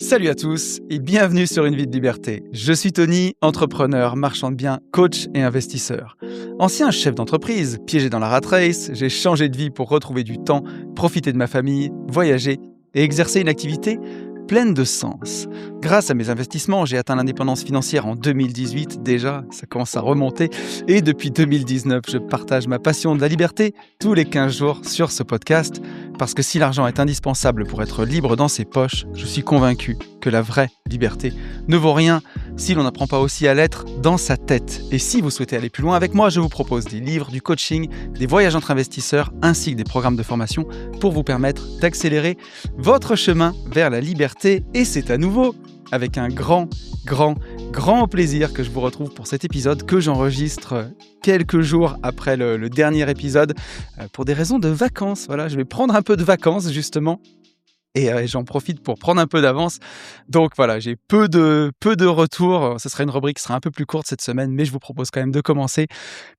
Salut à tous et bienvenue sur Une vie de liberté. Je suis Tony, entrepreneur, marchand de biens, coach et investisseur. Ancien chef d'entreprise, piégé dans la rat race, j'ai changé de vie pour retrouver du temps, profiter de ma famille, voyager et exercer une activité pleine de sens. Grâce à mes investissements, j'ai atteint l'indépendance financière en 2018 déjà, ça commence à remonter, et depuis 2019, je partage ma passion de la liberté tous les 15 jours sur ce podcast, parce que si l'argent est indispensable pour être libre dans ses poches, je suis convaincu que la vraie liberté ne vaut rien si l'on n'apprend pas aussi à l'être dans sa tête. Et si vous souhaitez aller plus loin avec moi, je vous propose des livres, du coaching, des voyages entre investisseurs, ainsi que des programmes de formation pour vous permettre d'accélérer votre chemin vers la liberté. Et c'est à nouveau avec un grand plaisir que je vous retrouve pour cet épisode que j'enregistre quelques jours après le dernier épisode pour des raisons de vacances. Voilà, je vais prendre un peu de vacances justement. Et j'en profite pour prendre un peu d'avance. Donc voilà, j'ai peu de retours. Ce serait une rubrique qui sera un peu plus courte cette semaine, mais je vous propose quand même de commencer,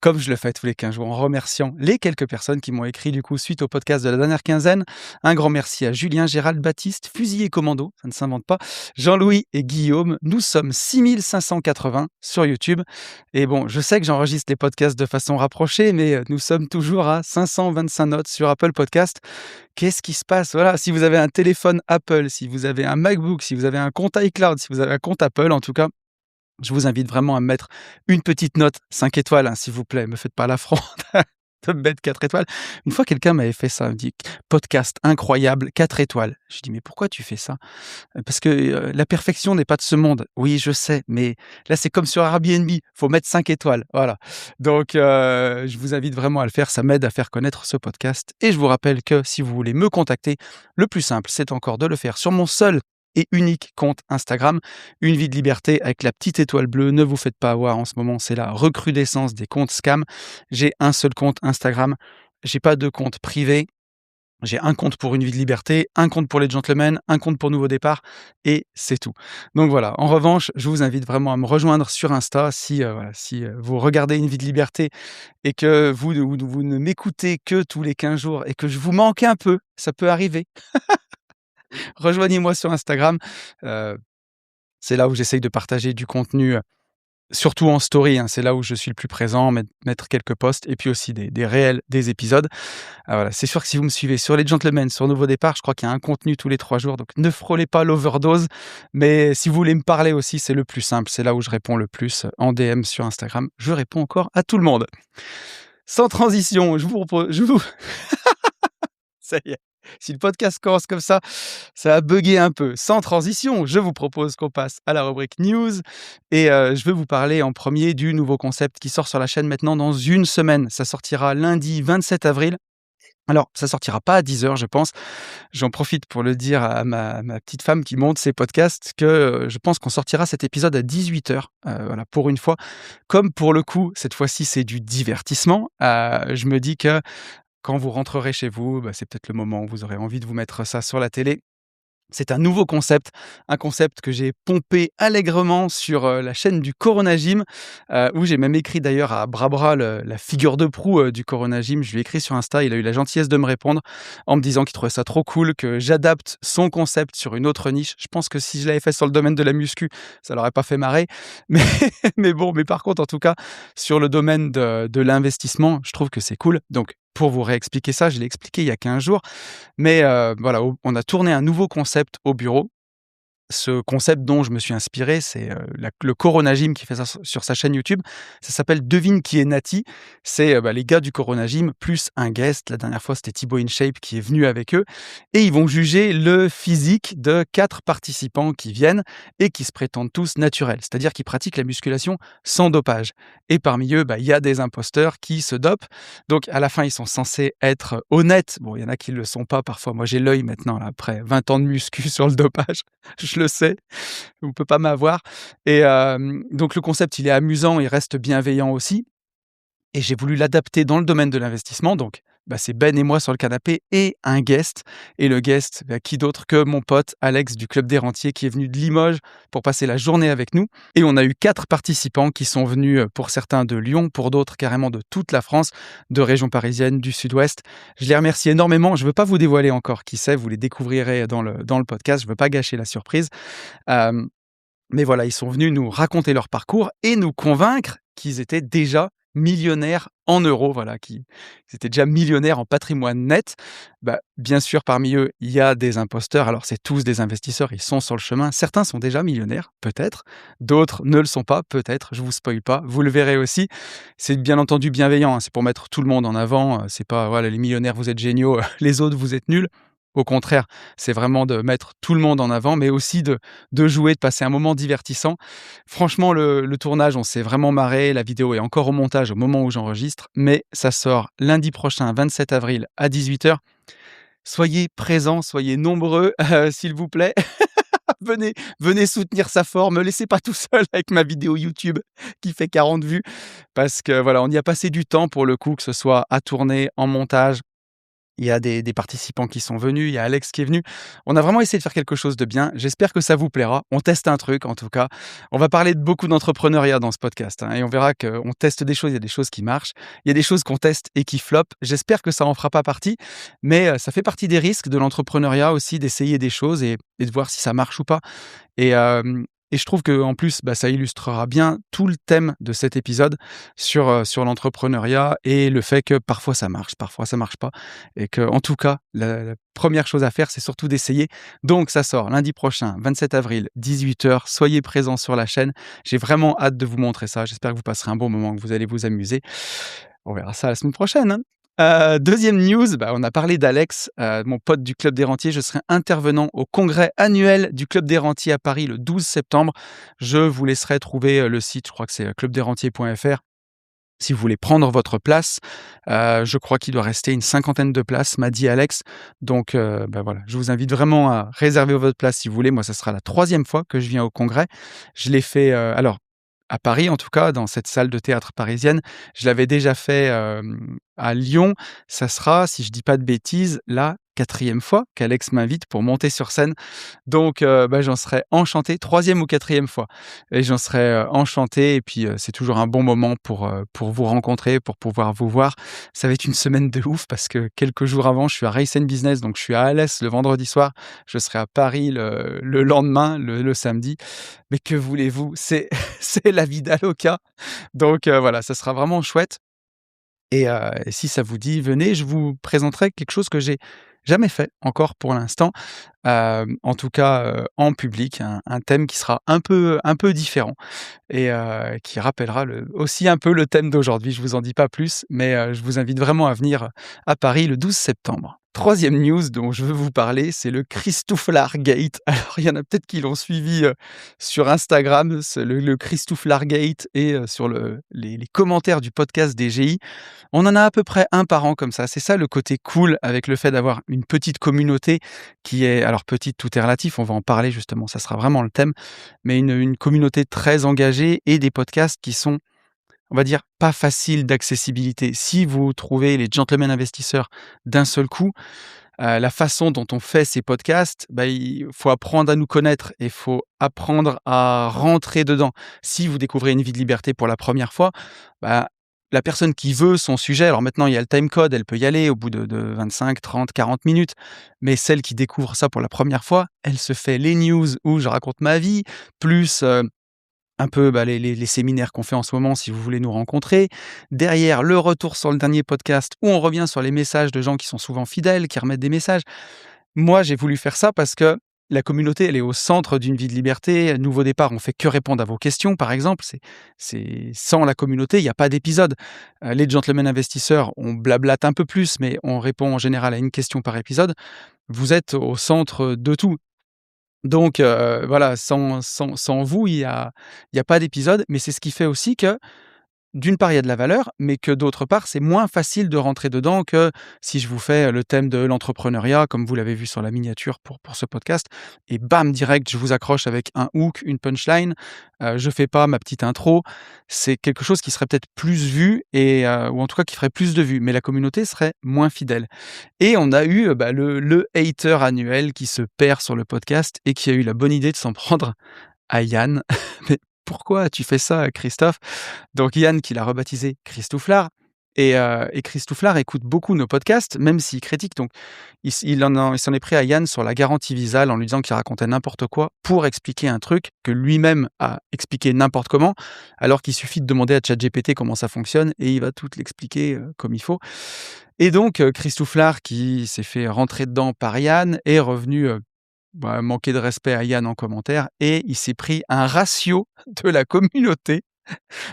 comme je le fais tous les 15 jours, en remerciant les quelques personnes qui m'ont écrit du coup suite au podcast de la dernière quinzaine. Un grand merci à Julien, Gérald, Baptiste, Fusilier Commando, ça ne s'invente pas, Jean-Louis et Guillaume. Nous sommes 6580 sur YouTube. Et bon, je sais que j'enregistre les podcasts de façon rapprochée, mais nous sommes toujours à 525 notes sur Apple Podcast. Qu'est-ce qui se passe? Voilà, si vous avez un téléphone Apple, si vous avez un MacBook, si vous avez un compte iCloud, si vous avez un compte Apple, en tout cas, je vous invite vraiment à me mettre une petite note, 5 étoiles, s'il vous plaît. Me faites pas l'affront de me mettre 4 étoiles. Une fois, quelqu'un m'avait fait ça. Il me dit podcast incroyable, 4 étoiles. Je dis mais pourquoi tu fais ça? Parce que la perfection n'est pas de ce monde. Oui, je sais, mais là, c'est comme sur Airbnb. Faut mettre 5 étoiles. Voilà. Donc, je vous invite vraiment à le faire. Ça m'aide à faire connaître ce podcast. Et je vous rappelle que si vous voulez me contacter, le plus simple, c'est encore de le faire sur mon seul et unique compte Instagram, Une vie de liberté avec la petite étoile bleue. Ne vous faites pas avoir en ce moment, c'est la recrudescence des comptes scam. J'ai un seul compte Instagram, j'ai pas de compte privé. J'ai un compte pour Une vie de liberté, un compte pour les gentlemen, un compte pour Nouveau départ et c'est tout. Donc voilà, en revanche, je vous invite vraiment à me rejoindre sur Insta si, vous regardez Une vie de liberté et que vous ne m'écoutez que tous les 15 jours et que je vous manque un peu, ça peut arriver. Rejoignez-moi sur Instagram, heu, c'est là où j'essaye de partager du contenu, surtout en story, c'est là où je suis le plus présent, mettre quelques posts et puis aussi des réels, des épisodes. Voilà, c'est sûr que si vous me suivez sur les gentlemen, sur Nouveau départ, je crois qu'il y a un contenu tous les 3 jours, donc ne frôlez pas l'overdose. Mais si vous voulez me parler aussi, c'est le plus simple, c'est là où je réponds le plus, en DM sur Instagram. Je réponds encore à tout le monde. Sans transition, je vous ça y est, si le podcast commence comme ça a buggé un peu. Sans transition, je vous propose qu'on passe à la rubrique news et je vais vous parler en premier du nouveau concept qui sort sur la chaîne maintenant dans une semaine. Ça sortira lundi 27 avril. Alors, ça sortira pas à 10h, je pense. J'en profite pour le dire à ma petite femme qui monte ses podcasts que, je pense qu'on sortira cet épisode à 18h, voilà, pour une fois. Comme pour le coup, cette fois-ci, c'est du divertissement, je me dis que quand vous rentrerez chez vous, c'est peut-être le moment où vous aurez envie de vous mettre ça sur la télé. C'est un nouveau concept, un concept que j'ai pompé allègrement sur, la chaîne du Corona Gym, où j'ai même écrit d'ailleurs à bras bras la figure de proue, du Corona Gym. Je lui ai écrit sur Insta, il a eu la gentillesse de me répondre en me disant qu'il trouvait ça trop cool que j'adapte son concept sur une autre niche. Je pense que si je l'avais fait sur le domaine de la muscu, ça l'aurait pas fait marrer, mais mais par contre, en tout cas, sur le domaine de l'investissement, je trouve que c'est cool. Donc pour vous réexpliquer ça, je l'ai expliqué il y a 15 jours, mais voilà, on a tourné un nouveau concept au bureau. Ce concept dont je me suis inspiré, c'est, le Corona Gym qui fait ça sur sa chaîne YouTube. Ça s'appelle Devine qui est Nati. C'est, les gars du Corona Gym plus un guest. La dernière fois, c'était Thibaut InShape qui est venu avec eux et ils vont juger le physique de 4 participants qui viennent et qui se prétendent tous naturels. C'est-à-dire qu'ils pratiquent la musculation sans dopage et parmi eux, il y a des imposteurs qui se dopent. Donc à la fin, ils sont censés être honnêtes. Bon, il y en a qui le sont pas parfois. Moi, j'ai l'œil maintenant là, après 20 ans de muscu sur le dopage. Je le sais, on peut pas m'avoir et donc le concept, il est amusant, il reste bienveillant aussi et j'ai voulu l'adapter dans le domaine de l'investissement donc c'est Ben et moi sur le canapé et un guest. Et le guest, qui d'autre que mon pote Alex du Club des Rentiers qui est venu de Limoges pour passer la journée avec nous. Et on a eu 4 participants qui sont venus, pour certains de Lyon, pour d'autres carrément de toute la France, de région parisienne, du sud-ouest. Je les remercie énormément. Je ne veux pas vous dévoiler encore qui c'est, vous les découvrirez dans le podcast. Je ne veux pas gâcher la surprise. Hem Mais voilà, ils sont venus nous raconter leur parcours et nous convaincre qu'ils étaient déjà millionnaires en euros, voilà, qu'ils étaient déjà millionnaires en patrimoine net. Bien sûr, parmi eux, il y a des imposteurs. Alors, c'est tous des investisseurs, ils sont sur le chemin. Certains sont déjà millionnaires, peut-être. D'autres ne le sont pas, peut-être. Je vous spoil pas, vous le verrez aussi. C'est bien entendu bienveillant, hein, c'est pour mettre tout le monde en avant. C'est pas, voilà, les millionnaires, vous êtes géniaux, les autres, vous êtes nuls. Au contraire, c'est vraiment de mettre tout le monde en avant, mais aussi de jouer, de passer un moment divertissant. Franchement, le tournage, on s'est vraiment marré. La vidéo est encore au montage au moment où j'enregistre, mais ça sort lundi prochain, 27 avril à 18h. Soyez présents, soyez nombreux, s'il vous plaît. Venez soutenir sa forme. Me laissez pas tout seul avec ma vidéo YouTube qui fait 40 vues parce que voilà, on y a passé du temps pour le coup, que ce soit à tourner, en montage. Il y a des participants qui sont venus, il y a Alex qui est venu. On a vraiment essayé de faire quelque chose de bien. J'espère que ça vous plaira. On teste un truc en tout cas. On va parler de beaucoup d'entrepreneuriat dans ce podcast, hein, et on verra qu'on teste des choses, il y a des choses qui marchent, il y a des choses qu'on teste et qui flopent. J'espère que ça en fera pas partie, mais ça fait partie des risques de l'entrepreneuriat aussi d'essayer des choses et de voir si ça marche ou pas. Et je trouve qu'en plus, ça illustrera bien tout le thème de cet épisode sur l'entrepreneuriat et le fait que parfois ça marche pas et qu'en tout cas, la 1re chose à faire, c'est surtout d'essayer. Donc ça sort lundi prochain, 27 avril, 18h. Soyez présents sur la chaîne. J'ai vraiment hâte de vous montrer ça. J'espère que vous passerez un bon moment, que vous allez vous amuser. On verra ça la semaine prochaine, hein. 2e news, on a parlé d'Alex, mon pote du Club des Rentiers. Je serai intervenant au congrès annuel du Club des Rentiers à Paris le 12 septembre. Je vous laisserai trouver, le site, je crois que c'est clubdesrentiers.fr si vous voulez prendre votre place. Je crois qu'il doit rester une 50aine de places, m'a dit Alex. Donc voilà, je vous invite vraiment à réserver votre place si vous voulez. Moi, ça sera la 3e fois que je viens au congrès. Je l'ai fait, alors à Paris en tout cas, dans cette salle de théâtre parisienne. Je l'avais déjà fait, à Lyon. Ça sera, si je dis pas de bêtises, la 4e fois qu'Alex m'invite pour monter sur scène. Donc j'en serais enchanté, 3e ou 4e fois et j'en serais, enchanté et puis, c'est toujours un bon moment pour vous rencontrer, pour pouvoir vous voir. Ça va être une semaine de ouf parce que quelques jours avant, je suis à Race Business, donc je suis à Alès le vendredi soir. Je serai à Paris le lendemain, le samedi. Mais que voulez-vous? C'est c'est la vida loca. Donc voilà, ça sera vraiment chouette et si ça vous dit, venez, je vous présenterai quelque chose que j'ai jamais fait encore pour l'instant, en tout cas, en public, un thème qui sera un peu différent et qui rappellera aussi un peu le thème d'aujourd'hui. Je vous en dis pas plus, mais je vous invite vraiment à venir à Paris le 12 septembre. 3e news dont je veux vous parler, c'est le Christouflar Gate. Alors il y en a peut-être qui l'ont suivi, sur Instagram, c'est le Christouflar Gate et sur les commentaires du podcast des GI. On en a à peu près un par an comme ça. C'est ça le côté cool avec le fait d'avoir une petite communauté qui est alors petite, tout est relatif, on va en parler justement, ça sera vraiment le thème, mais une communauté très engagée et des podcasts qui sont, on va dire, pas faciles d'accessibilité. Si vous trouvez les gentlemen investisseurs d'un seul coup, la façon dont on fait ces podcasts, il faut apprendre à nous connaître et il faut apprendre à rentrer dedans. Si vous découvrez Une vie de liberté pour la première fois, la personne qui veut son sujet, alors maintenant il y a le timecode, elle peut y aller au bout de 25, 30, 40 minutes, mais celle qui découvre ça pour la première fois, elle se fait les news où je raconte ma vie, plus, un peu, les séminaires qu'on fait en ce moment si vous voulez nous rencontrer. Derrière, le retour sur le dernier podcast où on revient sur les messages de gens qui sont souvent fidèles, qui remettent des messages. Moi, j'ai voulu faire ça parce que la communauté, elle est au centre d'Une vie de liberté. Nouveau départ, on fait que répondre à vos questions, par exemple. C'est sans la communauté, il y a pas d'épisode. Les gentlemen investisseurs, on blablate un peu plus, mais on répond en général à une question par épisode. Vous êtes au centre de tout. Donc voilà, sans vous, il y a pas d'épisode, mais c'est ce qui fait aussi que d'une part, il y a de la valeur, mais que d'autre part, c'est moins facile de rentrer dedans que si je vous fais le thème de l'entrepreneuriat, comme vous l'avez vu sur la miniature pour ce podcast, et bam, direct, je vous accroche avec un hook, une punchline. Je fais pas ma petite intro. C'est quelque chose qui serait peut-être plus vu et ou en tout cas qui ferait plus de vues, mais la communauté serait moins fidèle. Et on a eu, le hater annuel qui se perd sur le podcast et qui a eu la bonne idée de s'en prendre à Yann. Mais pourquoi as-tu fait ça, Christophe? Donc Yann qui l'a rebaptisé Christouflard et Christouflard écoute beaucoup nos podcasts, même s'il critique. Donc il s'en est pris à Yann sur la garantie Visal en lui disant qu'il racontait n'importe quoi pour expliquer un truc que lui-même a expliqué n'importe comment, alors qu'il suffit de demander à ChatGPT comment ça fonctionne et il va tout l'expliquer, comme il faut. Et donc Christouflard qui s'est fait rentrer dedans par Yann est revenu, manquer de respect à Yann en commentaire et il s'est pris un ratio de la communauté.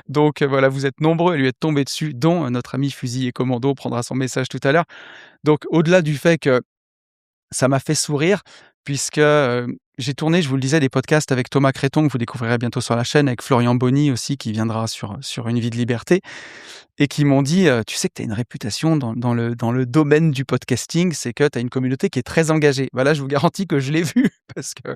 Donc voilà, vous êtes nombreux à lui être tombés dessus, dont notre ami Fusil et Commando prendra son message tout à l'heure. Donc au-delà du fait que ça m'a fait sourire puisque, j'ai tourné, je vous le disais, des podcasts avec Thomas Créton que vous découvrirez bientôt sur la chaîne, avec Florian Bonny aussi qui viendra sur Une vie de liberté et qui m'ont dit, «Tu sais que tu as une réputation dans le domaine du podcasting, c'est que tu as une communauté qui est très engagée». Bah là, je vous garantis que je l'ai vu parce que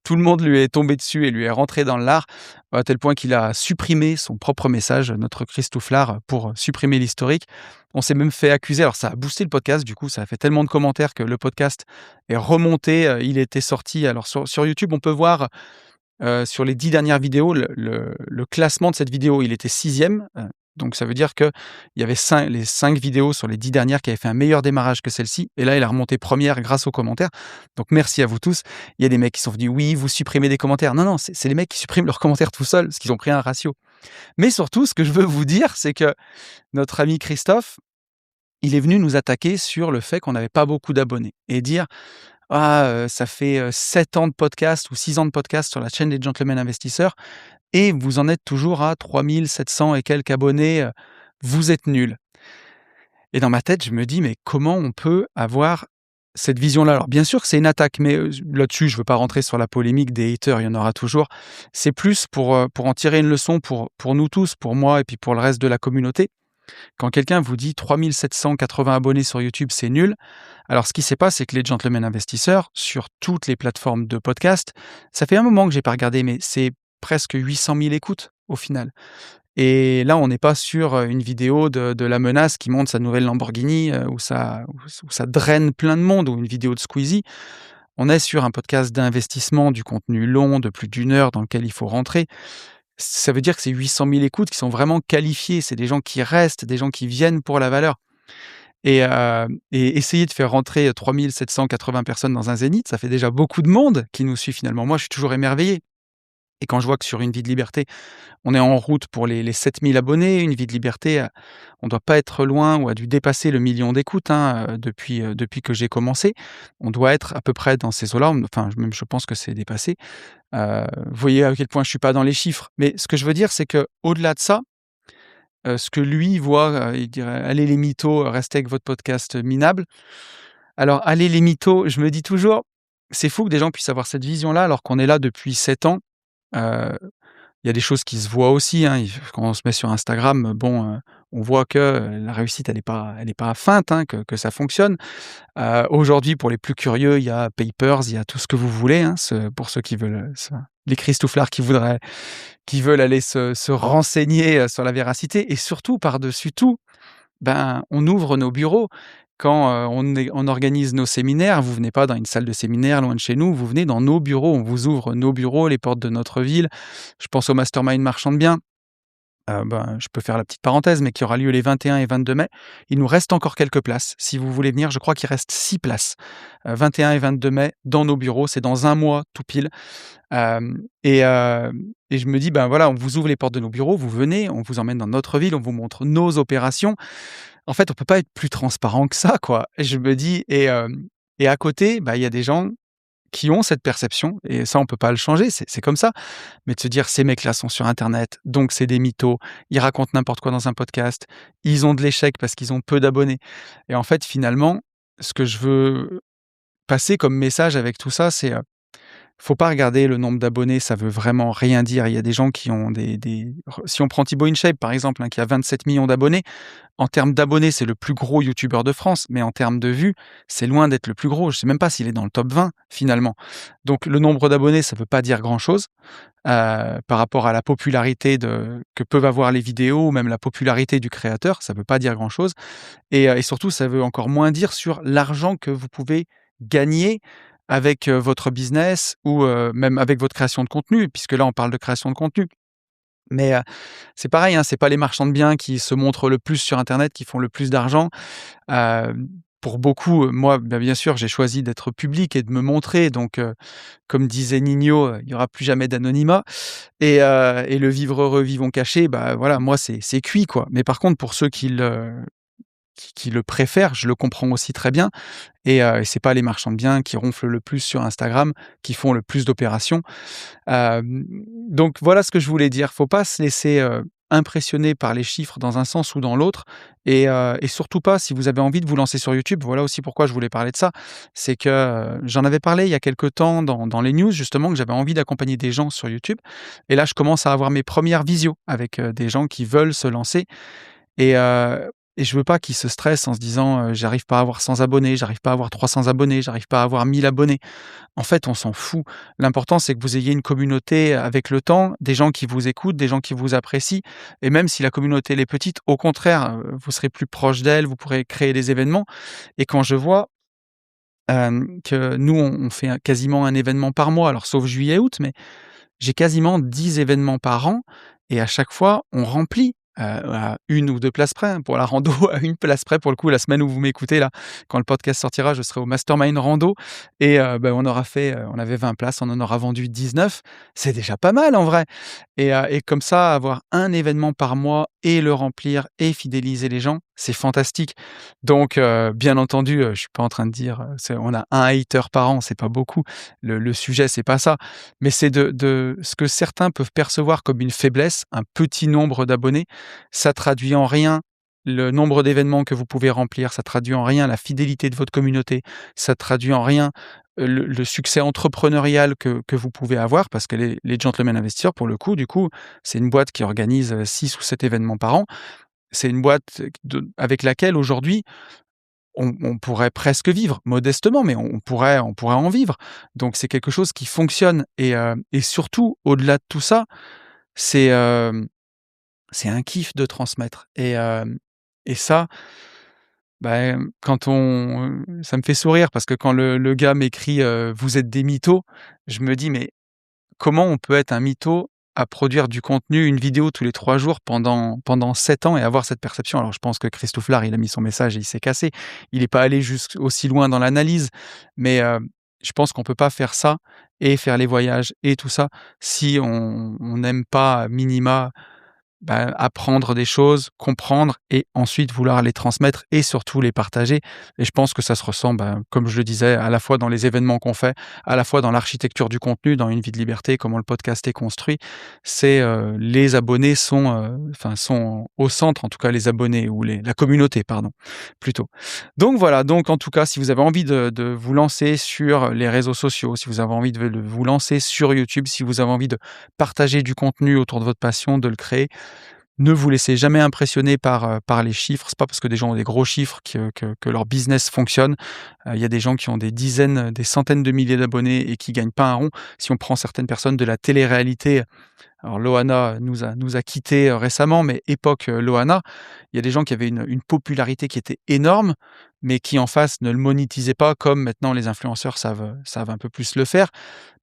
tout le monde lui est tombé dessus et lui est rentré dans l'art, à tel point qu'il a supprimé son propre message, notre Christouflard, pour supprimer l'historique. On s'est même fait accuser, alors ça a boosté le podcast, du coup, ça a fait tellement de commentaires que le podcast est remonté, il était sorti alors sur YouTube, on peut voir, sur les 10 dernières vidéos, le classement de cette vidéo, il était 6e, donc ça veut dire qu'il y avait les 5 vidéos sur les 10 dernières qui avaient fait un meilleur démarrage que celle-ci et là, il a remonté 1re grâce aux commentaires. Donc merci à vous tous. Il y a des mecs qui sont venus: «Oui, vous supprimez des commentaires». Non, non, c'est les mecs qui suppriment leurs commentaires tout seuls, parce qu'ils ont pris un ratio. Mais surtout, ce que je veux vous dire, c'est que notre ami Christophe, il est venu nous attaquer sur le fait qu'on n'avait pas beaucoup d'abonnés et dire: «Ah, ça fait, 7 ans de podcast ou 6 ans de podcast sur la chaîne des Gentlemen Investisseurs et vous en êtes toujours à 3 700 et quelques abonnés, vous êtes nuls». Et dans ma tête, je me dis: «Mais comment on peut avoir cette vision-là?» Alors bien sûr que c'est une attaque, mais, là-dessus, je veux pas rentrer sur la polémique des haters, il y en aura toujours. C'est plus pour en tirer une leçon pour nous tous, pour moi et puis pour le reste de la communauté. Quand quelqu'un vous dit 3 780 abonnés sur YouTube, c'est nul. Alors ce qui s'est passé, c'est que les Gentlemen Investisseurs, sur toutes les plateformes de podcast, ça fait un moment que j'ai pas regardé, mais c'est presque 800 000 écoutes au final. Et là, on n'est pas sur, une vidéo de La Menace qui monte sa nouvelle Lamborghini, où ça draine plein de monde ou une vidéo de Squeezie. On est sur un podcast d'investissement, du contenu long de plus d'1 heure dans lequel il faut rentrer. Ça veut dire que c'est 800 000 écoutes qui sont vraiment qualifiées. C'est des gens qui restent, des gens qui viennent pour la valeur et essayer de faire rentrer 3 780 personnes dans un zénith, ça fait déjà beaucoup de monde qui nous suit finalement. Moi, je suis toujours émerveillé et quand je vois que sur Une vie de liberté, on est en route pour les 7 000 abonnés. Une vie de liberté, on doit pas être loin ou a dû dépasser le 1 000 000 d'écoutes, hein, depuis que j'ai commencé. On doit être à peu près dans ces eaux-là, enfin même je pense que c'est dépassé. Vous voyez à quel point je suis pas dans les chiffres. Mais ce que je veux dire, c'est qu'au-delà de ça, ce que lui voit, il dirait: «Allez les mythos, restez avec votre podcast minable». Alors allez les mythos, je me dis toujours: «C'est fou que des gens puissent avoir cette vision-là alors qu'on est là depuis 7 ans». Heu Il y a des choses qui se voient aussi, hein. Quand on se met sur Instagram, bon, on voit que, la réussite elle est pas feinte, hein, que ça fonctionne. Aujourd'hui, pour les plus curieux, il y a Papers, il y a tout ce que vous voulez, hein, pour ceux qui veulent, les Christouflards qui veulent aller se renseigner, sur la véracité et surtout, par-dessus tout, ben, on ouvre nos bureaux. Quand, on organise nos séminaires, vous venez pas dans une salle de séminaire loin de chez nous, vous venez dans nos bureaux. On vous ouvre nos bureaux, les portes de notre ville. Je pense au mastermind marchand de biens. Je peux faire la petite parenthèse, mais qui aura lieu les 21 et 22 mai. Il nous reste encore quelques places. Si vous voulez venir, je crois qu'il reste 6 places. 21 et 22 mai dans nos bureaux, c'est dans un mois tout pile. Et je me dis: «Ben, voilà, on vous ouvre les portes de nos bureaux, vous venez, on vous emmène dans notre ville, on vous montre nos opérations». En fait, on peut pas être plus transparent que ça, quoi. Et je me dis et à côté, bah, il y a des gens qui ont cette perception et ça, on peut pas le changer, c'est comme ça. Mais de se dire: «Ces mecs-là sont sur internet, donc c'est des mythos, ils racontent n'importe quoi dans un podcast, ils ont de l'échec parce qu'ils ont peu d'abonnés». Et en fait, finalement, ce que je veux passer comme message avec tout ça, c'est, Faut pas regarder le nombre d'abonnés, ça veut vraiment rien dire. Il y a des gens qui ont si on prend Thibaut InShape par exemple, hein, qui a 27 millions d'abonnés, en termes d'abonnés, c'est le plus gros youtubeur de France, mais en termes de vues, c'est loin d'être le plus gros. Je sais même pas s'il est dans le top 20 finalement. Donc le nombre d'abonnés, ça veut pas dire grand-chose, par rapport à la popularité que peuvent avoir les vidéos ou même la popularité du créateur, ça veut pas dire grand-chose et surtout ça veut encore moins dire sur l'argent que vous pouvez gagner avec, votre business ou, même avec votre création de contenu, puisque là on parle de création de contenu. Mais, c'est pareil, hein, c'est pas les marchands de biens qui se montrent le plus sur internet qui font le plus d'argent. Pour beaucoup, moi, bah, bien sûr, j'ai choisi d'être public et de me montrer donc, comme disait Nino, il y aura plus jamais d'anonymat et le vivre heureux, vivons cachés, bah, voilà, moi c'est cuit, quoi. Mais par contre pour ceux qui le préfèrent, je le comprends aussi très bien et c'est pas les marchands de biens qui ronflent le plus sur Instagram, qui font le plus d'opérations. Hem, donc voilà ce que je voulais dire. Faut pas se laisser, impressionner par les chiffres dans un sens ou dans l'autre et surtout pas si vous avez envie de vous lancer sur YouTube. Voilà aussi pourquoi je voulais parler de ça. C'est que, j'en avais parlé il y a quelque temps dans les news justement que j'avais envie d'accompagner des gens sur YouTube et là je commence à avoir mes premières visios avec, des gens qui veulent se lancer et je veux pas qu'ils se stressent en se disant, «J'arrive pas à avoir 100 abonnés, j'arrive pas à avoir 300 abonnés, j'arrive pas à avoir 1000 abonnés». En fait, on s'en fout. L'important, c'est que vous ayez une communauté avec le temps, des gens qui vous écoutent, des gens qui vous apprécient et même si la communauté elle est petite, au contraire, vous serez plus proche d'elle, vous pourrez créer des événements et quand je vois, que nous, on fait quasiment un événement par mois, alors sauf juillet-août, mais j'ai quasiment 10 événements par an et à chaque fois, on remplit, à 1 ou 2 places près, hein. Pour la rando, à 1 place près. Pour le coup, la semaine où vous m'écoutez là, quand le podcast sortira, je serai au mastermind rando et bah, on avait 20 places, on en aura vendu 19. C'est déjà pas mal en vrai et comme ça, avoir un événement par mois et le remplir et fidéliser les gens, c'est fantastique. Donc bien entendu, je suis pas en train de dire, c'est on a un hater par an, c'est pas beaucoup. Le sujet, c'est pas ça. Mais c'est de ce que certains peuvent percevoir comme une faiblesse, un petit nombre d'abonnés, ça traduit en rien le nombre d'événements que vous pouvez remplir, ça traduit en rien la fidélité de votre communauté, ça traduit en rien, le succès entrepreneurial que vous pouvez avoir parce que les gentlemen investisseurs pour le coup, du coup, c'est une boîte qui organise, 6 ou 7 événements par an. C'est une boîte avec laquelle aujourd'hui on pourrait presque vivre, modestement, mais on pourrait en vivre. Donc c'est quelque chose qui fonctionne et surtout, au-delà de tout ça, c'est, c'est un kiff de transmettre et ça, bah, quand ça me fait sourire parce que quand le gars m'écrit, «Vous êtes des mythos», je me dis: «Mais comment on peut être un mytho à produire du contenu, une vidéo tous les 3 jours pendant 7 ans et avoir cette perception?» Alors je pense que Christophe Lard, il a mis son message et il s'est cassé. Il est pas allé aussi loin dans l'analyse, mais je pense qu'on peut pas faire ça et faire les voyages et tout ça si on n'aime pas à minima bah, apprendre des choses, comprendre et ensuite vouloir les transmettre et surtout les partager et je pense que ça se ressent, bah, comme je le disais, à la fois dans les événements qu'on fait, à la fois dans l'architecture du contenu, dans Une vie de liberté, comment le podcast est construit. C'est, les abonnés sont au centre, en tout cas les abonnés ou la communauté, pardon, plutôt. Donc voilà, donc en tout cas, si vous avez envie de vous lancer sur les réseaux sociaux, si vous avez envie de vous lancer sur YouTube, si vous avez envie de partager du contenu autour de votre passion, de le créer, ne vous laissez jamais impressionner par les chiffres. C'est pas parce que des gens ont des gros chiffres que leur business fonctionne. Il y a des gens qui ont des dizaines, des centaines de milliers d'abonnés et qui gagnent pas un rond. Si on prend certaines personnes de la télé-réalité, alors Loana nous a quittés, récemment, mais époque, Loana, il y a des gens qui avaient une popularité qui était énorme, mais qui en face ne le monétisaient pas comme maintenant les influenceurs savent un peu plus le faire,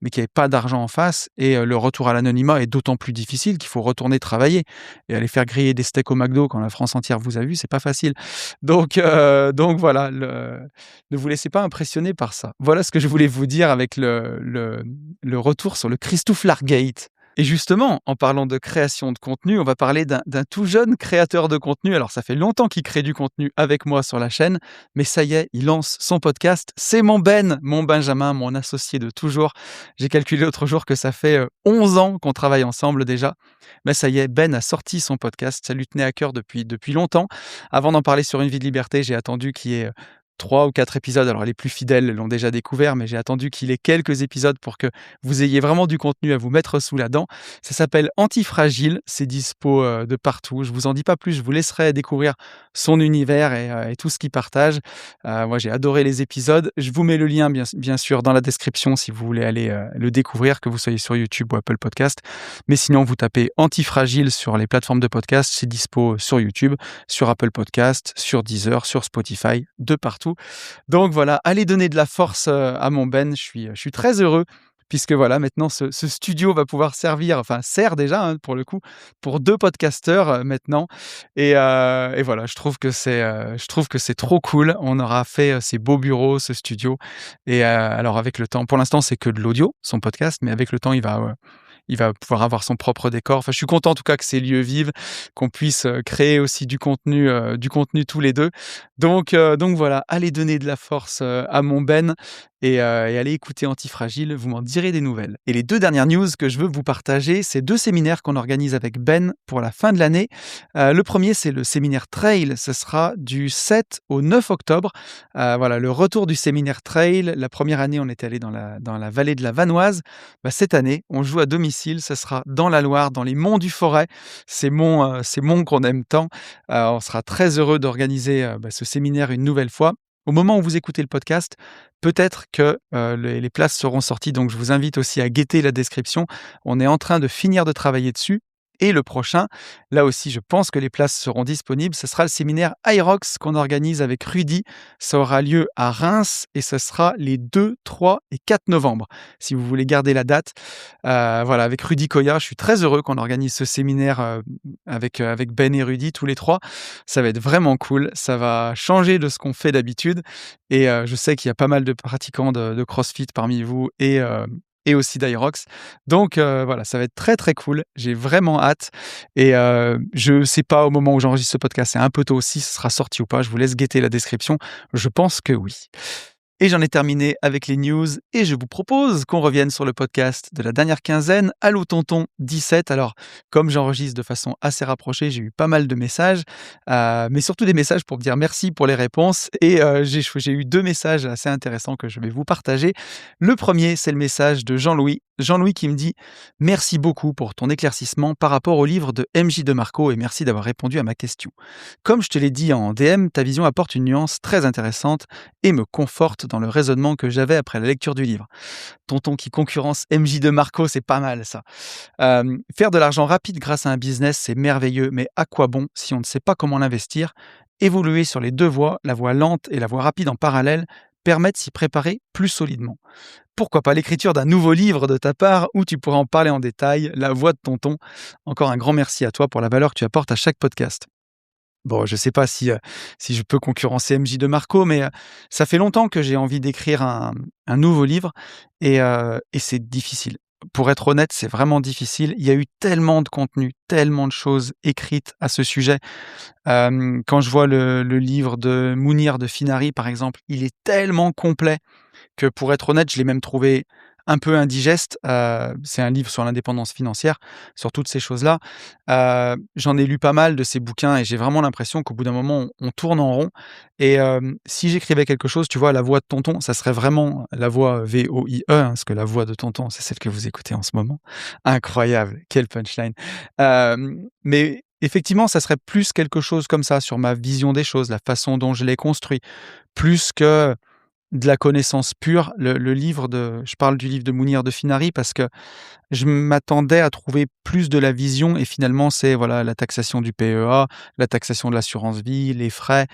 mais qui avaient pas d'argent en face et le retour à l'anonymat est d'autant plus difficile qu'il faut retourner travailler et aller faire griller des steaks au McDo quand la France entière vous a vu, c'est pas facile. Donc voilà, ne vous laissez pas impressionner par ça. Voilà ce que je voulais vous dire avec le retour sur le Christophe Gate. Et justement, en parlant de création de contenu, on va parler d'un tout jeune créateur de contenu. Alors, ça fait longtemps qu'il crée du contenu avec moi sur la chaîne, mais ça y est, il lance son podcast. C'est mon Benjamin, mon associé de toujours. J'ai calculé l'autre jour que ça fait 11 ans qu'on travaille ensemble déjà. Mais ça y est, Ben a sorti son podcast. Ça lui tenait à cœur depuis longtemps. Avant d'en parler sur Une vie de liberté, j'ai attendu qu'il y ait 3 ou 4 épisodes. Alors les plus fidèles l'ont déjà découvert, mais j'ai attendu qu'il ait quelques épisodes pour que vous ayez vraiment du contenu à vous mettre sous la dent. Ça s'appelle Antifragile, c'est dispo, de partout. Je vous en dis pas plus, je vous laisserai découvrir son univers et tout ce qu'il partage. Moi j'ai adoré les épisodes. Je vous mets le lien bien sûr dans la description si vous voulez aller, le découvrir, que vous soyez sur YouTube ou Apple Podcast. Mais sinon vous tapez Antifragile sur les plateformes de podcast, c'est dispo sur YouTube, sur Apple Podcast, sur Deezer, sur Spotify, de partout. Donc voilà, allez donner de la force, à mon Ben, je suis très heureux puisque voilà, maintenant ce studio va pouvoir servir, enfin sert déjà, hein, pour le coup, pour 2 podcasteurs, maintenant et voilà, je trouve que c'est trop cool. On aura fait, ces beaux bureaux, ce studio alors avec le temps pour l'instant, c'est que de l'audio, son podcast, mais avec le temps, il va pouvoir avoir son propre décor. Enfin, je suis content en tout cas que ces lieux vivent, qu'on puisse, créer aussi du contenu tous les 2. Donc voilà, allez donner de la force, à mon Ben et allez écouter Antifragile, vous m'en direz des nouvelles. Et les 2 dernières news que je veux vous partager, c'est 2 séminaires qu'on organise avec Ben pour la fin de l'année. Le premier, c'est le séminaire trail, ce sera du 7 au 9 octobre. Voilà, le retour du séminaire trail. La première année, on était allé dans la vallée de la Vanoise. Cette année, on joue à domicile, ça sera dans la Loire, dans les monts du Forêt, ces monts qu'on aime tant. On sera très heureux d'organiser, ce séminaire une nouvelle fois. Au moment où vous écoutez le podcast, peut-être que, les places seront sorties, donc je vous invite aussi à guetter la description. On est en train de finir de travailler dessus et le prochain, là aussi, je pense que les places seront disponibles. Ce sera le séminaire Aerox qu'on organise avec Rudy. Ça aura lieu à Reims et ce sera les 2, 3 et 4 novembre, si vous voulez garder la date. Voilà, avec Rudy Koya, je suis très heureux qu'on organise ce séminaire, avec Ben et Rudy, tous les 3. Ça va être vraiment cool, ça va changer de ce qu'on fait d'habitude et je sais qu'il y a pas mal de pratiquants de CrossFit parmi vous et aussi d'Aerox. Donc voilà, ça va être très, très cool. J'ai vraiment hâte et je sais pas au moment où j'enregistre ce podcast, c'est un peu tôt si ce sera sorti ou pas. Je vous laisse guetter la description. Je pense que oui. Et j'en ai terminé avec les news et je vous propose qu'on revienne sur le podcast de la dernière quinzaine, Allô Tonton 17. Alors, comme j'enregistre de façon assez rapprochée, j'ai eu pas mal de messages, mais surtout des messages pour me dire merci pour les réponses et j'ai eu 2 messages assez intéressants que je vais vous partager. Le premier, c'est le message de Jean-Louis. Jean-Louis qui me dit: «Merci beaucoup pour ton éclaircissement par rapport au livre de MJ DeMarco et merci d'avoir répondu à ma question. Comme je te l'ai dit en DM, ta vision apporte une nuance très intéressante et me conforte dans le raisonnement que j'avais après la lecture du livre. Tonton qui concurrence MJ DeMarco, c'est pas mal ça. Faire de l'argent rapide grâce à un business, c'est merveilleux, mais à quoi bon si on ne sait pas comment l'investir? Évoluer sur les 2 voies, la voie lente et la voie rapide en parallèle, permet de s'y préparer plus solidement. Pourquoi pas l'écriture d'un nouveau livre de ta part où tu pourras en parler en détail, La voix de Tonton. Encore un grand merci à toi pour la valeur que tu apportes à chaque podcast.» Bon, je sais pas si je peux concurrencer MJ DeMarco, mais ça fait longtemps que j'ai envie d'écrire un nouveau livre et c'est difficile. Pour être honnête, c'est vraiment difficile. Il y a eu tellement de contenu, tellement de choses écrites à ce sujet. Quand je vois le livre de Mounir de Finari, par exemple, il est tellement complet que pour être honnête, je l'ai même trouvé un peu indigeste. C'est un livre sur l'indépendance financière, sur toutes ces choses-là. J'en ai lu pas mal de ces bouquins et j'ai vraiment l'impression qu'au bout d'un moment, on tourne en rond et si j'écrivais quelque chose, tu vois, la voix de tonton, ça serait vraiment la voix VOIE, hein, parce que la voix de tonton, c'est celle que vous écoutez en ce moment. Incroyable, quelle punchline. Mais effectivement, ça serait plus quelque chose comme ça, sur ma vision des choses, la façon dont je les construis, plus que de la connaissance pure. Le livre je parle du livre de Mounir de Finari parce que je m'attendais à trouver plus de la vision et finalement c'est voilà la taxation du PEA, la taxation de l'assurance vie, les frais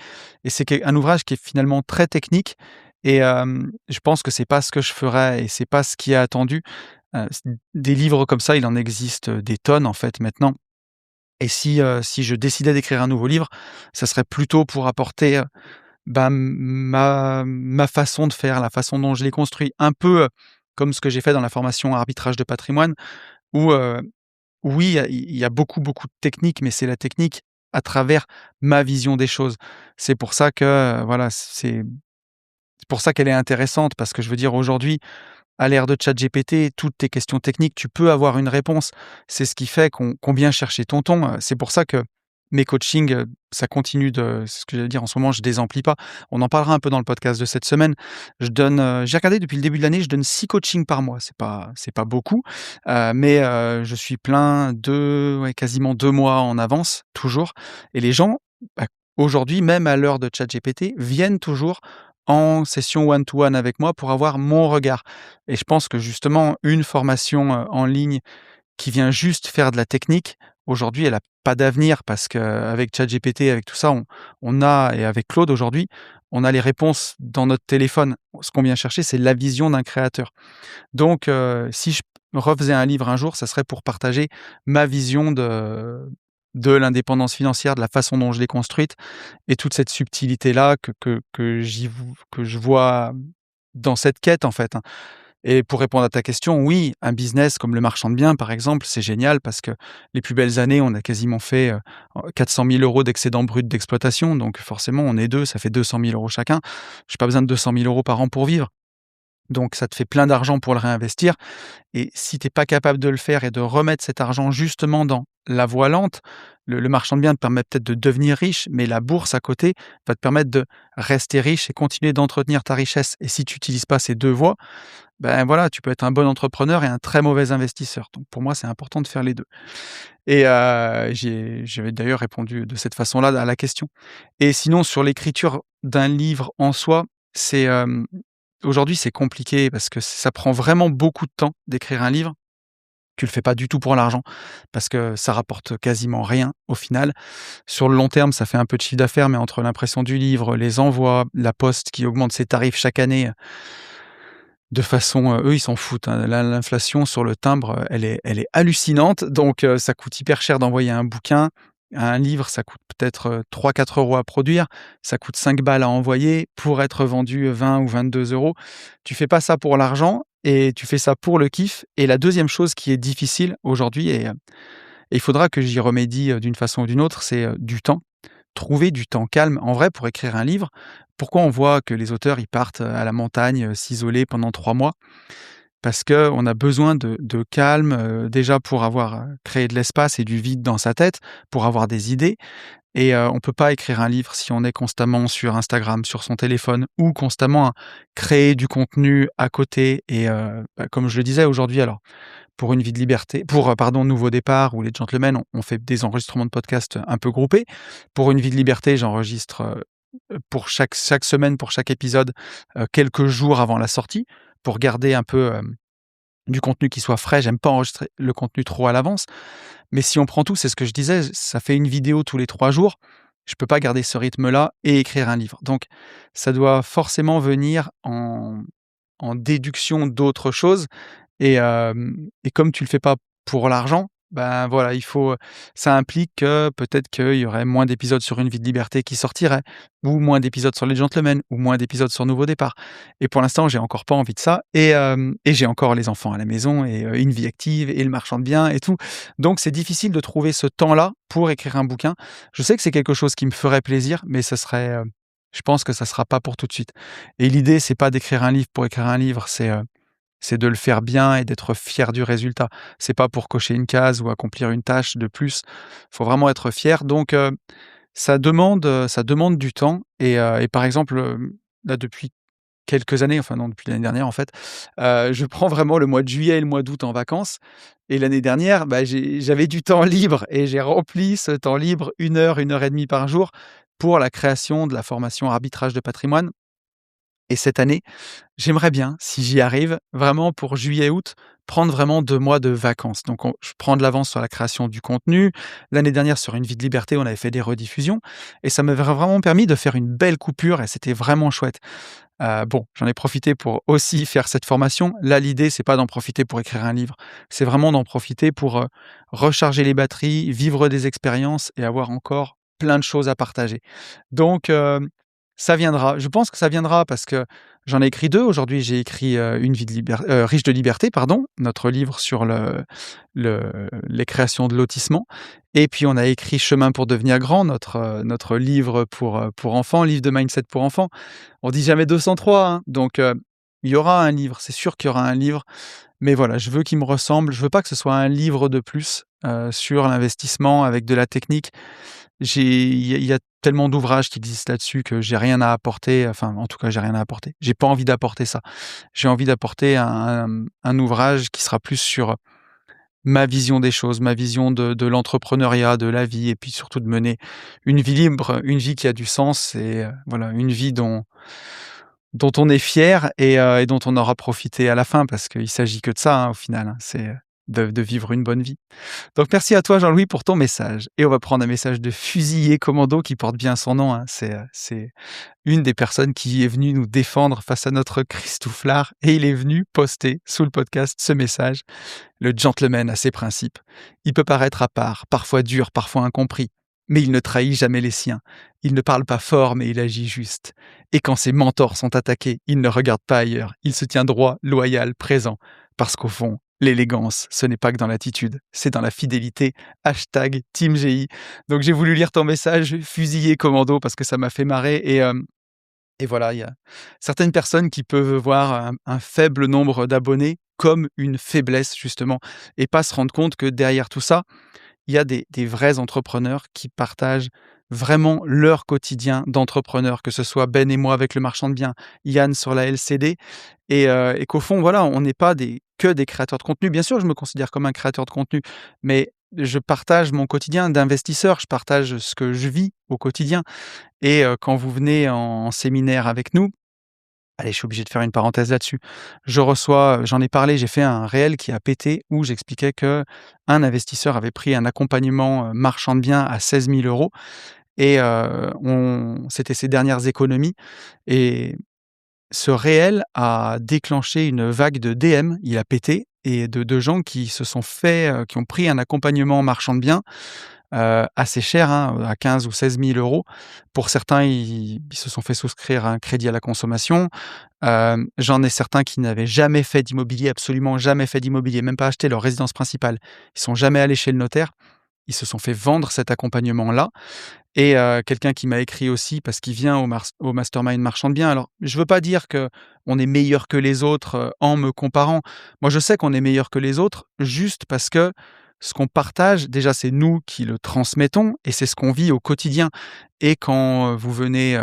et c'est un ouvrage qui est finalement très technique et je pense que c'est pas ce que je ferais et c'est pas ce qui est attendu. Des livres comme ça, il en existe des tonnes en fait maintenant et si je décidais d'écrire un nouveau livre, ça serait plutôt pour apporter, ma façon de faire, la façon dont je l'ai construit, un peu, comme ce que j'ai fait dans la formation arbitrage de patrimoine où, oui, il y a beaucoup, beaucoup de techniques, mais c'est la technique à travers ma vision des choses. C'est pour ça que, voilà, c'est pour ça qu'elle est intéressante parce que je veux dire aujourd'hui, à l'ère de ChatGPT, toutes tes questions techniques, tu peux avoir une réponse. C'est ce qui fait qu'on vient chercher tonton, c'est pour ça que mes coachings, ça continue c'est ce que j'allais dire, en ce moment, je désemplis pas. On en parlera un peu dans le podcast de cette semaine. J'ai regardé depuis le début de l'année, je donne 6 coachings par mois. C'est pas beaucoup, mais je suis plein ouais, quasiment 2 mois en avance, toujours, et les gens, bah, aujourd'hui, même à l'heure de ChatGPT, viennent toujours en session one to one avec moi pour avoir mon regard, et je pense que justement une formation, en ligne qui vient juste faire de la technique, aujourd'hui, elle a pas d'avenir parce qu'avec ChatGPT, avec tout ça, on a, et avec Claude aujourd'hui, on a les réponses dans notre téléphone. Ce qu'on vient chercher, c'est la vision d'un créateur. Donc, si je refaisais un livre un jour, ça serait pour partager ma vision de l'indépendance financière, de la façon dont je l'ai construite, et toute cette subtilité-là que je vois dans cette quête, en fait, hein. Et pour répondre à ta question, oui, un business comme le marchand de biens, par exemple, c'est génial parce que les plus belles années, on a quasiment fait 400 000 € d'excédent brut d'exploitation. Donc forcément, on est deux, ça fait 200 000 € chacun. Je n'ai pas besoin de 200 000 € par an pour vivre. Donc ça te fait plein d'argent pour le réinvestir. Et si tu es pas capable de le faire et de remettre cet argent justement dans la voie lente, le marchand de biens te permet peut-être de devenir riche, mais la bourse à côté va te permettre de rester riche et continuer d'entretenir ta richesse. Et si tu n'utilises pas ces deux voies, ben voilà, tu peux être un bon entrepreneur et un très mauvais investisseur. Donc pour moi, c'est important de faire les 2. Et j'avais d'ailleurs répondu de cette façon-là à la question. Et sinon, sur l'écriture d'un livre en soi, c'est, aujourd'hui, c'est compliqué parce que ça prend vraiment beaucoup de temps d'écrire un livre. Tu le fais pas du tout pour l'argent parce que ça rapporte quasiment rien au final. Sur le long terme, ça fait un peu de chiffre d'affaires, mais entre l'impression du livre, les envois, la poste qui augmente ses tarifs chaque année, de façon, eux, ils s'en foutent, hein. L'inflation sur le timbre, elle est hallucinante, donc ça coûte hyper cher d'envoyer un bouquin. Un livre, ça coûte peut-être, 3-4 € à produire, ça coûte 5 balles à envoyer pour être vendu, 20 ou 22 €. Tu fais pas ça pour l'argent et tu fais ça pour le kiff. Et la deuxième chose qui est difficile aujourd'hui, et il faudra que j'y remédie, d'une façon ou d'une autre, c'est, du temps. Trouver du temps calme. En vrai, pour écrire un livre, pourquoi on voit que les auteurs, ils partent, à la montagne, s'isoler pendant 3 mois? Parce qu'on a besoin de calme, déjà pour avoir, créé de l'espace et du vide dans sa tête, pour avoir des idées. Et on peut pas écrire un livre si on est constamment sur Instagram, sur son téléphone, ou constamment à créer du contenu à côté. Et comme je le disais aujourd'hui, alors pour Une vie de liberté, pour, pardon, Nouveau départ ou Les Gentlemen, on fait des enregistrements de podcasts un peu groupés. Pour Une vie de liberté, j'enregistre, pour chaque semaine, pour chaque épisode, quelques jours avant la sortie, pour garder un peu, du contenu qui soit frais. J'aime pas enregistrer le contenu trop à l'avance. Mais si on prend tout, c'est ce que je disais, ça fait une vidéo tous les 3 jours. Je peux pas garder ce rythme-là et écrire un livre. Donc ça doit forcément venir en déduction d'autres choses. Et comme tu le fais pas pour l'argent, ben, voilà, ça implique que peut-être qu'il y aurait moins d'épisodes sur Une vie de liberté qui sortiraient, ou moins d'épisodes sur Les Gentlemen, ou moins d'épisodes sur Nouveau départ. Et pour l'instant, j'ai encore pas envie de ça, et j'ai encore les enfants à la maison et une vie active et le marchand de biens et tout. Donc c'est difficile de trouver ce temps-là pour écrire un bouquin. Je sais que c'est quelque chose qui me ferait plaisir, mais je pense que ça sera pas pour tout de suite. Et l'idée, c'est pas d'écrire un livre pour écrire un livre, c'est de le faire bien et d'être fier du résultat. C'est pas pour cocher une case ou accomplir une tâche de plus. Il faut vraiment être fier. Donc, ça demande du temps. Et par exemple, là, depuis quelques années, enfin non, depuis l'année dernière en fait, je prends vraiment le mois de juillet et le mois d'août en vacances. Et l'année dernière, bah, j'avais du temps libre et j'ai rempli ce temps libre 1 heure et demie par jour pour la création de la formation arbitrage de patrimoine. Et cette année, j'aimerais bien, si j'y arrive, vraiment pour juillet-août, prendre vraiment 2 mois de vacances. Donc je prends de l'avance sur la création du contenu. L'année dernière, sur Une vie de liberté, on avait fait des rediffusions et ça m'avait vraiment permis de faire une belle coupure et c'était vraiment chouette. Bon, j'en ai profité pour aussi faire cette formation. Là, l'idée, c'est pas d'en profiter pour écrire un livre, c'est vraiment d'en profiter pour, recharger les batteries, vivre des expériences et avoir encore plein de choses à partager. Donc ça viendra. Je pense que ça viendra parce que j'en ai écrit 2 aujourd'hui. J'ai écrit, Une vie riche de liberté, pardon, notre livre sur les créations de lotissement. Et puis on a écrit Chemin pour devenir grand, notre livre pour enfants, livre de mindset pour enfants. On dit jamais 203, hein, donc il y aura un livre, c'est sûr qu'il y aura un livre, mais voilà, je veux qu'il me ressemble. Je veux pas que ce soit un livre de plus, sur l'investissement avec de la technique. Il y a tellement d'ouvrages qui existent là-dessus que j'ai rien à apporter, enfin, en tout cas, j'ai rien à apporter. J'ai pas envie d'apporter ça. J'ai envie d'apporter un ouvrage qui sera plus sur ma vision des choses, ma vision de l'entrepreneuriat, de la vie et puis surtout de mener une vie libre, une vie qui a du sens et voilà, une vie dont on est fier et dont on aura profité à la fin parce qu'il s'agit que de ça, hein, au final, hein, c'est, de vivre une bonne vie. Donc merci à toi Jean-Louis pour ton message et on va prendre un message de Fusillé Commando qui porte bien son nom, hein. C'est une des personnes qui est venue nous défendre face à notre Christouflard et il est venu poster sous le podcast ce message. Le gentleman a ses principes. Il peut paraître à part, parfois dur, parfois incompris, mais il ne trahit jamais les siens. Il ne parle pas fort, mais il agit juste. Et quand ses mentors sont attaqués, il ne regarde pas ailleurs. Il se tient droit, loyal, présent. Parce qu'au fond, l'élégance, ce n'est pas que dans l'attitude, c'est dans la fidélité. Hashtag Team GI. Donc j'ai voulu lire ton message, fusillé commando, parce que ça m'a fait marrer. Et voilà, il y a certaines personnes qui peuvent voir un faible nombre d'abonnés comme une faiblesse justement et pas se rendre compte que derrière tout ça, il y a des vrais entrepreneurs qui partagent vraiment leur quotidien d'entrepreneur, que ce soit Ben et moi avec le marchand de biens, Yann sur la LCD et qu'au fond, voilà, on n'est pas que des créateurs de contenu. Bien sûr, je me considère comme un créateur de contenu, mais je partage mon quotidien d'investisseur, je partage ce que je vis au quotidien et quand vous venez en séminaire avec nous, allez, je suis obligé de faire une parenthèse là-dessus. Je reçois, j'en ai parlé, j'ai fait un réel qui a pété où j'expliquais qu'un investisseur avait pris un accompagnement, marchand de biens à 16 000 € et on c'était ses dernières économies et ce réel a déclenché une vague de DM, il a pété et de gens qui se sont fait, qui ont pris un accompagnement marchand de biens assez cher, hein, à 15 ou 16 000 €. Pour certains, ils se sont fait souscrire un crédit à la consommation. J'en ai certains qui n'avaient jamais fait d'immobilier, absolument jamais fait d'immobilier, même pas acheté leur résidence principale. Ils sont jamais allés chez le notaire. Ils se sont fait vendre cet accompagnement-là et quelqu'un qui m'a écrit aussi parce qu'il vient au mastermind marchand de biens. Alors, je veux pas dire que on est meilleur que les autres, en me comparant. Moi, je sais qu'on est meilleur que les autres juste parce que ce qu'on partage, déjà, c'est nous qui le transmettons et c'est ce qu'on vit au quotidien et quand, vous venez,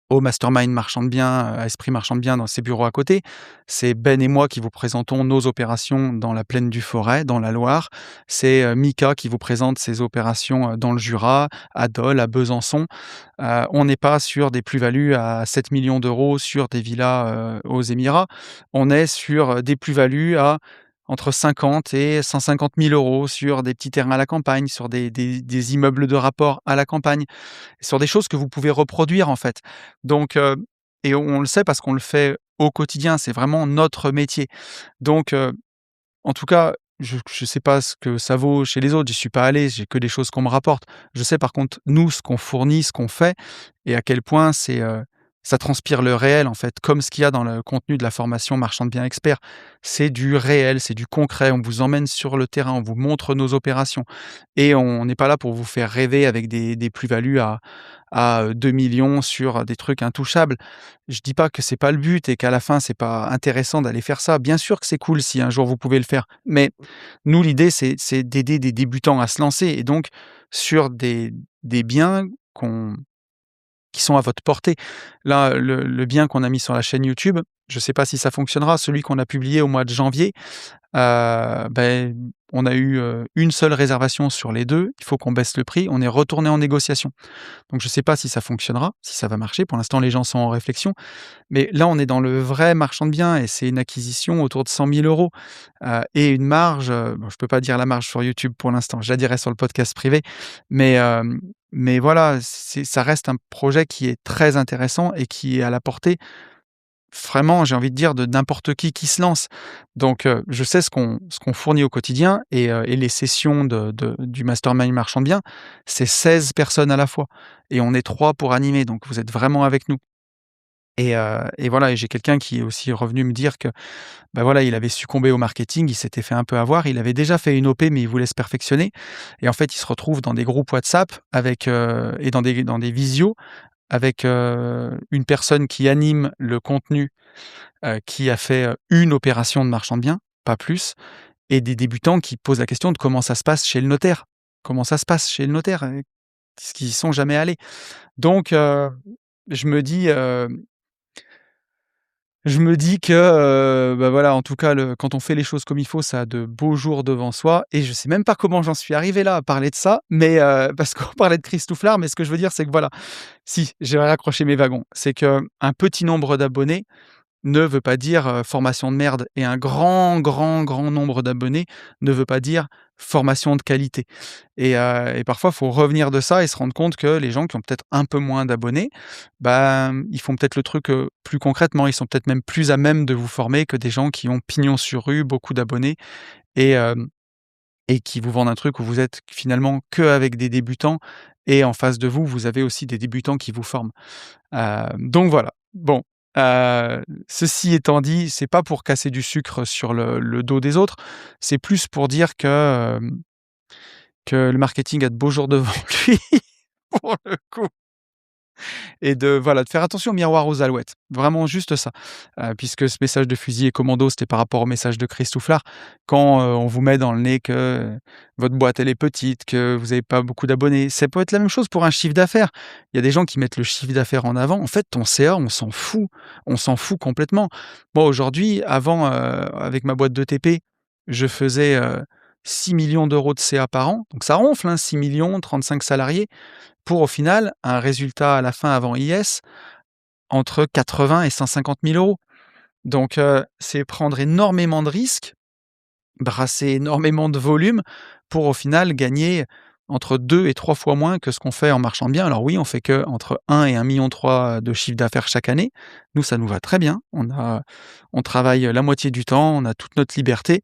au mastermind marchand de biens, à Esprit Marchand de Biens dans ses bureaux à côté. C'est Ben et moi qui vous présentons nos opérations dans la plaine du Forêt, dans la Loire. C'est, Mika qui vous présente ses opérations, dans le Jura, à Dole, à Besançon. On n'est pas sur des plus-values à 7 millions d'euros sur des villas, aux Émirats. On est sur, des plus-values à entre 50 et 150 000 € sur des petits terrains à la campagne, sur des immeubles de rapport à la campagne, sur des choses que vous pouvez reproduire, en fait. Donc et on le sait parce qu'on le fait au quotidien, c'est vraiment notre métier. Donc en tout cas, je sais pas ce que ça vaut chez les autres, j'y suis pas allé, j'ai que des choses qu'on me rapporte. Je sais par contre, nous, ce qu'on fournit, ce qu'on fait et à quel point ça transpire le réel, en fait, comme ce qu'il y a dans le contenu de la formation Marchand de biens expert. C'est du réel, c'est du concret, on vous emmène sur le terrain, on vous montre nos opérations et on n'est pas là pour vous faire rêver avec des plus-values à 2 000 000 sur des trucs intouchables. Je dis pas que c'est pas le but et qu'à la fin, c'est pas intéressant d'aller faire ça. Bien sûr que c'est cool si un jour vous pouvez le faire, mais nous, l'idée, c'est d'aider des débutants à se lancer et donc sur des biens qui sont à votre portée. Là, le bien qu'on a mis sur la chaîne YouTube, je sais pas si ça fonctionnera, celui qu'on a publié au mois de janvier, beh, on a eu, une seule réservation sur les 2. Il faut qu'on baisse le prix. On est retourné en négociation. Donc je ne sais pas si ça fonctionnera, si ça va marcher. Pour l'instant, les gens sont en réflexion. Mais là, on est dans le vrai marchand de biens et c'est une acquisition autour de 100 000 €, et une marge, bon, je peux pas dire la marge sur YouTube pour l'instant, je la dirai sur le podcast privé. Mais, mais voilà, ça reste un projet qui est très intéressant et qui est à la portée vraiment, j'ai envie de dire, de n'importe qui se lance. Donc, je sais ce qu'on fournit au quotidien et les sessions du mastermind marchand de biens, c'est 16 personnes à la fois et on est 3 pour animer, donc vous êtes vraiment avec nous et voilà et j'ai quelqu'un qui est aussi revenu me dire que, bah, voilà, il avait succombé au marketing, il s'était fait un peu avoir. Il avait déjà fait une OP, mais il voulait se perfectionner et en fait, il se retrouve dans des groupes WhatsApp avec, et dans des visios avec, une personne qui anime le contenu qui a fait, une opération de marchand de biens, pas plus et des débutants qui posent la question de comment ça se passe chez le notaire. Comment ça se passe chez le notaire? Parce qu'ils y sont jamais allés. Donc je me dis, que, bah, voilà, en tout cas, quand on fait les choses comme il faut, ça a de beaux jours devant soi et je sais même pas comment j'en suis arrivé là à parler de ça, mais parce qu'on parlait de Christouflard, mais ce que je veux dire, c'est que voilà, si, j'ai raccroché mes wagons. C'est qu'un petit nombre d'abonnés ne veut pas dire, formation de merde et un grand, grand, grand nombre d'abonnés ne veut pas dire formation de qualité et parfois, il faut revenir de ça et se rendre compte que les gens qui ont peut-être un peu moins d'abonnés, ils font peut-être le truc, plus concrètement. Ils sont peut-être même plus à même de vous former que des gens qui ont pignon sur rue, beaucoup d'abonnés et hem et qui vous vendent un truc où vous êtes finalement qu'avec des débutants et en face de vous, vous avez aussi des débutants qui vous forment. Donc voilà. Bon, ceci étant dit, c'est pas pour casser du sucre sur le dos des autres, c'est plus pour dire que le marketing a de beaux jours devant lui, pour le coup et de faire attention au miroir aux alouettes. Vraiment juste ça. Puisque ce message de fusil et commando, c'était par rapport au message de Christouflard. Quand, on vous met dans le nez que, votre boîte elle est petite, que vous avez pas beaucoup d'abonnés, ça peut être la même chose pour un chiffre d'affaires. Il y a des gens qui mettent le chiffre d'affaires en avant. En fait, ton CA, on s'en fout complètement. Moi aujourd'hui, avant, avec ma boîte de TP, je faisais, 6 000 000 € de CA par an. Donc ça ronfle, hein, 6 000 000, 35 salariés pour au final un résultat à la fin avant IS entre 80 et 150 000 €. Donc c'est prendre énormément de risques, brasser énormément de volume pour au final gagner entre 2 et 3 fois moins que ce qu'on fait en marchand bien. Alors oui, on fait que entre 1 et 1,3 million de chiffre d'affaires chaque année. Nous, ça nous va très bien. On travaille la moitié du temps, on a toute notre liberté,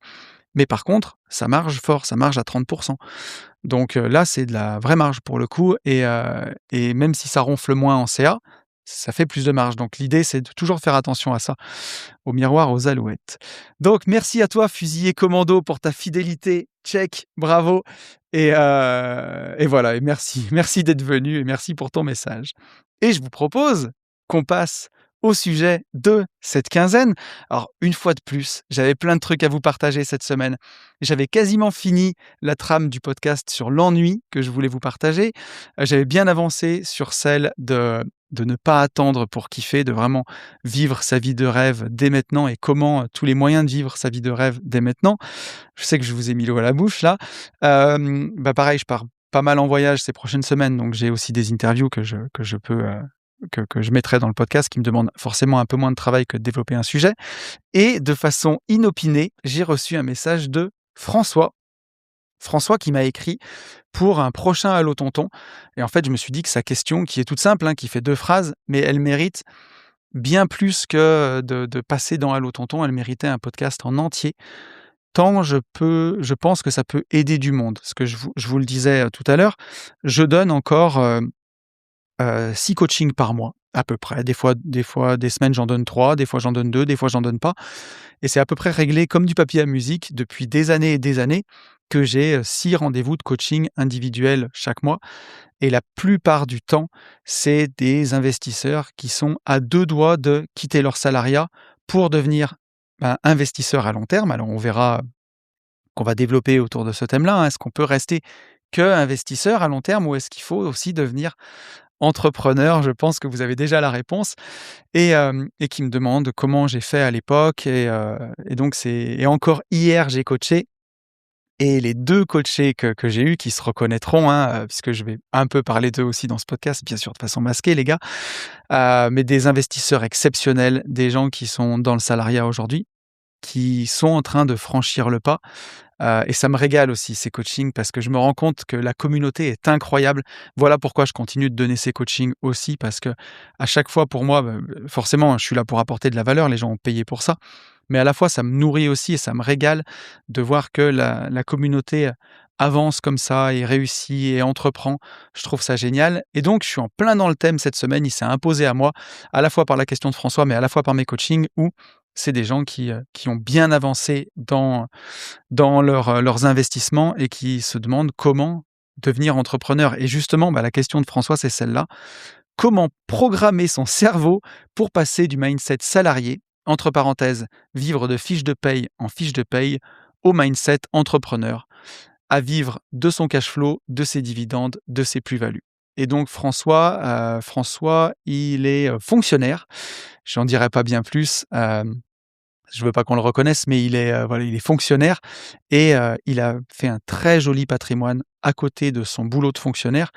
mais par contre, ça marche fort, ça marche à 30. Donc là, c'est de la vraie marge pour le coup et même si ça ronfle moins en CA, ça fait plus de marge. Donc l'idée, c'est de toujours faire attention à ça, au miroir, aux alouettes. Donc merci à toi, fusilier commando, pour ta fidélité. Check, bravo et voilà et merci. Merci d'être venu et merci pour ton message. Et je vous propose qu'on passe au sujet de cette quinzaine. Alors une fois de plus, j'avais plein de trucs à vous partager cette semaine. J'avais quasiment fini la trame du podcast sur l'ennui que je voulais vous partager. J'avais bien avancé sur celle de ne pas attendre pour kiffer, de vraiment vivre sa vie de rêve dès maintenant et comment tous les moyens de vivre sa vie de rêve dès maintenant. Je sais que je vous ai mis l'eau à la bouche là. Pareil, je pars pas mal en voyage ces prochaines semaines, donc j'ai aussi des interviews que je peux, que je mettrai dans le podcast qui me demandent forcément un peu moins de travail que de développer un sujet et de façon inopinée, j'ai reçu un message de François. François qui m'a écrit pour un prochain Allo Tonton et en fait, je me suis dit que sa question qui est toute simple, hein, qui fait 2 phrases, mais elle mérite bien plus que de passer dans Allo Tonton, elle méritait un podcast en entier. Tant je pense que ça peut aider du monde. Ce que je vous le disais, tout à l'heure, je donne encore, 6 coachings par mois, à peu près. Des fois, des semaines, j'en donne 3, des fois j'en donne 2, des fois j'en donne pas et c'est à peu près réglé comme du papier à musique depuis des années et des années que j'ai, 6 rendez-vous de coaching individuels chaque mois et la plupart du temps, c'est des investisseurs qui sont à 2 doigts de quitter leur salariat pour devenir, investisseurs à long terme. Alors on verra qu'on va développer autour de ce thème-là, hein. Est-ce qu'on peut rester qu'investisseur à long terme ou est-ce qu'il faut aussi devenir entrepreneur? Je pense que vous avez déjà la réponse et qui me demande comment j'ai fait à l'époque et donc et encore hier, j'ai coaché et les 2 coachés que j'ai eus qui se reconnaîtront, hein, puisque je vais un peu parler d'eux aussi dans ce podcast, bien sûr de façon masquée les gars, mais des investisseurs exceptionnels, des gens qui sont dans le salariat aujourd'hui, qui sont en train de franchir le pas. Et ça me régale aussi ces coachings parce que je me rends compte que la communauté est incroyable. Voilà pourquoi je continue de donner ces coachings aussi parce que à chaque fois pour moi, forcément, je suis là pour apporter de la valeur, les gens ont payé pour ça. Mais à la fois, ça me nourrit aussi et ça me régale de voir que la communauté avance comme ça et réussit et entreprend. Je trouve ça génial et donc je suis en plein dans le thème cette semaine. Il s'est imposé à moi, à la fois par la question de François, mais à la fois par mes coachings où c'est des gens qui ont bien avancé dans leurs investissements et qui se demandent comment devenir entrepreneur. Et justement, la question de François, c'est celle-là. Comment programmer son cerveau pour passer du mindset salarié, entre parenthèses, vivre de fiche de paye en fiche de paye, au mindset entrepreneur, à vivre de son cash flow, de ses dividendes, de ses plus-values. Et donc François, il est, fonctionnaire. J'en dirai pas bien plus, je veux pas qu'on le reconnaisse, mais il est fonctionnaire et il a fait un très joli patrimoine à côté de son boulot de fonctionnaire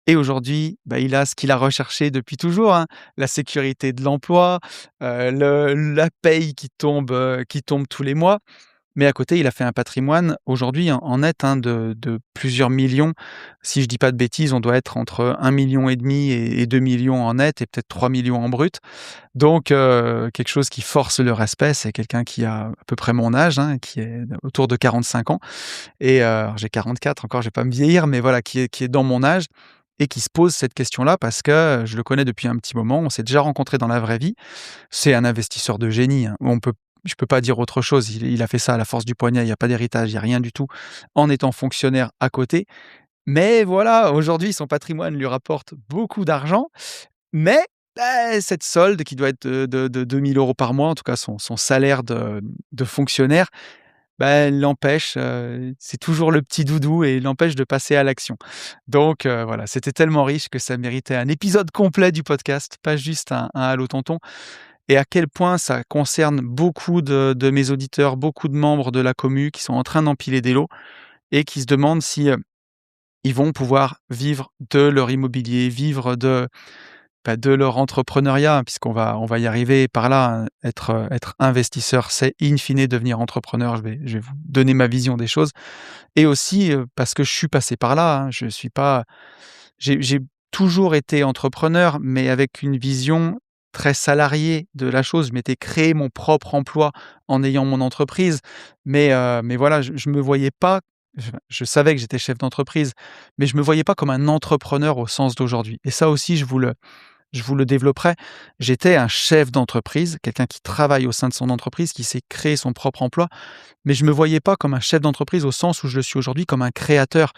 et aujourd'hui, il a ce qu'il a recherché depuis toujours, hein, la sécurité de l'emploi, la paye qui tombe tous les mois. Mais à côté, il a fait un patrimoine aujourd'hui en net, hein, de plusieurs millions. Si je dis pas de bêtises, on doit être entre 1,5 million et 2 000 000 en net et peut-être 3 millions en brut. Donc quelque chose qui force le respect. C'est quelqu'un qui a à peu près mon âge, hein, qui est autour de 45 ans et alors j'ai 44 encore, je vais pas me vieillir, mais voilà, qui est dans mon âge et qui se pose cette question-là parce que je le connais depuis un petit moment. On s'est déjà rencontrés dans la vraie vie. C'est un investisseur de génie, hein. Je peux pas dire autre chose. Il a fait ça à la force du poignet, il y a pas d'héritage, il y a rien du tout, en étant fonctionnaire à côté. Mais voilà, aujourd'hui, son patrimoine lui rapporte beaucoup d'argent, mais cette solde qui doit être de 2 000 € par mois, en tout cas son salaire de fonctionnaire, l'empêche, c'est toujours le petit doudou et l'empêche de passer à l'action. Donc voilà, c'était tellement riche que ça méritait un épisode complet du podcast, pas juste un «Allô tonton». Et à quel point ça concerne beaucoup de mes auditeurs, beaucoup de membres de la commu qui sont en train d'empiler des lots et qui se demandent si, ils vont pouvoir vivre de leur immobilier, vivre de leur entrepreneuriat, hein, on va y arriver par là, hein. Être investisseur, c'est in fine devenir entrepreneur. Je vais vous donner ma vision des choses et aussi, parce que je suis passé par là, hein. Je suis pas j'ai toujours été entrepreneur, mais avec une vision très salariée de la chose. Je m'étais créé mon propre emploi en ayant mon entreprise, mais voilà, je me voyais pas je savais que j'étais chef d'entreprise, mais je me voyais pas comme un entrepreneur au sens d'aujourd'hui et ça aussi je vous le développerai. J'étais un chef d'entreprise, quelqu'un qui travaille au sein de son entreprise, qui s'est créé son propre emploi, mais je me voyais pas comme un chef d'entreprise au sens où je le suis aujourd'hui, comme un créateur.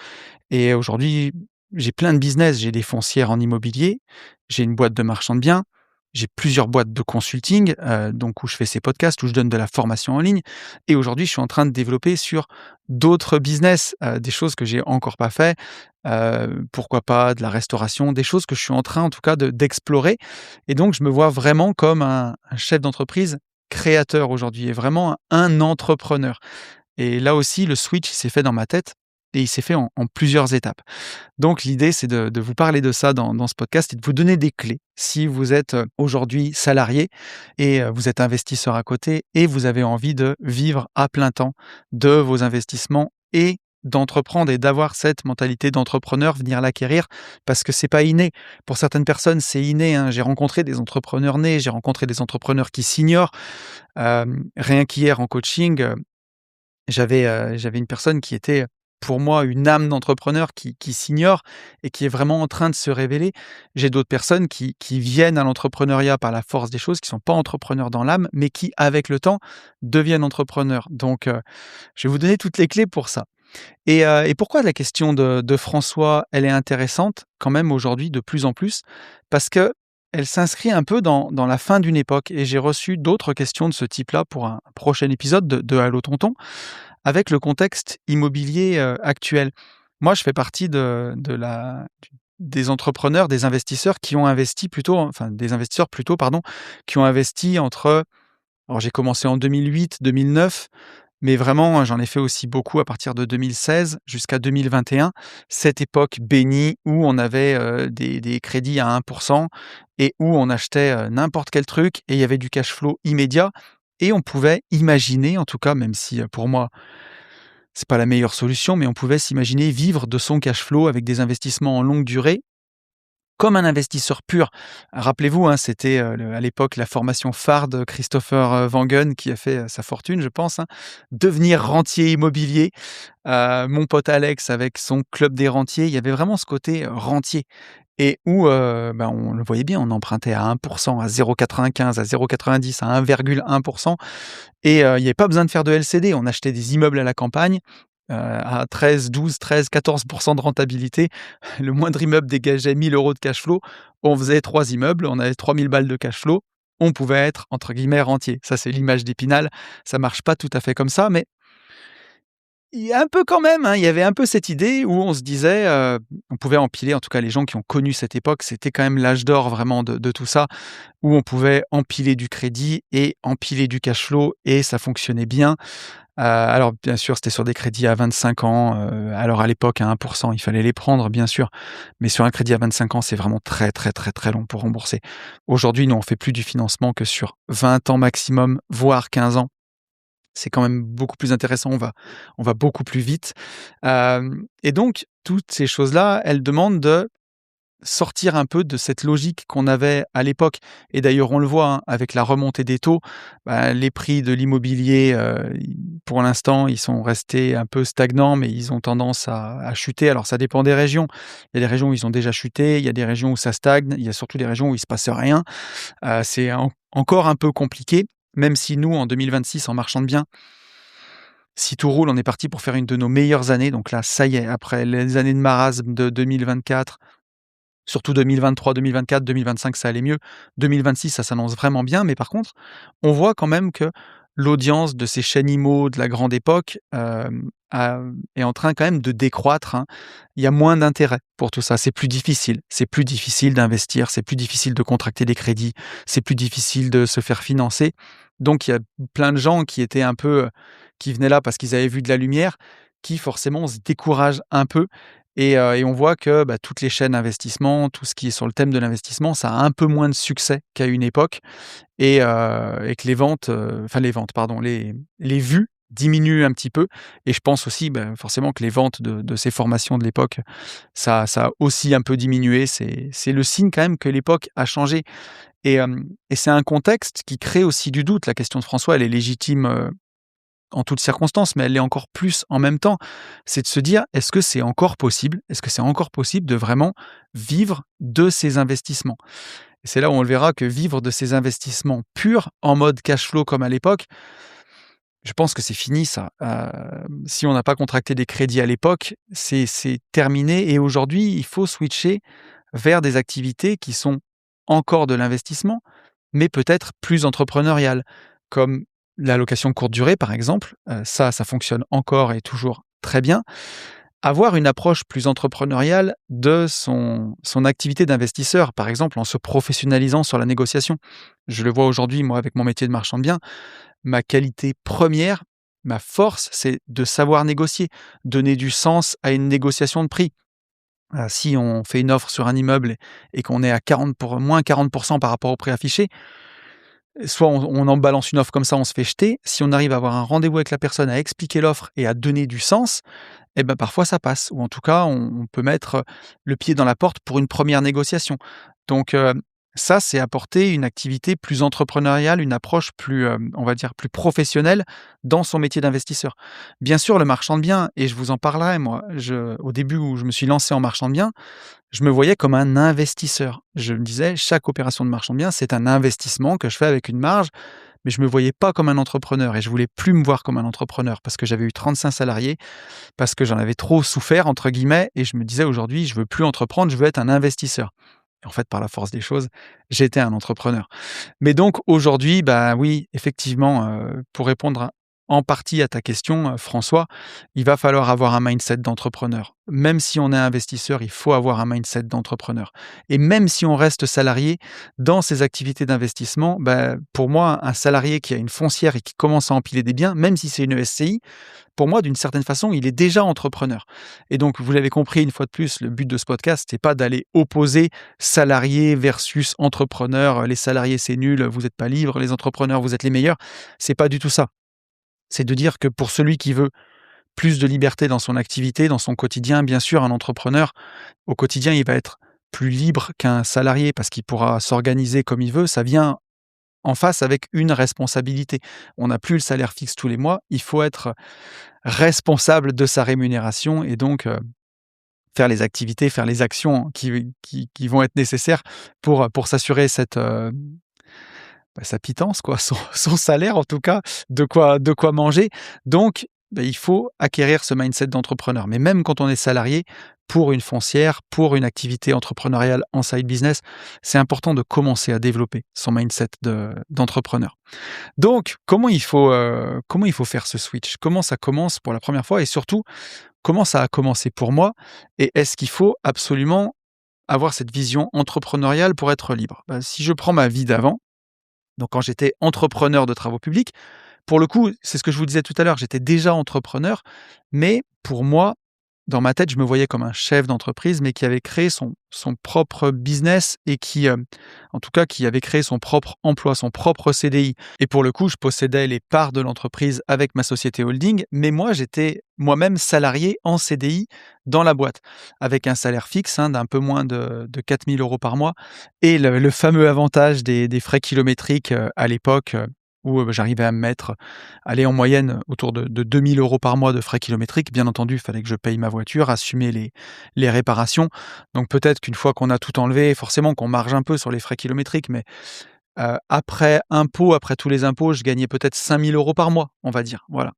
Et aujourd'hui, j'ai plein de business. J'ai des foncières en immobilier, j'ai une boîte de marchand de biens, j'ai plusieurs boîtes de consulting, donc où je fais ces podcasts, où je donne de la formation en ligne. Et aujourd'hui, je suis en train de développer sur d'autres business, des choses que j'ai encore pas fait, pourquoi pas de la restauration, des choses que je suis en train en tout cas d'explorer. Et donc je me vois vraiment comme un chef d'entreprise créateur aujourd'hui et vraiment un entrepreneur. Et là aussi, le switch, il s'est fait dans ma tête et il s'est fait en plusieurs étapes. Donc l'idée, c'est de vous parler de ça dans ce podcast et de vous donner des clés. Si vous êtes, aujourd'hui salarié et vous êtes investisseur à côté et vous avez envie de vivre à plein temps de vos investissements et d'entreprendre et d'avoir cette mentalité d'entrepreneur, venir l'acquérir parce que c'est pas inné. Pour certaines personnes, c'est inné, hein. J'ai rencontré des entrepreneurs nés, j'ai rencontré des entrepreneurs qui s'ignorent. Rien qu'hier en coaching, j'avais une personne qui était, pour moi, une âme d'entrepreneur qui s'ignore et qui est vraiment en train de se révéler. J'ai d'autres personnes qui viennent à l'entrepreneuriat par la force des choses, qui sont pas entrepreneurs dans l'âme, mais qui, avec le temps, deviennent entrepreneurs. Donc, je vais vous donner toutes les clés pour ça. Et pourquoi la question de François, elle est intéressante quand même aujourd'hui de plus en plus? Parce que elle s'inscrit un peu dans la fin d'une époque et j'ai reçu d'autres questions de ce type-là pour un prochain épisode de Allô tonton, avec le contexte immobilier, actuel. Moi, je fais partie des entrepreneurs, des investisseurs qui ont investi plutôt enfin des investisseurs plutôt, pardon, qui ont investi entre alors j'ai commencé en 2008-2009, mais vraiment, j'en ai fait aussi beaucoup à partir de 2016 jusqu'à 2021. Cette époque bénie où on avait, des crédits à 1 et où on achetait, n'importe quel truc et il y avait du cash flow immédiat et on pouvait imaginer, en tout cas, même si, pour moi, c'est pas la meilleure solution, mais on pouvait s'imaginer vivre de son cash flow avec des investissements en longue durée comme un investisseur pur. Rappelez-vous, hein, c'était, à l'époque la formation phare de Christopher, Wangen qui a fait, sa fortune, je pense, hein. Devenir rentier immobilier. Mon pote Alex avec son club des rentiers, il y avait vraiment ce côté, rentier et où, on le voyait bien, on empruntait à 1 à 0,95, à 0,90, à 1,1 et il y avait pas besoin de faire de LCD. On achetait des immeubles à la campagne, à 13, 12, 13, 14 de rentabilité. Le moindre immeuble dégageait 1 000 € de cash flow. On faisait 3 immeubles, on avait 3 000 balles de cash flow. On pouvait être, entre guillemets, «rentier». Ça, c'est l'image d'Épinal. Ça marche pas tout à fait comme ça, mais Il y a un peu quand même, hein, il y avait un peu cette idée où on se disait, on pouvait empiler, en tout cas les gens qui ont connu cette époque, c'était quand même l'âge d'or vraiment de tout ça, où on pouvait empiler du crédit et empiler du cash flow et ça fonctionnait bien. Alors bien sûr, c'était sur des crédits à 25 ans, alors à l'époque à 1 il fallait les prendre bien sûr, mais sur un crédit à 25 ans, c'est vraiment très, très, très, très long pour rembourser. Aujourd'hui, nous, on fait plus du financement que sur 20 ans maximum, voire 15 ans. C'est quand même beaucoup plus intéressant, on va beaucoup plus vite. Et donc toutes ces choses-là, elles demandent de sortir un peu de cette logique qu'on avait à l'époque et d'ailleurs on le voit, hein, avec la remontée des taux, les prix de l'immobilier, i pour l'instant, ils sont restés un peu stagnants, mais ils ont tendance à chuter. Alors ça dépend des régions. Il y a des régions où ils ont déjà chuté, il y a des régions où ça stagne, il y a surtout des régions où il se passe rien. C'est encore un peu compliqué, même si nous, en 2026, en marchand de biens, si tout roule, on est parti pour faire une de nos meilleures années. Donc là, ça y est, après les années de marasme de 2024, surtout 2023, 2024, 2025, ça allait mieux. 2026, ça s'annonce vraiment bien. Mais par contre, on voit quand même que l'audience de ces chaînes IMO de la grande époque est en train quand même de décroître, hein. Il y a moins d'intérêt pour tout ça. C'est plus difficile. C'est plus difficile d'investir. C'est plus difficile de contracter des crédits. C'est plus difficile de se faire financer. Donc, il y a plein de gens qui étaient un peu, qui venaient là parce qu'ils avaient vu de la lumière, qui forcément se découragent un peu et on voit que, toutes les chaînes d'investissement, tout ce qui est sur le thème de l'investissement, ça a un peu moins de succès qu'à une époque et que les ventes, enfin les ventes, pardon, les vues diminuent un petit peu et je pense aussi, forcément que les ventes de ces formations de l'époque, ça a aussi un peu diminué. C'est le signe quand même que l'époque a changé et c'est un contexte qui crée aussi du doute. La question de François, elle est légitime, en toutes circonstances, mais elle l'est encore plus en même temps. C'est de se dire: «Est-ce que c'est encore possible? Est-ce que c'est encore possible de vraiment vivre de ces investissements?» Et c'est là où on le verra que vivre de ces investissements purs, en mode cash flow comme à l'époque, je pense que c'est fini ça. Si on n'a pas contracté des crédits à l'époque, c'est terminé et aujourd'hui, il faut switcher vers des activités qui sont encore de l'investissement, mais peut-être plus entrepreneuriales, comme la location courte durée par exemple. Ça fonctionne encore et toujours très bien. Avoir une approche plus entrepreneuriale de son activité d'investisseur, par exemple en se professionnalisant sur la négociation. Je le vois aujourd'hui, moi, avec mon métier de marchand de biens, ma qualité première, ma force, c'est de savoir négocier, donner du sens à une négociation de prix. Si on fait une offre sur un immeuble et qu'on est à 40 pour moins 40 par rapport au prix affiché, soit on en balance une offre comme ça, on se fait jeter. Si on arrive à avoir un rendez-vous avec la personne, à expliquer l'offre et à donner du sens, parfois ça passe ou en tout cas on peut mettre, le pied dans la porte pour une première négociation. Donc ça, c'est apporter une activité plus entrepreneuriale, une approche plus, on va dire plus professionnelle dans son métier d'investisseur. Bien sûr, le marchand de biens et je vous en parlerai moi, au début où je me suis lancé en marchand de biens, je me voyais comme un investisseur. Je me disais: «Chaque opération de marchand de biens, c'est un investissement que je fais avec une marge», mais je me voyais pas comme un entrepreneur et je voulais plus me voir comme un entrepreneur parce que j'avais eu 35 salariés, parce que j'en avais trop «souffert» entre guillemets et je me disais: «Aujourd'hui, je veux plus entreprendre, je veux être un investisseur». Et en fait, par la force des choses, j'étais un entrepreneur. Mais donc aujourd'hui, oui, effectivement, pour répondre en partie à ta question, François, il va falloir avoir un mindset d'entrepreneur. Même si on est investisseur, il faut avoir un mindset d'entrepreneur. Et même si on reste salarié, dans ces activités d'investissement, pour moi, un salarié qui a une foncière et qui commence à empiler des biens, même si c'est une SCI, pour moi, d'une certaine façon, il est déjà entrepreneur. Et donc, vous l'avez compris, une fois de plus, le but de ce podcast, c'est pas d'aller opposer salariés versus entrepreneurs. Les salariés, c'est nul, vous n'êtes pas libre. Les entrepreneurs, vous êtes les meilleurs. C'est pas du tout ça. C'est de dire que pour celui qui veut plus de liberté dans son activité, dans son quotidien, bien sûr, un entrepreneur, au quotidien, il va être plus libre qu'un salarié parce qu'il pourra s'organiser comme il veut. Ça vient en face avec une responsabilité. On n'a plus le salaire fixe tous les mois, il faut être responsable de sa rémunération et donc faire les activités, faire les actions qui vont être nécessaires pour s'assurer sa pitance quoi, son salaire en tout cas, de quoi manger. Donc il faut acquérir ce mindset d'entrepreneur. Mais même quand on est salarié, pour une foncière, pour une activité entrepreneuriale en side business, c'est important de commencer à développer son mindset d'entrepreneur. Donc, comment il faut faire ce switch? Comment ça commence pour la première fois et surtout, comment ça a commencé pour moi? Et est-ce qu'il faut absolument avoir cette vision entrepreneuriale pour être libre? Bah, si je prends ma vie d'avant, donc quand j'étais entrepreneur de travaux publics, pour le coup, c'est ce que je vous disais tout à l'heure, j'étais déjà entrepreneur, mais pour moi, dans ma tête, je me voyais comme un chef d'entreprise, mais qui avait créé son propre business et qui, en tout cas, qui avait créé son propre emploi, son propre CDI. Et pour le coup, je possédais les parts de l'entreprise avec ma société holding, mais moi, j'étais moi-même salarié en CDI dans la boîte, avec un salaire fixe d'un peu moins de 4 000 € par mois et le fameux avantage des frais kilométriques à l'époque, où j'arrivais à me mettre, aller en moyenne autour de 2 000 € par mois de frais kilométriques. Bien entendu, il fallait que je paye ma voiture, assumer les réparations. Donc peut-être qu'une fois qu'on a tout enlevé, forcément qu'on marge un peu sur les frais kilométriques, mais après impôts, après tous les impôts, je gagnais peut-être 5 000 € par mois, on va dire, voilà.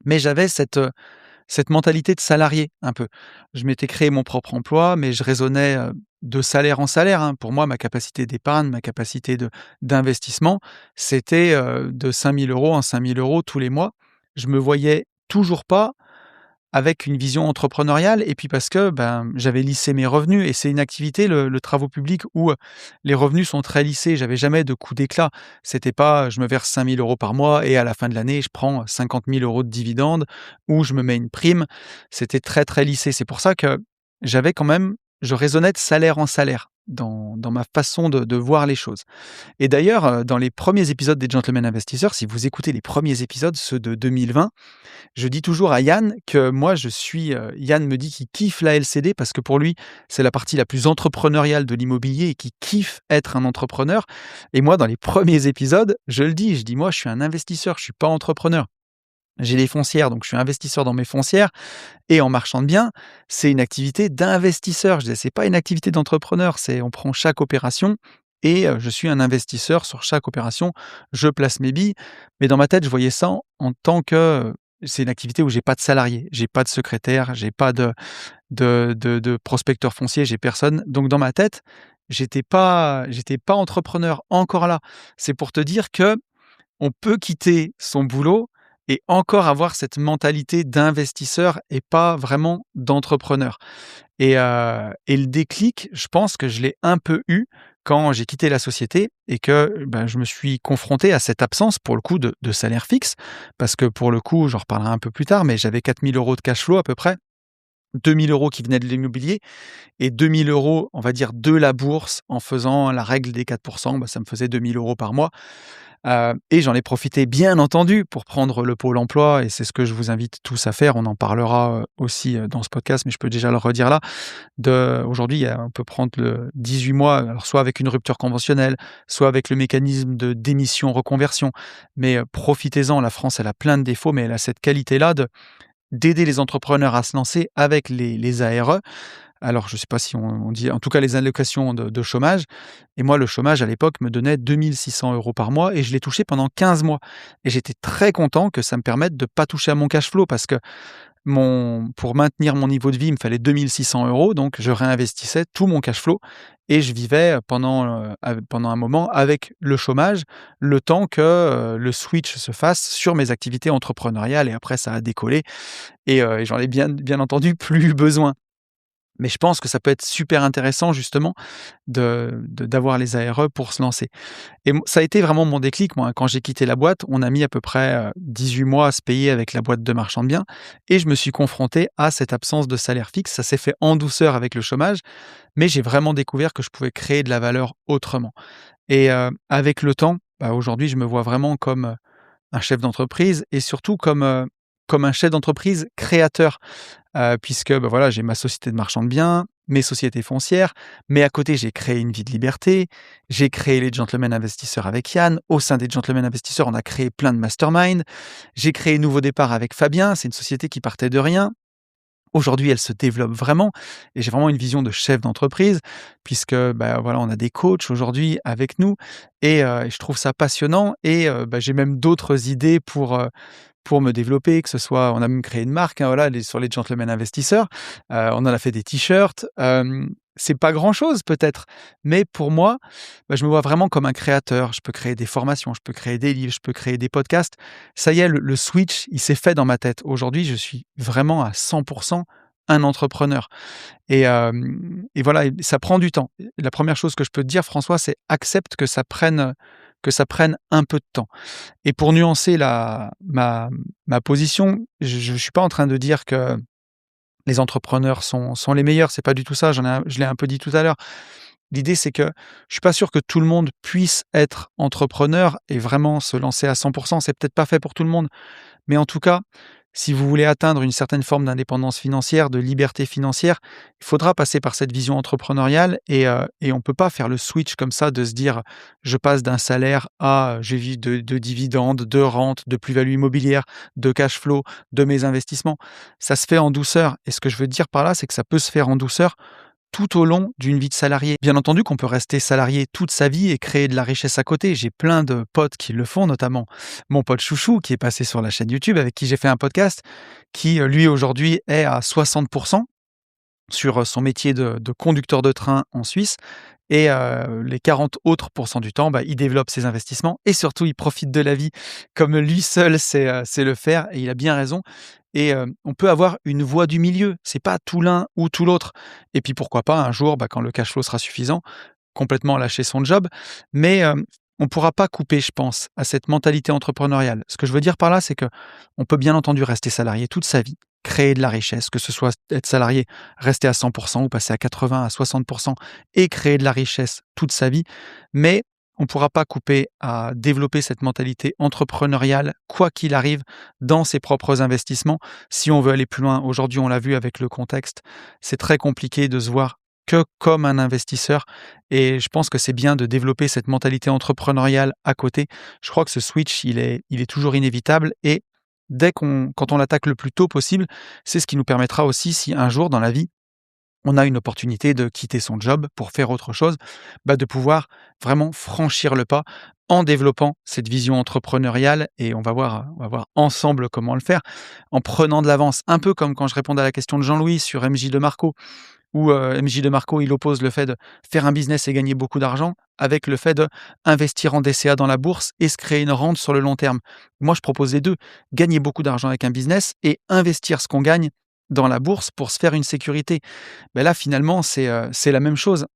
Mais j'avais cette mentalité de salarié un peu. Je m'étais créé mon propre emploi, mais je raisonnais, de salaire en salaire. Pour moi, ma capacité d'épargne, ma capacité d'investissement, c'était, de 5 000 € en 5 000 € tous les mois. Je me voyais toujours pas avec une vision entrepreneuriale et puis parce que, j'avais lissé mes revenus et c'est une activité, le travaux publics où, les revenus sont très lissés. J'avais jamais de coup d'éclat. C'était pas, je me verse 5 000 € par mois et à la fin de l'année, je prends 50 000 € de dividendes ou je me mets une prime. C'était très, très lissé. C'est pour ça que j'avais quand même je raisonnais de salaire en salaire dans ma façon de voir les choses. Et d'ailleurs, dans les premiers épisodes des Gentlemen Investisseurs, si vous écoutez les premiers épisodes, ceux de 2020, je dis toujours à Yann que moi je suis, Yann me dit qu'il kiffe la LCD parce que pour lui, c'est la partie la plus entrepreneuriale de l'immobilier et qu'il kiffe être un entrepreneur. Et moi, dans les premiers épisodes, je le dis, je dis: «Moi, je suis un investisseur, je suis pas entrepreneur. J'ai les foncières, donc je suis investisseur dans mes foncières et en marchand de biens, c'est une activité d'investisseur». Je disais: «C'est pas une activité d'entrepreneur, c'est on prend chaque opération et je suis un investisseur sur chaque opération, je place mes billes». Mais dans ma tête, je voyais ça en tant que, c'est une activité où j'ai pas de salarié, j'ai pas de secrétaire, j'ai pas de prospecteur foncier, j'ai personne. Donc dans ma tête, j'étais pas entrepreneur encore là. C'est pour te dire que on peut quitter son boulot et encore avoir cette mentalité d'investisseur et pas vraiment d'entrepreneur. Et le déclic, je pense que je l'ai un peu eu quand j'ai quitté la société et que, je me suis confronté à cette absence, pour le coup, de salaire fixe. Parce que pour le coup, j'en reparlerai un peu plus tard, mais j'avais 4 000 € de cash flow à peu près, 2 000 € qui venaient de l'immobilier et 2 000 €, on va dire, de la bourse en faisant la règle des 4 ça me faisait 2 000 € par mois. Et j'en ai profité, bien entendu, pour prendre le pôle emploi et c'est ce que je vous invite tous à faire. On en parlera, aussi, dans ce podcast, mais je peux déjà le redire là. Aujourd'hui, on peut prendre le 18 mois, alors soit avec une rupture conventionnelle, soit avec le mécanisme de démission-reconversion. Mais, profitez-en, la France, elle a plein de défauts, mais elle a cette qualité-là d'aider les entrepreneurs à se lancer avec les ARE. Alors, je ne sais pas si on dit en tout cas les allocations de chômage et moi, le chômage à l'époque me donnait 2 600 € par mois et je l'ai touché pendant 15 mois et j'étais très content que ça me permette de ne pas toucher à mon cash flow parce que pour maintenir mon niveau de vie, il me fallait 2 600 €, donc je réinvestissais tout mon cash flow et je vivais, pendant un moment avec le chômage, le temps que, le switch se fasse sur mes activités entrepreneuriales et après ça a décollé et j'en ai bien entendu plus besoin. Mais je pense que ça peut être super intéressant justement d'avoir les ARE pour se lancer. Et ça a été vraiment mon déclic, moi, hein. Quand j'ai quitté la boîte, on a mis à peu près, 18 mois à se payer avec la boîte de marchand de biens et je me suis confronté à cette absence de salaire fixe. Ça s'est fait en douceur avec le chômage, mais j'ai vraiment découvert que je pouvais créer de la valeur autrement. Et avec le temps, aujourd'hui, je me vois vraiment comme, un chef d'entreprise et surtout comme un chef d'entreprise créateur. Puisque, voilà, j'ai ma société de marchand de biens, mes sociétés foncières, mais à côté, j'ai créé une vie de liberté, j'ai créé les Gentlemen Investisseurs avec Yann. Au sein des Gentlemen Investisseurs, on a créé plein de masterminds. J'ai créé Nouveau Départ avec Fabien, c'est une société qui partait de rien. Aujourd'hui, elle se développe vraiment et j'ai vraiment une vision de chef d'entreprise puisque, voilà, on a des coachs aujourd'hui avec nous et je trouve ça passionnant et j'ai même d'autres idées pour me développer, que ce soit on a même créé une marque, hein, voilà, sur les Gentlemen Investisseurs. On en a fait des t-shirts. C'est pas grand-chose peut-être, mais pour moi, je me vois vraiment comme un créateur. Je peux créer des formations, je peux créer des livres, je peux créer des podcasts. Ça y est, le switch, il s'est fait dans ma tête. Aujourd'hui, je suis vraiment à 100 un entrepreneur et voilà, et ça prend du temps. La première chose que je peux te dire, François, c'est accepte que ça prenne un peu de temps. Et pour nuancer ma position, je suis pas en train de dire que les entrepreneurs sont les meilleurs, c'est pas du tout ça, je l'ai un peu dit tout à l'heure. L'idée, c'est que je suis pas sûr que tout le monde puisse être entrepreneur et vraiment se lancer à 100 c'est peut-être pas fait pour tout le monde. Mais en tout cas, si vous voulez atteindre une certaine forme d'indépendance financière, de liberté financière, il faudra passer par cette vision entrepreneuriale et on ne peut pas faire le switch comme ça de se dire: «Je passe d'un salaire à je vais vivre de dividendes, de rentes, de plus-value immobilière, de cash flow, de mes investissements». Ça se fait en douceur et ce que je veux dire par là, c'est que ça peut se faire en douceur tout au long d'une vie de salarié. Bien entendu qu'on peut rester salarié toute sa vie et créer de la richesse à côté. J'ai plein de potes qui le font, notamment mon pote Chouchou qui est passé sur la chaîne YouTube avec qui j'ai fait un podcast, qui lui aujourd'hui est à 60 sur son métier de conducteur de train en Suisse et les 40 autres pourcents du temps, il développe ses investissements et surtout il profite de la vie comme lui seul sait le faire et il a bien raison et on peut avoir une voie du milieu. C'est pas tout l'un ou tout l'autre et puis pourquoi pas un jour, quand le cash flow sera suffisant, complètement lâcher son job mais on pourra pas couper, je pense, à cette mentalité entrepreneuriale. Ce que je veux dire par là, c'est que on peut bien entendu rester salarié toute sa vie, créer de la richesse, que ce soit être salarié, rester à 100 ou passer à 80, à 60 et créer de la richesse toute sa vie, mais on ne pourra pas couper à développer cette mentalité entrepreneuriale, quoi qu'il arrive, dans ses propres investissements, si on veut aller plus loin. Aujourd'hui, on l'a vu avec le contexte, c'est très compliqué de se voir que comme un investisseur et je pense que c'est bien de développer cette mentalité entrepreneuriale à côté. Je crois que ce switch, il est toujours inévitable et quand on l'attaque le plus tôt possible, c'est ce qui nous permettra aussi, si un jour dans la vie, on a une opportunité de quitter son job pour faire autre chose, de pouvoir vraiment franchir le pas en développant cette vision entrepreneuriale et on va voir ensemble comment le faire, en prenant de l'avance. Un peu comme quand je répondais à la question de Jean-Louis sur MJ DeMarco où MJ DeMarco, il oppose le fait de faire un business et gagner beaucoup d'argent avec le fait d'investir en DCA dans la bourse et se créer une rente sur le long terme. Moi, je propose les 2, gagner beaucoup d'argent avec un business et investir ce qu'on gagne dans la bourse pour se faire une sécurité. Là, finalement, c'est la même chose.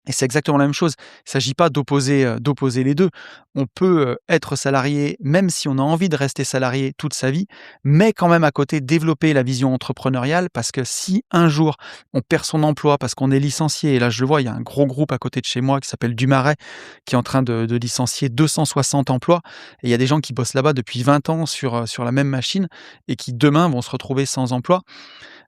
Et c'est exactement la même chose. Il ne s'agit pas d'opposer les 2. On peut, être salarié, même si on a envie de rester salarié toute sa vie, mais quand même à côté développer la vision entrepreneuriale parce que si un jour on perd son emploi parce qu'on est licencié et là je le vois, il y a un gros groupe à côté de chez moi qui s'appelle Dumaret, qui est en train de licencier 260 emplois et il y a des gens qui bossent là-bas depuis 20 ans sur la même machine et qui demain vont se retrouver sans emploi.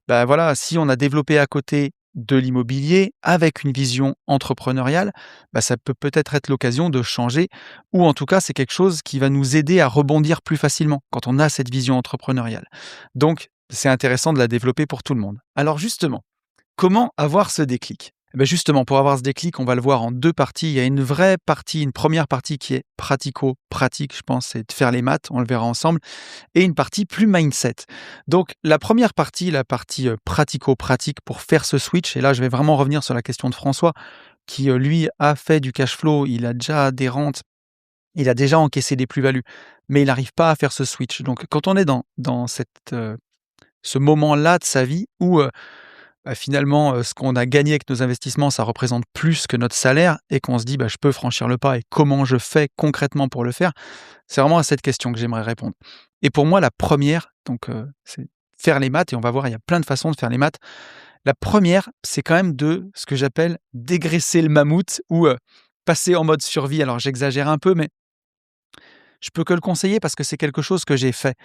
Voilà, si on a développé à côté de l'immobilier avec une vision entrepreneuriale, ça peut peut-être être l'occasion de changer ou en tout cas, c'est quelque chose qui va nous aider à rebondir plus facilement quand on a cette vision entrepreneuriale. Donc, c'est intéressant de la développer pour tout le monde. Alors justement, comment avoir ce déclic? Justement, pour avoir ce déclic, on va le voir en 2 parties. Il y a une vraie partie, une première partie qui est pratico-pratique, je pense, c'est de faire les maths, on le verra ensemble et une partie plus mindset. Donc la première partie, la partie, pratico-pratique pour faire ce switch et là je vais vraiment revenir sur la question de François qui, lui a fait du cash flow, il a déjà des rentes, il a déjà encaissé des plus-values, mais il n'arrive pas à faire ce switch. Donc quand on est dans ce moment-là de sa vie où, finalement, ce qu'on a gagné avec nos investissements, ça représente plus que notre salaire et qu'on se dit: «Je peux franchir le pas et comment je fais concrètement pour le faire?» C'est vraiment à cette question que j'aimerais répondre. Et pour moi, la première, donc c'est faire les maths et on va voir, il y a plein de façons de faire les maths. La première, c'est quand même de ce que j'appelle dégraisser le mammouth ou passer en mode survie. Alors j'exagère un peu, mais je peux que le conseiller parce que c'est quelque chose que j'ai fait.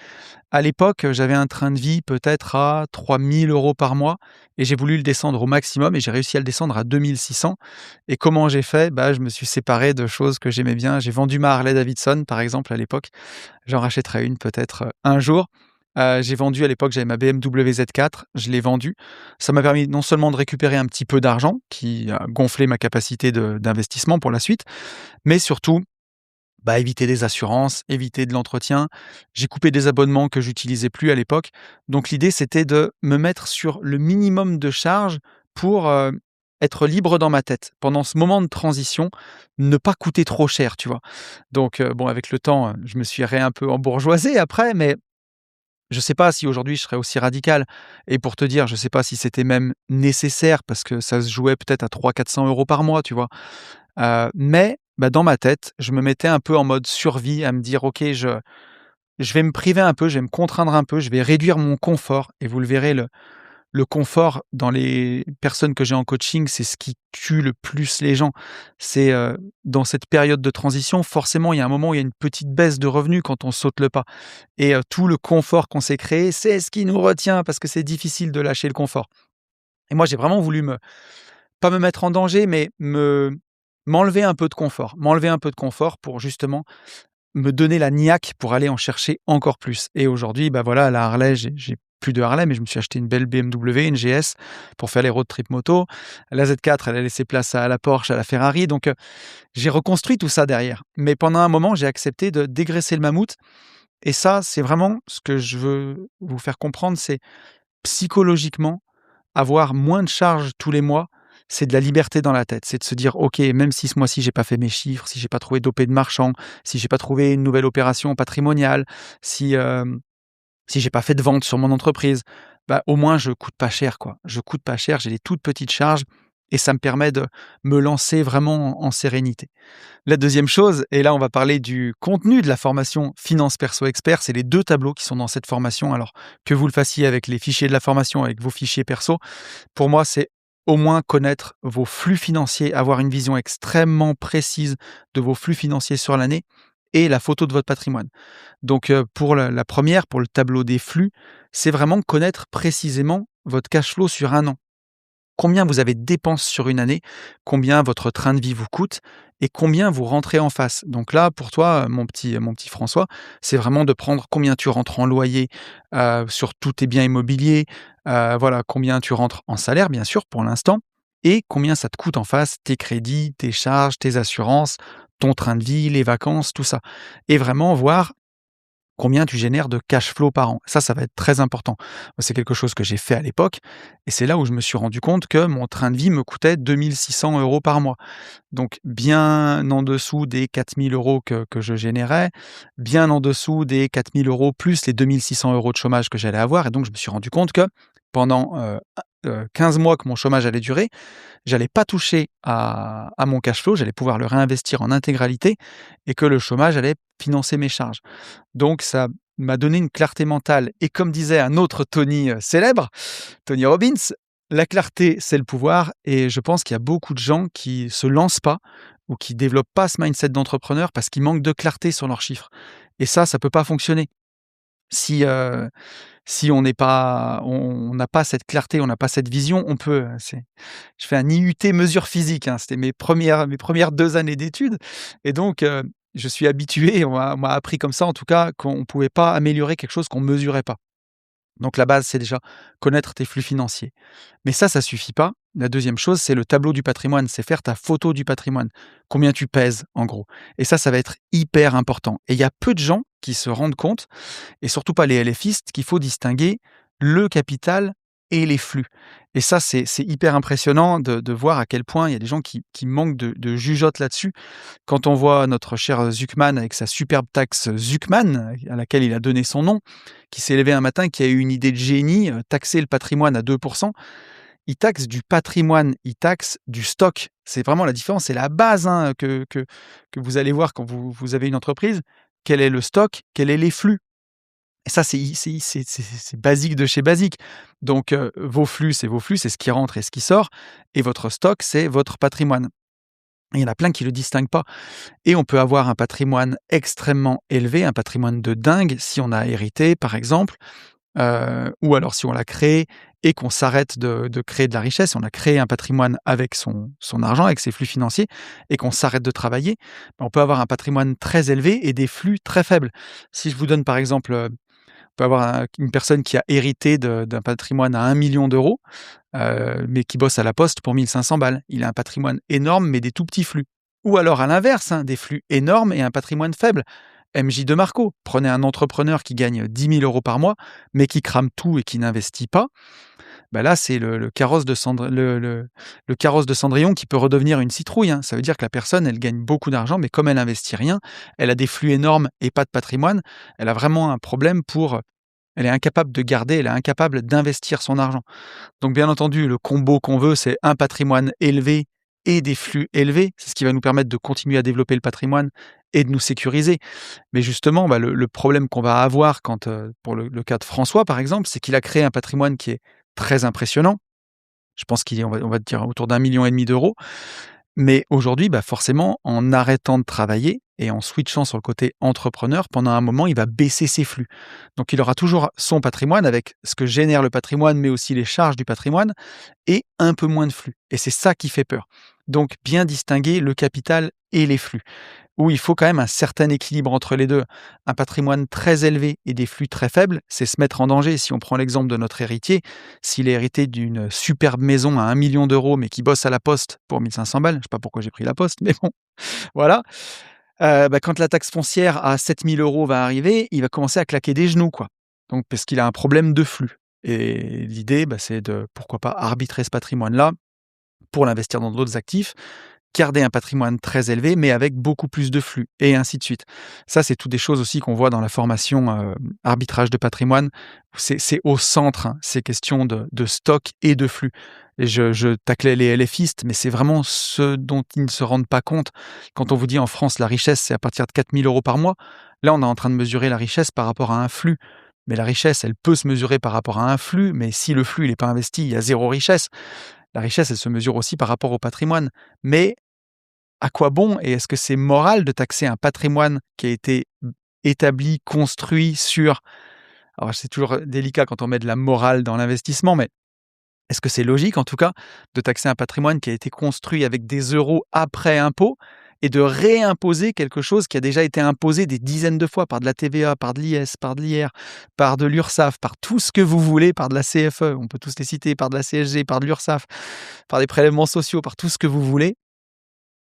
À l'époque, j'avais un train de vie peut-être à 3 000 € par mois et j'ai voulu le descendre au maximum et j'ai réussi à le descendre à 2 600. Et comment j'ai fait? Je me suis séparé de choses que j'aimais bien. J'ai vendu ma Harley Davidson, par exemple, à l'époque. J'en rachèterai une peut-être, un jour. J'ai vendu à l'époque, j'avais ma BMW Z4, je l'ai vendue. Ça m'a permis non seulement de récupérer un petit peu d'argent qui a gonflé ma capacité d'investissement pour la suite, mais surtout Bah, éviter des assurances, éviter de l'entretien. J'ai coupé des abonnements que j'utilisais plus à l'époque. Donc l'idée, c'était de me mettre sur le minimum de charges pour, être libre dans ma tête. Pendant ce moment de transition, ne pas coûter trop cher, tu vois? Donc bon, avec le temps, je me suis un peu embourgeoisé après, mais je sais pas si aujourd'hui je serais aussi radical et pour te dire, je sais pas si c'était même nécessaire parce que ça se jouait peut-être à 300-400 € par mois, tu vois? Mais bah, dans ma tête, je me mettais un peu en mode survie à me dire: «OK, je vais me priver un peu, je vais me contraindre un peu, je vais réduire mon confort» et vous le verrez, le confort dans les personnes que j'ai en coaching, c'est ce qui tue le plus les gens. C'est, dans cette période de transition, forcément, il y a un moment où il y a une petite baisse de revenus quand on saute le pas et tout le confort qu'on s'est créé, c'est ce qui nous retient parce que c'est difficile de lâcher le confort et moi, j'ai vraiment voulu pas me mettre en danger, mais m'enlever un peu de confort pour justement me donner la niaque pour aller en chercher encore plus et aujourd'hui, bah, voilà, la Harley, j'ai plus de Harley, mais je me suis acheté une belle BMW, une GS pour faire les road trip moto. La Z4, elle a laissé place à la Porsche, à la Ferrari, donc j'ai reconstruit tout ça derrière. Mais pendant un moment, j'ai accepté de dégraisser le mammouth et ça, c'est vraiment ce que je veux vous faire comprendre, c'est psychologiquement, avoir moins de charges tous les mois, c'est de la liberté dans la tête. C'est de se dire: «OK, même si ce mois-ci j'ai pas fait mes chiffres, si j'ai pas trouvé d'OP de marchand, si j'ai pas trouvé une nouvelle opération patrimoniale, si j'ai pas fait de vente sur mon entreprise, bah, au moins je coûte pas cher, quoi. Je coûte pas cher, j'ai des toutes petites charges et ça me permet de me lancer vraiment en sérénité. La deuxième chose, et là on va parler du contenu de la formation Finance Perso Expert, c'est les 2 tableaux qui sont dans cette formation. Alors que vous le fassiez avec les fichiers de la formation, avec vos fichiers perso, pour moi, c'est au moins connaître vos flux financiers, avoir une vision extrêmement précise de vos flux financiers sur l'année et la photo de votre patrimoine. Donc, pour la 1 pour le tableau des flux, c'est vraiment connaître précisément votre cash flow sur un an. Combien vous avez de dépenses sur une année, combien votre train de vie vous coûte et combien vous rentrez en face. Donc là, pour toi, mon petit François, c'est vraiment de prendre combien tu rentres en loyer, sur tous tes biens immobiliers, voilà, combien tu rentres en salaire, bien sûr, pour l'instant et combien ça te coûte en face, tes crédits, tes charges, tes assurances, ton train de vie, les vacances, tout ça et vraiment voir combien tu génères de cash flow par an? Ça va être très important. C'est quelque chose que j'ai fait à l'époque et c'est là où je me suis rendu compte que mon train de vie me coûtait 2 600 € par mois. Donc bien en dessous des 4 000 € que je générais, bien en dessous des 4 000 € plus les 2 600 € de chômage que j'allais avoir et donc je me suis rendu compte que pendant, 15 mois que mon chômage allait durer, j'allais pas toucher à mon cash flow, j'allais pouvoir le réinvestir en intégralité et que le chômage allait financer mes charges. Donc ça m'a donné une clarté mentale et comme disait un autre Tony, célèbre, Tony Robbins: «La clarté, c'est le pouvoir» et je pense qu'il y a beaucoup de gens qui se lancent pas ou qui développent pas ce mindset d'entrepreneur parce qu'ils manquent de clarté sur leurs chiffres et ça peut pas fonctionner. Si, si on n'a pas cette clarté, on n'a pas cette vision, on peut, je fais un IUT mesure physique, hein, c'était mes premières 2 années d'études et donc je suis habitué, on m'a appris comme ça en tout cas, qu'on ne pouvait pas améliorer quelque chose qu'on mesurait pas. Donc la base, c'est déjà connaître tes flux financiers. Mais ça suffit pas. La deuxième chose, c'est le tableau du patrimoine, c'est faire ta photo du patrimoine. Combien tu pèses, en gros. Et ça va être hyper important. Et il y a peu de gens qui se rendent compte, et surtout pas les LFistes, qu'il faut distinguer le capital et les flux. Et ça, c'est hyper impressionnant de voir à quel point il y a des gens qui manquent de jugeote là-dessus. Quand on voit notre cher Zuckman avec sa superbe taxe Zuckman, à laquelle il a donné son nom, qui s'est levé un matin, qui a eu une idée de génie, taxer le patrimoine à 2. Il taxe du patrimoine, il taxe du stock. C'est vraiment la différence, c'est la base, hein, que vous allez voir quand vous avez une entreprise. Quel est le stock? Quels est les flux? Et ça, c'est basique de chez basique. Donc, vos flux, c'est ce qui rentre et ce qui sort et votre stock, c'est votre patrimoine. Il y en a plein qui le distinguent pas et on peut avoir un patrimoine extrêmement élevé, un patrimoine de dingue si on a hérité, par exemple, ou alors si on l'a créé et qu'on s'arrête de créer de la richesse, on a créé un patrimoine avec son argent, avec ses flux financiers et qu'on s'arrête de travailler, on peut avoir un patrimoine très élevé et des flux très faibles. Si je vous donne par exemple, on peut avoir une personne qui a hérité d'un patrimoine à 1 000 000 €, mais qui bosse à la poste pour 1 500 balles. Il a un patrimoine énorme mais des tout petits flux. Ou alors à l'inverse, hein, des flux énormes et un patrimoine faible. MJ de Marco, prenez un entrepreneur qui gagne 10 000 € par mois, mais qui crame tout et qui n'investit pas. Bah là, c'est le carrosse de le carrosse de Cendrillon qui peut redevenir une citrouille, hein. Ça veut dire que la personne, elle gagne beaucoup d'argent, mais comme elle investit rien, elle a des flux énormes et pas de patrimoine, elle a vraiment un problème elle est incapable de garder, elle est incapable d'investir son argent. Donc bien entendu, le combo qu'on veut, c'est un patrimoine élevé et des flux élevés. C'est ce qui va nous permettre de continuer à développer le patrimoine et de nous sécuriser. Mais justement, bah, le problème qu'on va avoir pour le cas de François, par exemple, c'est qu'il a créé un patrimoine qui est très impressionnant. Je pense qu'il est, on va dire, autour d'1,5 million d'euros. Mais aujourd'hui, bah, forcément, en arrêtant de travailler et en switchant sur le côté entrepreneur, pendant un moment, il va baisser ses flux. Donc il aura toujours son patrimoine avec ce que génère le patrimoine, mais aussi les charges du patrimoine et un peu moins de flux. Et c'est ça qui fait peur. Donc bien distinguer le capital et les flux, où il faut quand même un certain équilibre entre les deux. Un patrimoine très élevé et des flux très faibles, c'est se mettre en danger. Si on prend l'exemple de notre héritier, s'il est hérité d'une superbe maison à 1 million d'euros, mais qui bosse à la poste pour 1500 balles, je sais pas pourquoi j'ai pris la poste, mais bon, voilà. Bah, quand la taxe foncière à 7 000 € va arriver, il va commencer à claquer des genoux, quoi. Donc parce qu'il a un problème de flux. Et l'idée, bah, c'est de, pourquoi pas, arbitrer ce patrimoine-là pour l'investir dans d'autres actifs, garder un patrimoine très élevé, mais avec beaucoup plus de flux, et ainsi de suite. Ça, c'est toutes des choses aussi qu'on voit dans la formation arbitrage de patrimoine. C'est au centre, hein, ces questions de stock et de flux. Et je taclais les LFistes, mais c'est vraiment ce dont ils ne se rendent pas compte. Quand on vous dit en France, la richesse, c'est à partir de 4 000 € par mois, là, on est en train de mesurer la richesse par rapport à un flux. Mais la richesse, elle peut se mesurer par rapport à un flux, mais si le flux n'est pas investi, il y a zéro richesse. La richesse, elle se mesure aussi par rapport au patrimoine. Mais à quoi bon et est-ce que c'est moral de taxer un patrimoine qui a été établi, construit sur... Alors c'est toujours délicat quand on met de la morale dans l'investissement, mais est-ce que c'est logique en tout cas de taxer un patrimoine qui a été construit avec des euros après impôt et de réimposer quelque chose qui a déjà été imposé des dizaines de fois par de la TVA, par de l'IS, par de l'IR, par de l'URSSAF, par tout ce que vous voulez, par de la CFE, on peut tous les citer, par de la CSG, par de l'URSSAF, par des prélèvements sociaux, par tout ce que vous voulez.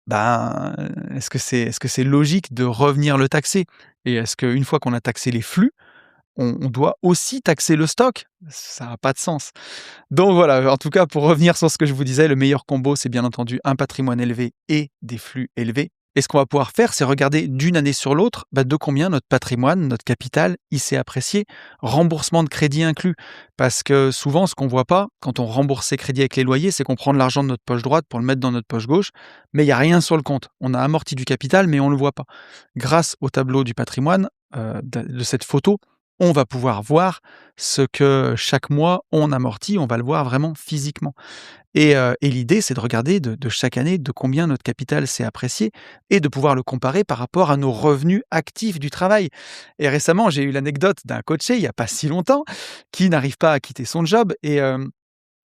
Ben, est-ce que c'est logique de revenir le taxer? Et est-ce qu'une fois qu'on a taxé les flux, on doit aussi taxer le stock? Ça n'a pas de sens. Donc voilà, en tout cas, pour revenir sur ce que je vous disais, le meilleur combo, c'est bien entendu un patrimoine élevé et des flux élevés. Et ce qu'on va pouvoir faire, c'est regarder d'une année sur l'autre, bah, de combien notre patrimoine, notre capital, il s'est apprécié, remboursement de crédit inclus. Parce que souvent, ce qu'on voit pas, quand on rembourse ses crédits avec les loyers, c'est qu'on prend de l'argent de notre poche droite pour le mettre dans notre poche gauche, mais il n'y a rien sur le compte. On a amorti du capital, mais on ne le voit pas. Grâce au tableau du patrimoine, de cette photo, on va pouvoir voir ce que chaque mois on amortit, on va le voir vraiment physiquement. Et l'idée, c'est de regarder de chaque année de combien notre capital s'est apprécié et de pouvoir le comparer par rapport à nos revenus actifs du travail. Et récemment, j'ai eu l'anecdote d'un coaché, il n'y a pas si longtemps, qui n'arrive pas à quitter son job et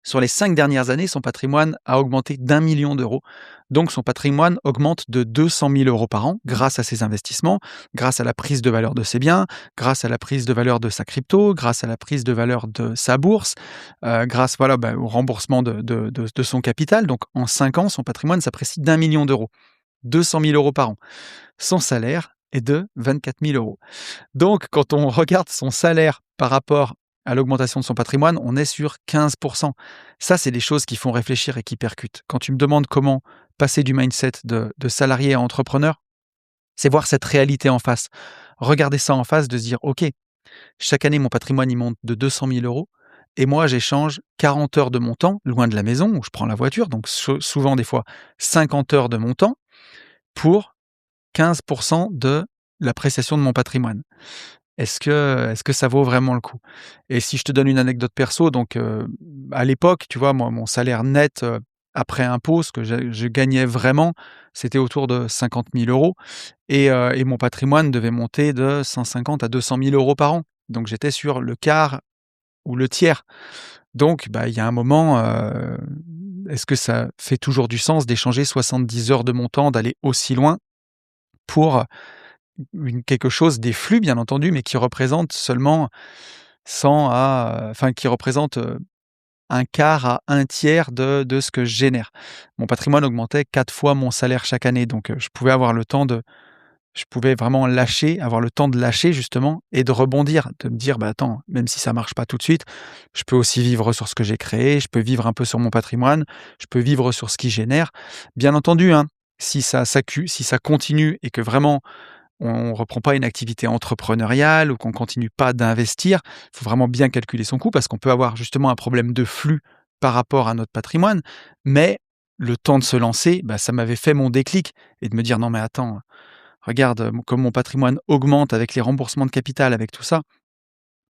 sur les 5 dernières années, son patrimoine a augmenté d'1 million d'euros. Donc son patrimoine augmente de 200 000 € par an grâce à ses investissements, grâce à la prise de valeur de ses biens, grâce à la prise de valeur de sa crypto, grâce à la prise de valeur de sa bourse, grâce voilà, bah, au remboursement de son capital. Donc en 5 ans, son patrimoine s'apprécie d'1 million d'euros. 200 000 € par an. Son salaire est de 24 000 €. Donc, quand on regarde son salaire par rapport à l'augmentation de son patrimoine, on est sur 15 %. Ça, c'est des choses qui font réfléchir et qui percutent. Quand tu me demandes comment passer du mindset de salarié à entrepreneur, c'est voir cette réalité en face. Regarder ça en face, de se dire, OK, chaque année, mon patrimoine, il monte de 200 000 € et moi, j'échange 40 heures de mon temps, loin de la maison, où je prends la voiture, donc souvent, des fois, 50 heures de mon temps, pour 15 % de l'appréciation de mon patrimoine. Est-ce que ça vaut vraiment le coup? Et si je te donne une anecdote perso, donc à l'époque, tu vois, moi, mon salaire net, après impôt, ce que je gagnais vraiment, c'était autour de 50 000 € et mon patrimoine devait monter de 150 à 200 000 € par an. Donc j'étais sur le quart ou le tiers. Donc bah, il y a un moment, est-ce que ça fait toujours du sens d'échanger 70 heures de mon temps, d'aller aussi loin pour quelque chose, des flux bien entendu, mais qui représente seulement 100 à enfin qui représente, un quart à un tiers de ce que je génère. Mon patrimoine augmentait 4 fois mon salaire chaque année, donc je pouvais vraiment lâcher, avoir le temps de lâcher justement et de rebondir, de me dire: «Bah, attends, même si ça marche pas tout de suite, je peux aussi vivre sur ce que j'ai créé, je peux vivre un peu sur mon patrimoine, je peux vivre sur ce qui génère». Bien entendu, hein, si ça continue et que vraiment on reprend pas une activité entrepreneuriale ou qu'on continue pas d'investir, il faut vraiment bien calculer son coût parce qu'on peut avoir justement un problème de flux par rapport à notre patrimoine. Mais le temps de se lancer, bah, ça m'avait fait mon déclic et de me dire: «Non mais attends, regarde, comme mon patrimoine augmente avec les remboursements de capital, avec tout ça,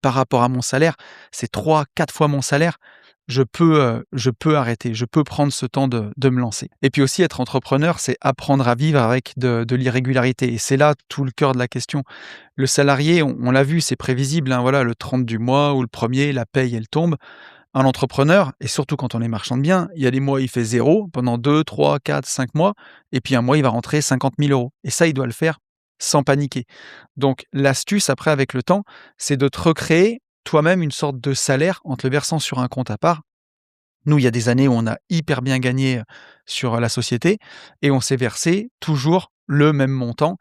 par rapport à mon salaire, c'est 3, 4 fois mon salaire. Je peux arrêter, je peux prendre ce temps de me lancer». Et puis aussi être entrepreneur, c'est apprendre à vivre avec de l'irrégularité et c'est là tout le cœur de la question. Le salarié, on l'a vu, c'est prévisible, hein, voilà, le 30 du mois ou le premier, la paye, elle tombe. Un entrepreneur et surtout quand on est marchand de biens, il y a des mois, il fait zéro pendant 2, 3, 4, 5 mois et puis un mois, il va rentrer 50 000 € et ça, il doit le faire sans paniquer. Donc l'astuce après avec le temps, c'est de te recréer toi-même une sorte de salaire en te le versant sur un compte à part. Nous, il y a des années où on a hyper bien gagné, sur la société et on s'est versé toujours le même montant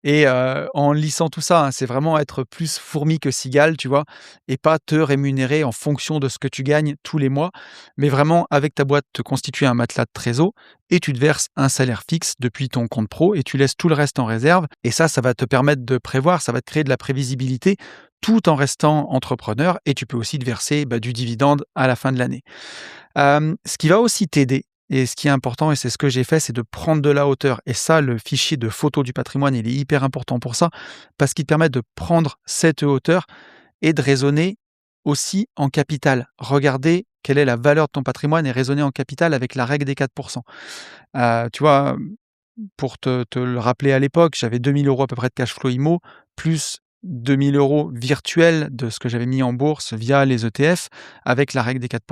et en lissant tout ça, hein, c'est vraiment être plus fourmi que cigale, tu vois? Et pas te rémunérer en fonction de ce que tu gagnes tous les mois, mais vraiment avec ta boîte te constituer un matelas de trésor et tu te verses un salaire fixe depuis ton compte pro et tu laisses tout le reste en réserve et ça va te permettre de prévoir, ça va te créer de la prévisibilité tout en restant entrepreneur et tu peux aussi te verser, bah, du dividende à la fin de l'année. Ce qui va aussi t'aider et ce qui est important et c'est ce que j'ai fait, c'est de prendre de la hauteur et ça, le fichier de photo du patrimoine, il est hyper important pour ça, parce qu'il te permet de prendre cette hauteur et de raisonner aussi en capital. Regarder quelle est la valeur de ton patrimoine et raisonner en capital avec la règle des 4. Tu vois, pour te le rappeler à l'époque, j'avais 2 000 € à peu près de cash flow IMO, plus 2 000 € virtuels de ce que j'avais mis en bourse via les ETF avec la règle des 4.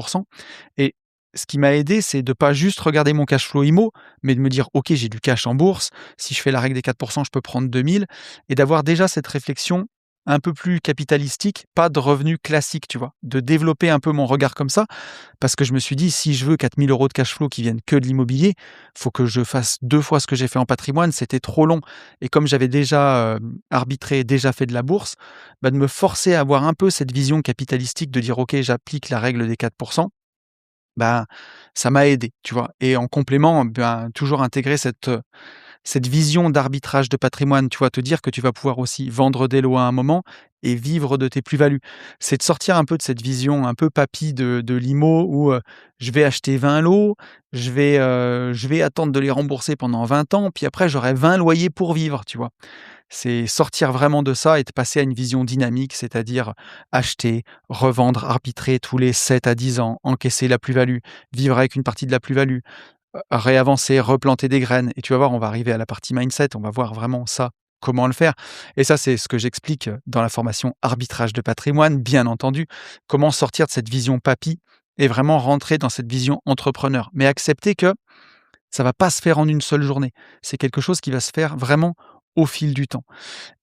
Et ce qui m'a aidé, c'est de pas juste regarder mon cash flow IMO, mais de me dire: «OK, j'ai du cash en bourse. Si je fais la règle des 4, je peux prendre 2 000» et d'avoir déjà cette réflexion un peu plus capitalistique, pas de revenus classiques, tu vois? De développer un peu mon regard comme ça, parce que je me suis dit: «Si je veux 4 000 € de cash flow qui viennent que de l'immobilier, faut que je fasse 2 fois ce que j'ai fait en patrimoine, c'était trop long» et comme j'avais déjà, arbitré, déjà fait de la bourse, bah, de me forcer à avoir un peu cette vision capitalistique de dire: «OK, j'applique la règle des 4». Ben, ça m'a aidé, tu vois? Et en complément, ben, toujours intégrer cette vision d'arbitrage de patrimoine, tu vois? Te dire que tu vas pouvoir aussi vendre des lots à un moment et vivre de tes plus-values. C'est de sortir un peu de cette vision un peu papy de l'IMO où, je vais acheter 20 lots, je vais attendre de les rembourser pendant 20 ans, puis après j'aurai 20 loyers pour vivre, tu vois? C'est sortir vraiment de ça et de passer à une vision dynamique, c'est-à-dire acheter, revendre, arbitrer tous les 7 à 10 ans, encaisser la plus-value, vivre avec une partie de la plus-value, réavancer, replanter des graines et tu vas voir, on va arriver à la partie mindset, on va voir vraiment ça, comment le faire et ça, c'est ce que j'explique, dans la formation arbitrage de patrimoine, bien entendu. Comment sortir de cette vision papy et vraiment rentrer dans cette vision entrepreneur, mais accepter que ça va pas se faire en une seule journée. C'est quelque chose qui va se faire vraiment au fil du temps.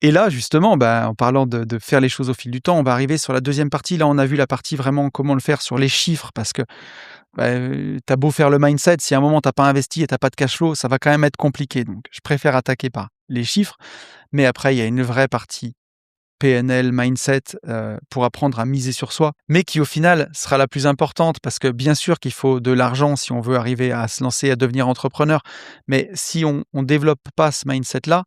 Et là, justement, bah, en parlant de faire les choses au fil du temps, on va arriver sur la deuxième partie. Là, on a vu la partie vraiment comment le faire sur les chiffres parce que, bah, tu beau faire le mindset, si à un moment tu pas investi et tu pas de cash flow, ça va quand même être compliqué. Donc je préfère attaquer par les chiffres, mais après il y a une vraie partie PNL, mindset, pour apprendre à miser sur soi, mais qui au final sera la plus importante parce que bien sûr qu'il faut de l'argent si on veut arriver à se lancer, à devenir entrepreneur. Mais si on développe pas ce mindset-là,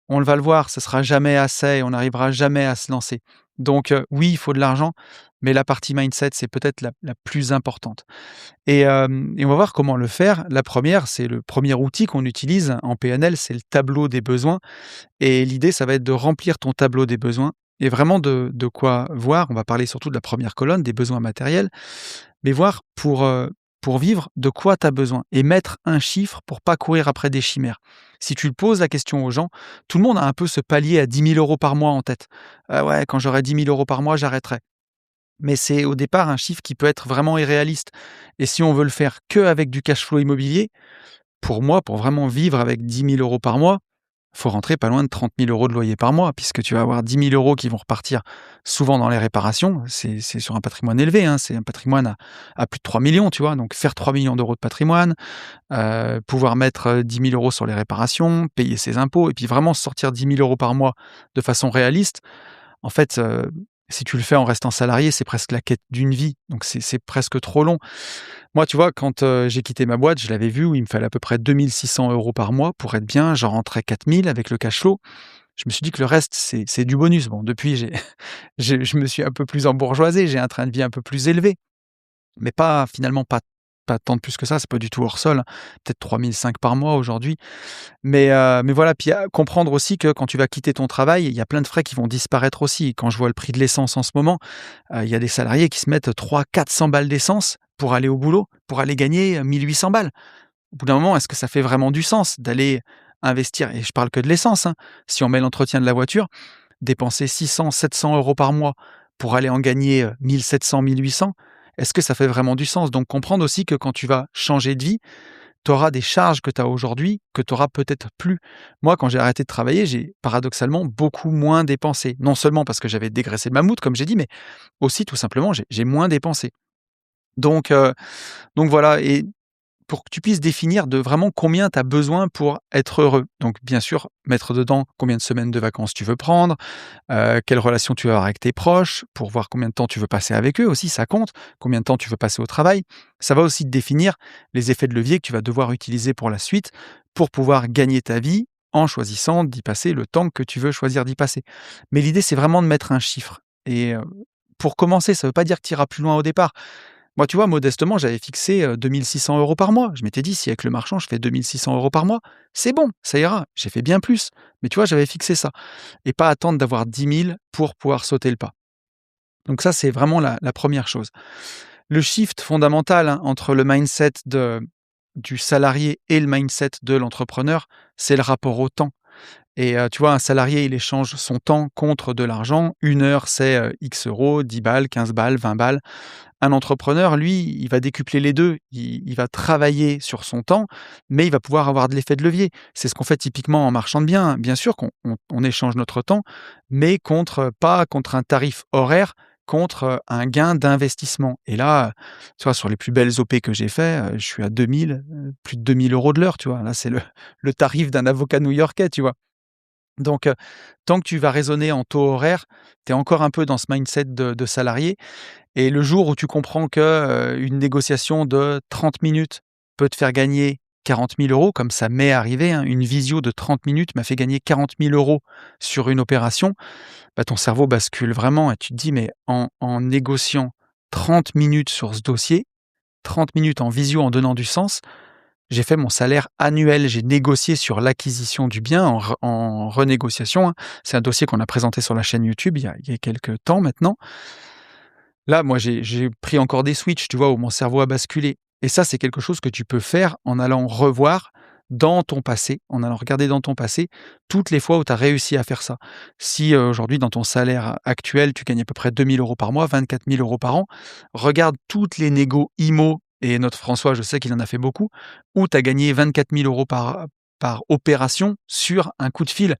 on va le voir, ce sera jamais assez, on n'arrivera jamais à se lancer. Donc, oui, il faut de l'argent, mais la partie mindset, c'est peut-être la plus importante. Et on va voir comment le faire. La première, c'est le premier outil qu'on utilise en PNL, c'est le tableau des besoins. Et l'idée, ça va être de remplir ton tableau des besoins et vraiment de quoi voir. On va parler surtout de la première colonne, des besoins matériels, mais voir pour vivre, de quoi tu as besoin et mettre un chiffre pour pas courir après des chimères. Si tu le poses la question aux gens, tout le monde a un peu ce palier à 10 000 € par mois en tête. «Ah ouais, quand j'aurai 10 000 € par mois, j'arrêterai». Mais c'est au départ un chiffre qui peut être vraiment irréaliste et si on veut le faire qu'avec du cash flow immobilier, pour moi, pour vraiment vivre avec 10 000 € par mois, faut rentrer pas loin de 30 000 € de loyer par mois, puisque tu vas avoir 10 000 € qui vont repartir souvent dans les réparations. C'est sur un patrimoine élevé, hein, c'est un patrimoine à plus de 3 millions, tu vois? Donc faire 3 millions d'euros de patrimoine, pouvoir mettre, 10 000 € sur les réparations, payer ses impôts et puis vraiment sortir 10 000 € par mois de façon réaliste. En fait, si tu le fais en restant salarié, c'est presque la quête d'une vie, donc c'est presque trop long. Moi, tu vois, quand, j'ai quitté ma boîte, je l'avais vu où il me fallait à peu près 2 600 € par mois pour être bien. J'en rentrais 4 000 avec le cash flow. Je me suis dit que le reste, c'est du bonus. Bon, depuis, je me suis un peu plus embourgeoisé, j'ai un train de vie un peu plus élevé, mais finalement pas tant de plus que ça, c'est pas du tout hors sol, hein. Peut-être 3 500 par mois aujourd'hui. Mais voilà, puis comprendre aussi que quand tu vas quitter ton travail, il y a plein de frais qui vont disparaître aussi. Quand je vois le prix de l'essence en ce moment, il y a des salariés qui se mettent 300-400 balles d'essence pour aller au boulot, pour aller gagner 1 800 balles. Au bout d'un moment, est-ce que ça fait vraiment du sens d'aller investir et je parle que de l'essence, hein. Si on met l'entretien de la voiture, dépenser 600-700 € par mois pour aller en gagner, 1 700-1 800, est-ce que ça fait vraiment du sens? Donc comprendre aussi que quand tu vas changer de vie, tu auras des charges que tu as aujourd'hui, que tu auras peut-être plus. Moi, quand j'ai arrêté de travailler, j'ai paradoxalement beaucoup moins dépensé. Non seulement parce que j'avais dégraissé le mammouth, comme j'ai dit, mais aussi tout simplement, j'ai moins dépensé. Donc, heu, donc voilà, et pour que tu puisses définir de vraiment combien tu as besoin pour être heureux. Donc bien sûr, mettre dedans combien de semaines de vacances tu veux prendre, quelle relation tu vas avoir avec tes proches, pour voir combien de temps tu veux passer avec eux aussi, ça compte. Combien de temps tu veux passer au travail. Ça va aussi te définir les effets de levier que tu vas devoir utiliser pour la suite, pour pouvoir gagner ta vie en choisissant d'y passer le temps que tu veux choisir d'y passer. Mais l'idée, c'est vraiment de mettre un chiffre et pour commencer, ça ne veut pas dire que tu iras plus loin au départ. Moi, tu vois, modestement, j'avais fixé, 2 600 € par mois. Je m'étais dit: «Si avec le marchand, je fais 2 600 € par mois, c'est bon, ça ira». J'ai fait bien plus, mais tu vois, j'avais fixé ça et pas attendre d'avoir 10 000 pour pouvoir sauter le pas. Donc ça, c'est vraiment la 1re chose. Le shift fondamental, hein, entre le mindset du salarié et le mindset de l'entrepreneur, c'est le rapport au temps et tu vois, un salarié, il échange son temps contre de l'argent. 1 heure, c'est, X euros, 10 balles, 15 balles, 20 balles. Un entrepreneur, lui, il va décupler les 2. Il va travailler sur son temps, mais il va pouvoir avoir de l'effet de levier. C'est ce qu'on fait typiquement en marchand de biens. Bien sûr qu'on échange notre temps, mais pas contre un tarif horaire, contre, un gain d'investissement et là, tu vois, sur les plus belles OP que j'ai fait, je suis à 2 000, plus de 2 000 € de l'heure, tu vois? Là, c'est le tarif d'un avocat new-yorkais, tu vois? Donc, tant que tu vas raisonner en taux horaire, tu es encore un peu dans ce mindset de salarié et le jour où tu comprends que, une négociation de 30 minutes peut te faire gagner 40 000 €, comme ça m'est arrivé, hein, une visio de 30 minutes m'a fait gagner 40 000 € sur une opération, bah, ton cerveau bascule vraiment et tu te dis: «Mais en négociant 30 minutes sur ce dossier, 30 minutes en visio en donnant du sens, j'ai fait mon salaire annuel, j'ai négocié sur l'acquisition du bien en renégociation, hein». C'est un dossier qu'on a présenté sur la chaîne YouTube il y a quelques temps maintenant. Là, moi, j'ai pris encore des switches, tu vois, où mon cerveau a basculé et ça, c'est quelque chose que tu peux faire en allant revoir dans ton passé, en allant regarder dans ton passé toutes les fois où tu as réussi à faire ça. Si, aujourd'hui, dans ton salaire actuel, tu gagnes à peu près 2 000 € par mois, 24 000 € par an, regarde toutes les négos IMO et notre François, je sais qu'il en a fait beaucoup, où tu as gagné 24 000 € par opération sur un coup de fil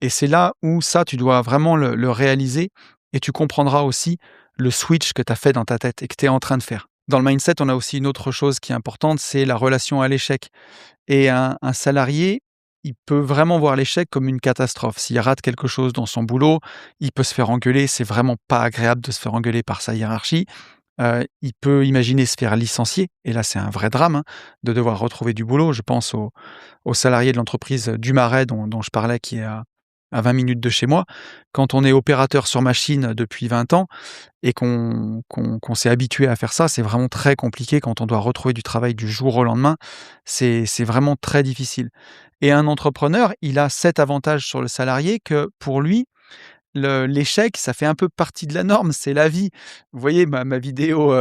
et c'est là où ça, tu dois vraiment le réaliser et tu comprendras aussi le switch que tu as fait dans ta tête et que tu es en train de faire. Dans le mindset, on a aussi une autre chose qui est importante, c'est la relation à l'échec et un salarié, il peut vraiment voir l'échec comme une catastrophe. S'il rate quelque chose dans son boulot, il peut se faire engueuler, c'est vraiment pas agréable de se faire engueuler par sa hiérarchie. Il peut imaginer se faire licencier et là, c'est un vrai drame, hein, de devoir retrouver du boulot. Je pense aux salariés de l'entreprise du Marais dont je parlais qui est à 20 minutes de chez moi. Quand on est opérateur sur machine depuis 20 ans et qu'on s'est habitué à faire ça, c'est vraiment très compliqué quand on doit retrouver du travail du jour au lendemain. C'est vraiment très difficile et un entrepreneur, il a cet avantage sur le salarié que pour lui, l'échec, ça fait un peu partie de la norme, c'est la vie. Vous voyez ma vidéo,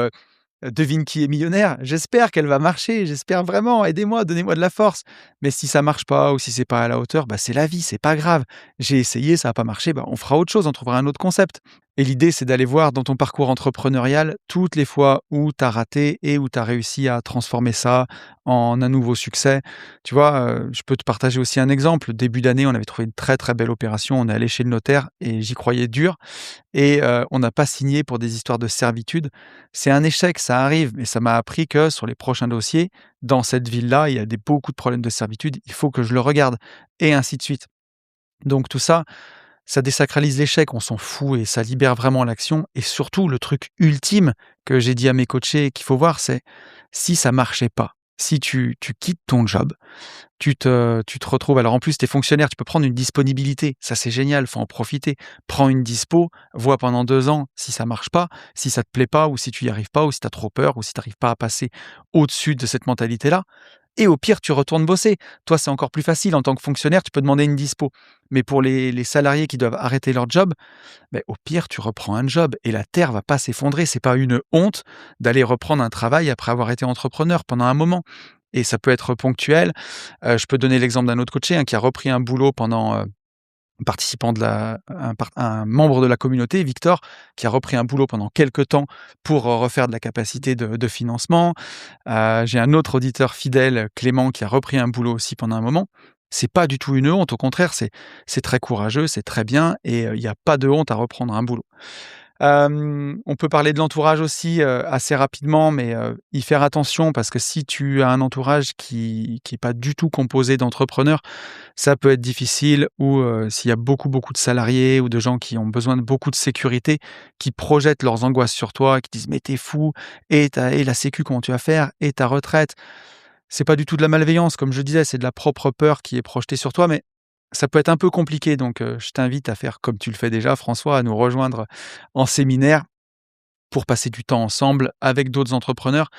«Devine qui est millionnaire», j'espère qu'elle va marcher, j'espère vraiment, aidez-moi, donnez-moi de la force. Mais si ça marche pas ou si c'est pas à la hauteur, bah, c'est la vie, c'est pas grave. J'ai essayé, ça a pas marché, bah, on fera autre chose, on trouvera un autre concept. Et l'idée, c'est d'aller voir dans ton parcours entrepreneurial toutes les fois où tu as raté et où tu as réussi à transformer ça en un nouveau succès. Tu vois, je peux te partager aussi un exemple. Début d'année, on avait trouvé une très, très belle opération. On est allé chez le notaire et j'y croyais dur et on n'a pas signé pour des histoires de servitude. C'est un échec, ça arrive, mais ça m'a appris que sur les prochains dossiers, dans cette ville-là, il y a beaucoup de problèmes de servitude, il faut que je le regarde et ainsi de suite. Donc tout ça, ça désacralise l'échec, on s'en fout et ça libère vraiment l'action. Et surtout, le truc ultime que j'ai dit à mes coachés qu'il faut voir, c'est si ça marchait pas, si tu quittes ton job, tu te retrouves, alors en plus, tu es fonctionnaire, tu peux prendre une disponibilité. Ça, c'est génial, faut en profiter. Prends une dispo, vois pendant 2 ans si ça marche pas, si ça te plaît pas, ou si tu y arrives pas, ou si tu as trop peur, ou si tu arrives pas à passer au-dessus de cette mentalité-là. Et au pire, tu retournes bosser. Toi, c'est encore plus facile. En tant que fonctionnaire, tu peux demander une dispo. Mais pour les salariés qui doivent arrêter leur job, beh, au pire, tu reprends un job et la terre va pas s'effondrer. C'est pas une honte d'aller reprendre un travail après avoir été entrepreneur pendant un moment. Et ça peut être ponctuel. Je peux donner l'exemple d'un autre coaché, qui a repris un boulot pendant, un participant un membre de la communauté, Victor, qui a repris un boulot pendant quelque temps pour, refaire de la capacité de financement. J'ai un autre auditeur fidèle, Clément, qui a repris un boulot aussi pendant un moment. C'est pas du tout une honte, au contraire, c'est très courageux, c'est très bien et il y a pas de honte à reprendre un boulot. On peut parler de l'entourage aussi, assez rapidement, mais y faire attention parce que si tu as un entourage qui est pas du tout composé d'entrepreneurs, ça peut être difficile ou s'il y a beaucoup, beaucoup de salariés ou de gens qui ont besoin de beaucoup de sécurité, qui projettent leurs angoisses sur toi, qui disent: «Mais tu es fou et la sécu, comment tu vas faire? Et ta retraite?» C'est pas du tout de la malveillance, comme je disais, c'est de la propre peur qui est projetée sur toi, mais ça peut être un peu compliqué donc je t'invite à faire comme tu le fais déjà François, à nous rejoindre en séminaire pour passer du temps ensemble avec d'autres entrepreneurs.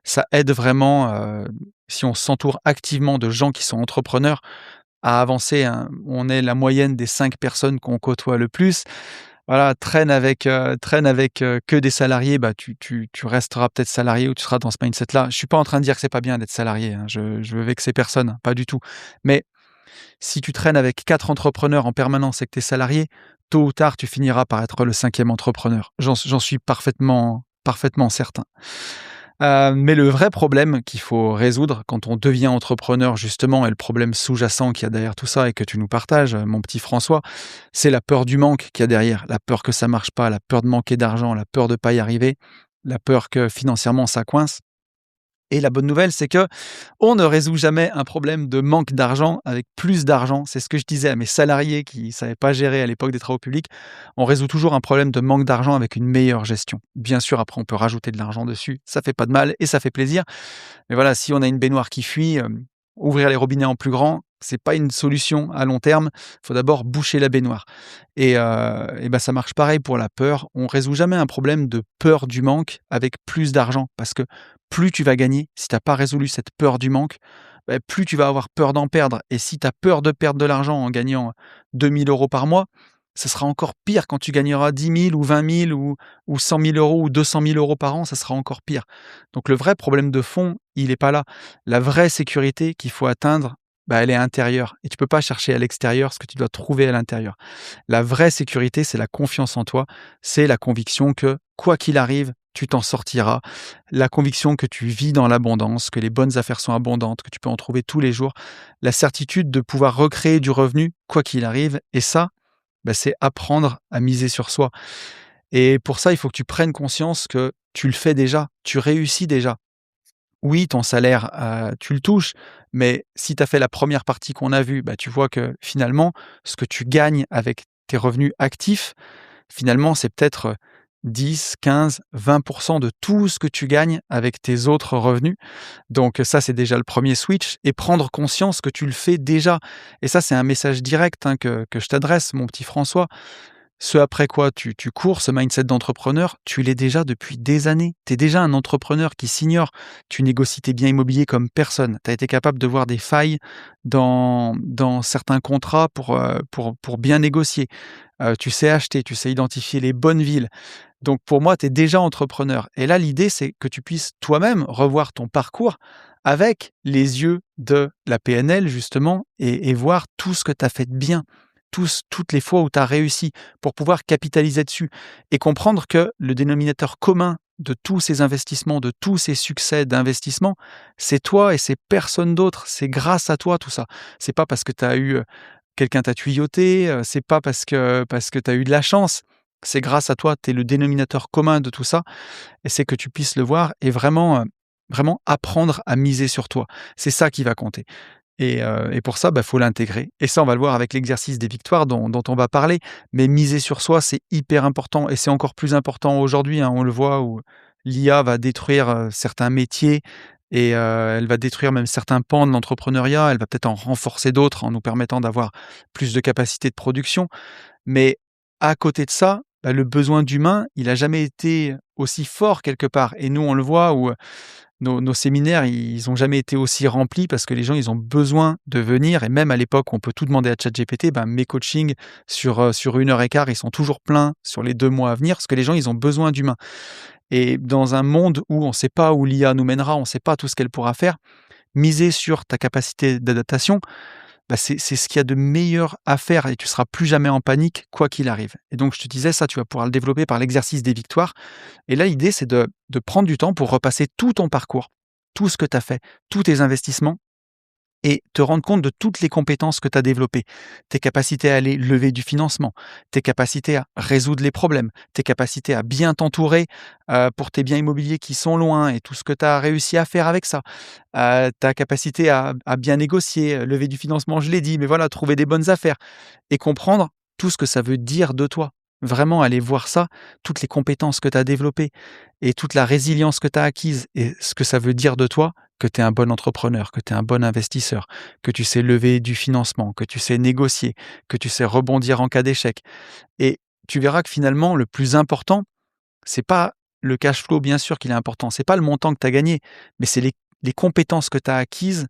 Ça aide vraiment, si on s'entoure activement de gens qui sont entrepreneurs, à avancer, hein. On est la moyenne des 5 personnes qu'on côtoie le plus. Voilà, traîne avec que des salariés, bah, tu resteras peut-être salarié ou tu seras dans ce mindset-là. Je suis pas en train de dire que c'est pas bien d'être salarié, hein, je veux vexer personne, pas du tout. Mais si tu traînes avec 4 entrepreneurs en permanence et que tu es salarié, tôt ou tard, tu finiras par être le 5e entrepreneur. J'en suis parfaitement certain. Mais le vrai problème qu'il faut résoudre quand on devient entrepreneur justement et le problème sous-jacent qu'il y a derrière tout ça et que tu nous partages, mon petit François, c'est la peur du manque qu'il y a derrière. La peur que ça marche pas, la peur de manquer d'argent, la peur de pas y arriver, la peur que financièrement ça coince. Et la bonne nouvelle, c'est que on ne résout jamais un problème de manque d'argent avec plus d'argent. C'est ce que je disais à mes salariés qui ne savaient pas gérer à l'époque des travaux publics. On résout toujours un problème de manque d'argent avec une meilleure gestion. Bien sûr, après, on peut rajouter de l'argent dessus. Ça fait pas de mal et ça fait plaisir. Mais voilà, si on a une baignoire qui fuit, ouvrir les robinets en plus grand, c'est pas une solution à long terme. Il faut d'abord boucher la baignoire et ben, ça marche pareil pour la peur. On résout jamais un problème de peur du manque avec plus d'argent parce que plus tu vas gagner, si tu as pas résolu cette peur du manque, bah, plus tu vas avoir peur d'en perdre et si tu as peur de perdre de l'argent en gagnant 2 000 € par mois, ça sera encore pire quand tu gagneras 10 000 ou 20 000 ou 100 000 € ou 200 000 € par an, ça sera encore pire. Donc le vrai problème de fond, il est pas là. La vraie sécurité qu'il faut atteindre, bah, elle est intérieure et tu peux pas chercher à l'extérieur ce que tu dois trouver à l'intérieur. La vraie sécurité, c'est la confiance en toi, c'est la conviction que quoi qu'il arrive, tu t'en sortiras, la conviction que tu vis dans l'abondance, que les bonnes affaires sont abondantes, que tu peux en trouver tous les jours, la certitude de pouvoir recréer du revenu quoi qu'il arrive et ça, bah, c'est apprendre à miser sur soi et pour ça, il faut que tu prennes conscience que tu le fais déjà, tu réussis déjà. Oui, ton salaire, tu le touches, mais si tu as fait la première partie qu'on a vue, bah, tu vois que finalement, ce que tu gagnes avec tes revenus actifs, finalement, c'est peut-être 10, 15, 20% de tout ce que tu gagnes avec tes autres revenus. Donc ça, c'est déjà le premier switch et prendre conscience que tu le fais déjà. Et ça, c'est un message direct, hein, que je t'adresse, mon petit François. Ce après quoi tu cours, ce mindset d'entrepreneur, tu l'es déjà depuis des années. Tu es déjà un entrepreneur qui s'ignore. Tu négocies tes biens immobiliers comme personne. Tu as été capable de voir des failles dans certains contrats pour bien négocier. Tu sais acheter, tu sais identifier les bonnes villes. Donc pour moi, tu es déjà entrepreneur. Et là, l'idée, c'est que tu puisses toi-même revoir ton parcours avec les yeux de la PNL justement et voir tout ce que tu as fait de bien. toutes les fois où tu as réussi pour pouvoir capitaliser dessus et comprendre que le dénominateur commun de tous ces investissements, de tous ces succès d'investissement, c'est toi et c'est personne d'autre. C'est grâce à toi tout ça. C'est pas parce que tu as eu, quelqu'un t'a tuyauté, c'est pas parce que tu as eu de la chance. C'est grâce à toi, tu es le dénominateur commun de tout ça et c'est que tu puisses le voir et vraiment apprendre à miser sur toi. C'est ça qui va compter. Et pour ça, faut l'intégrer. Et ça, on va le voir avec l'exercice des victoires dont on va parler. Mais miser sur soi, c'est hyper important et c'est encore plus important aujourd'hui, hein. On le voit où l'IA va détruire, certains métiers et elle va détruire même certains pans de l'entrepreneuriat. Elle va peut-être en renforcer d'autres en nous permettant d'avoir plus de capacité de production. Mais à côté de ça, le besoin d'humain, il a jamais été aussi fort quelque part et nous, on le voit où, nos séminaires, ils ont jamais été aussi remplis parce que les gens, ils ont besoin de venir et même à l'époque où on peut tout demander à ChatGPT, mes coachings sur 1 heure et quart, ils sont toujours pleins sur les 2 mois à venir parce que les gens, ils ont besoin d'humains et dans un monde où on ne sait pas où l'IA nous mènera, on ne sait pas tout ce qu'elle pourra faire, miser sur ta capacité d'adaptation, c'est ce qu'il y a de meilleur à faire et tu seras plus jamais en panique quoi qu'il arrive. Et donc je te disais ça, tu vas pouvoir le développer par l'exercice des victoires. Et là, l'idée, c'est de prendre du temps pour repasser tout ton parcours, tout ce que tu as fait, tous tes investissements et te rendre compte de toutes les compétences que tu as développées. Tes capacités à aller lever du financement, tes capacités à résoudre les problèmes, tes capacités à bien t'entourer pour tes biens immobiliers qui sont loin et tout ce que tu as réussi à faire avec ça. Ta capacité à bien négocier, lever du financement, je l'ai dit, mais voilà, trouver des bonnes affaires et comprendre tout ce que ça veut dire de toi. Vraiment aller voir ça, toutes les compétences que tu as développées et toute la résilience que tu as acquise et ce que ça veut dire de toi, que tu es un bon entrepreneur, que tu es un bon investisseur, que tu sais lever du financement, que tu sais négocier, que tu sais rebondir en cas d'échec. Et tu verras que finalement, le plus important, c'est pas le cash flow, bien sûr qu'il est important, c'est pas le montant que tu as gagné, mais c'est les compétences que tu as acquises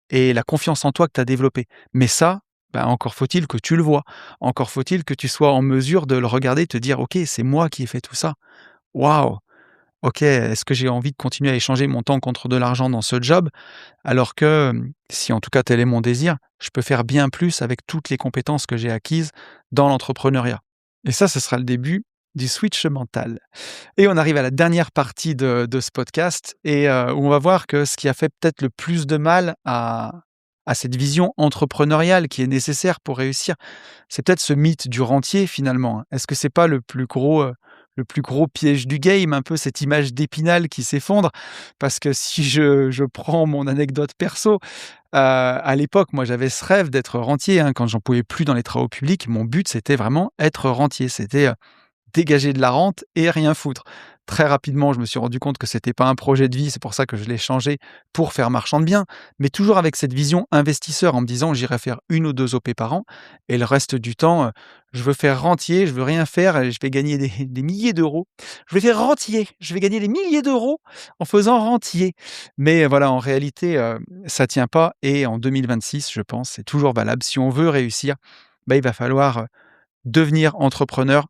et la confiance en toi que tu as développée. Mais ça, encore faut-il que tu le vois. Encore faut-il que tu sois en mesure de le regarder et te dire: «OK, c'est moi qui ai fait tout ça. Waouh! OK, est-ce que j'ai envie de continuer à échanger mon temps contre de l'argent dans ce job?» alors que, si en tout cas tel est mon désir, je peux faire bien plus avec toutes les compétences que j'ai acquises dans l'entrepreneuriat. Et ça, ce sera le début du switch mental. Et on arrive à la dernière partie de ce podcast et où on va voir que ce qui a fait peut-être le plus de mal à cette vision entrepreneuriale qui est nécessaire pour réussir, c'est peut-être ce mythe du rentier finalement, hein. Est-ce que c'est pas le plus gros piège du game, un peu cette image d'Épinal qui s'effondre? Parce que si je prends mon anecdote perso, à l'époque, moi j'avais ce rêve d'être rentier, hein. Quand j'en pouvais plus dans les travaux publics, mon but c'était vraiment être rentier. C'était, dégager de la rente et rien foutre. Très rapidement, je me suis rendu compte que c'était pas un projet de vie, c'est pour ça que je l'ai changé pour faire marchand de biens, mais toujours avec cette vision investisseur en me disant: «J'irai faire 1 ou 2 OP par an et le reste du temps, je veux faire rentier, je veux rien faire et je vais gagner des milliers d'euros. Je vais faire rentier, je vais gagner des milliers d'euros en faisant rentier». Mais voilà, en réalité, ça tient pas et en 2026, je pense, c'est toujours valable. Si on veut réussir, il va falloir, devenir entrepreneur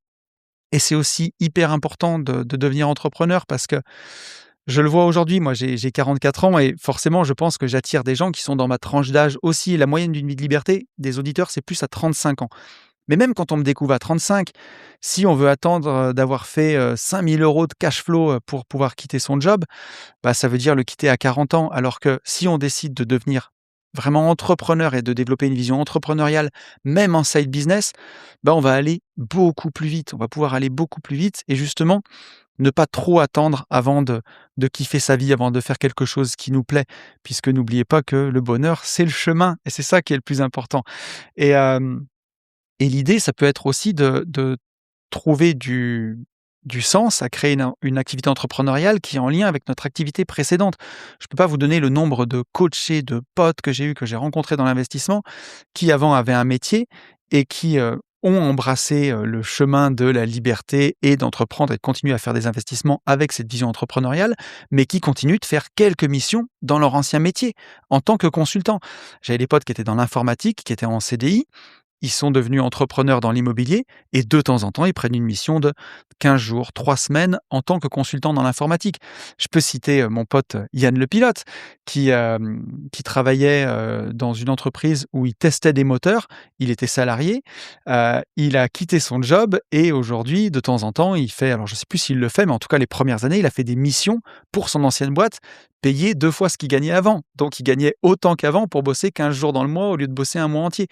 et c'est aussi hyper important de devenir entrepreneur parce que je le vois aujourd'hui, moi j'ai 44 ans et forcément je pense que j'attire des gens qui sont dans ma tranche d'âge aussi. La moyenne d'une vie de liberté des auditeurs, c'est plus à 35 ans. Mais même quand on me découvre à 35, si on veut attendre, d'avoir fait, 5 000 € de cash flow, pour pouvoir quitter son job, ça veut dire le quitter à 40 ans. Alors que si on décide de devenir vraiment entrepreneur et de développer une vision entrepreneuriale, même en side business, on va aller beaucoup plus vite. On va pouvoir aller beaucoup plus vite et justement, ne pas trop attendre avant de kiffer sa vie, avant de faire quelque chose qui nous plaît. Puisque n'oubliez pas que le bonheur, c'est le chemin et c'est ça qui est le plus important. Et et l'idée, ça peut être aussi de trouver du sens à créer une activité entrepreneuriale qui est en lien avec notre activité précédente. Je ne peux pas vous donner le nombre de coachés, de potes que j'ai eus, que j'ai rencontrés dans l'investissement, qui avant avaient un métier et qui, ont embrassé, le chemin de la liberté et d'entreprendre et de continuer à faire des investissements avec cette vision entrepreneuriale, mais qui continuent de faire quelques missions dans leur ancien métier, en tant que consultant. J'avais des potes qui étaient dans l'informatique, qui étaient en CDI, ils sont devenus entrepreneurs dans l'immobilier et de temps en temps, ils prennent une mission de 15 jours, 3 semaines en tant que consultant dans l'informatique. Je peux citer, mon pote, Yann le pilote qui travaillait, dans une entreprise où il testait des moteurs. Il était salarié, il a quitté son job et aujourd'hui, de temps en temps, il fait alors je ne sais plus s'il le fait, mais en tout cas les premières années, il a fait des missions pour son ancienne boîte, payé 2 fois ce qu'il gagnait avant. Donc il gagnait autant qu'avant pour bosser 15 jours dans le mois au lieu de bosser un mois entier.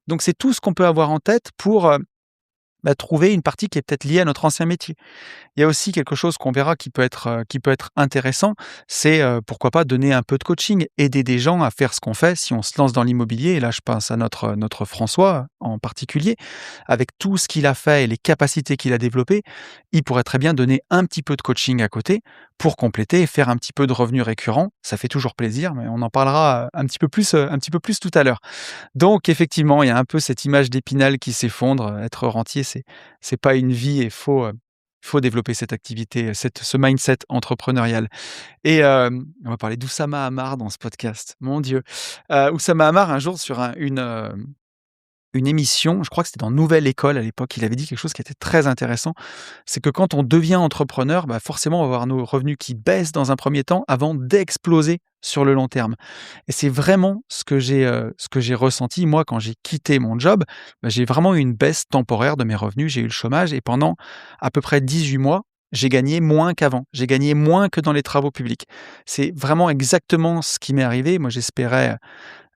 Donc c'est tout ce qu'on peut avoir en tête pour, trouver une partie qui est peut-être liée à notre ancien métier. Il y a aussi quelque chose qu'on verra qui peut être intéressant, c'est, pourquoi pas donner un peu de coaching, aider des gens à faire ce qu'on fait si on se lance dans l'immobilier et là je pense à notre François en particulier. Avec tout ce qu'il a fait et les capacités qu'il a développées, il pourrait très bien donner un petit peu de coaching à côté pour compléter et faire un petit peu de revenus récurrents. Ça fait toujours plaisir, mais on en parlera, un petit peu plus tout à l'heure. Donc effectivement, il y a un peu cette image d'Épinal qui s'effondre, être rentier, c'est pas une vie et faut développer cette activité, ce mindset entrepreneurial et on va parler d'Oussama Hamar dans ce podcast, mon Dieu. Oussama Hamar un jour sur une émission, je crois que c'était dans Nouvelle École à l'époque, il avait dit quelque chose qui était très intéressant. C'est que quand on devient entrepreneur, forcément, on va avoir nos revenus qui baissent dans un premier temps avant d'exploser sur le long terme. Et c'est vraiment ce que j'ai ressenti moi quand j'ai quitté mon job. J'ai vraiment eu une baisse temporaire de mes revenus, j'ai eu le chômage et pendant à peu près 18 mois, j'ai gagné moins qu'avant. J'ai gagné moins que dans les travaux publics. C'est vraiment exactement ce qui m'est arrivé. Moi, j'espérais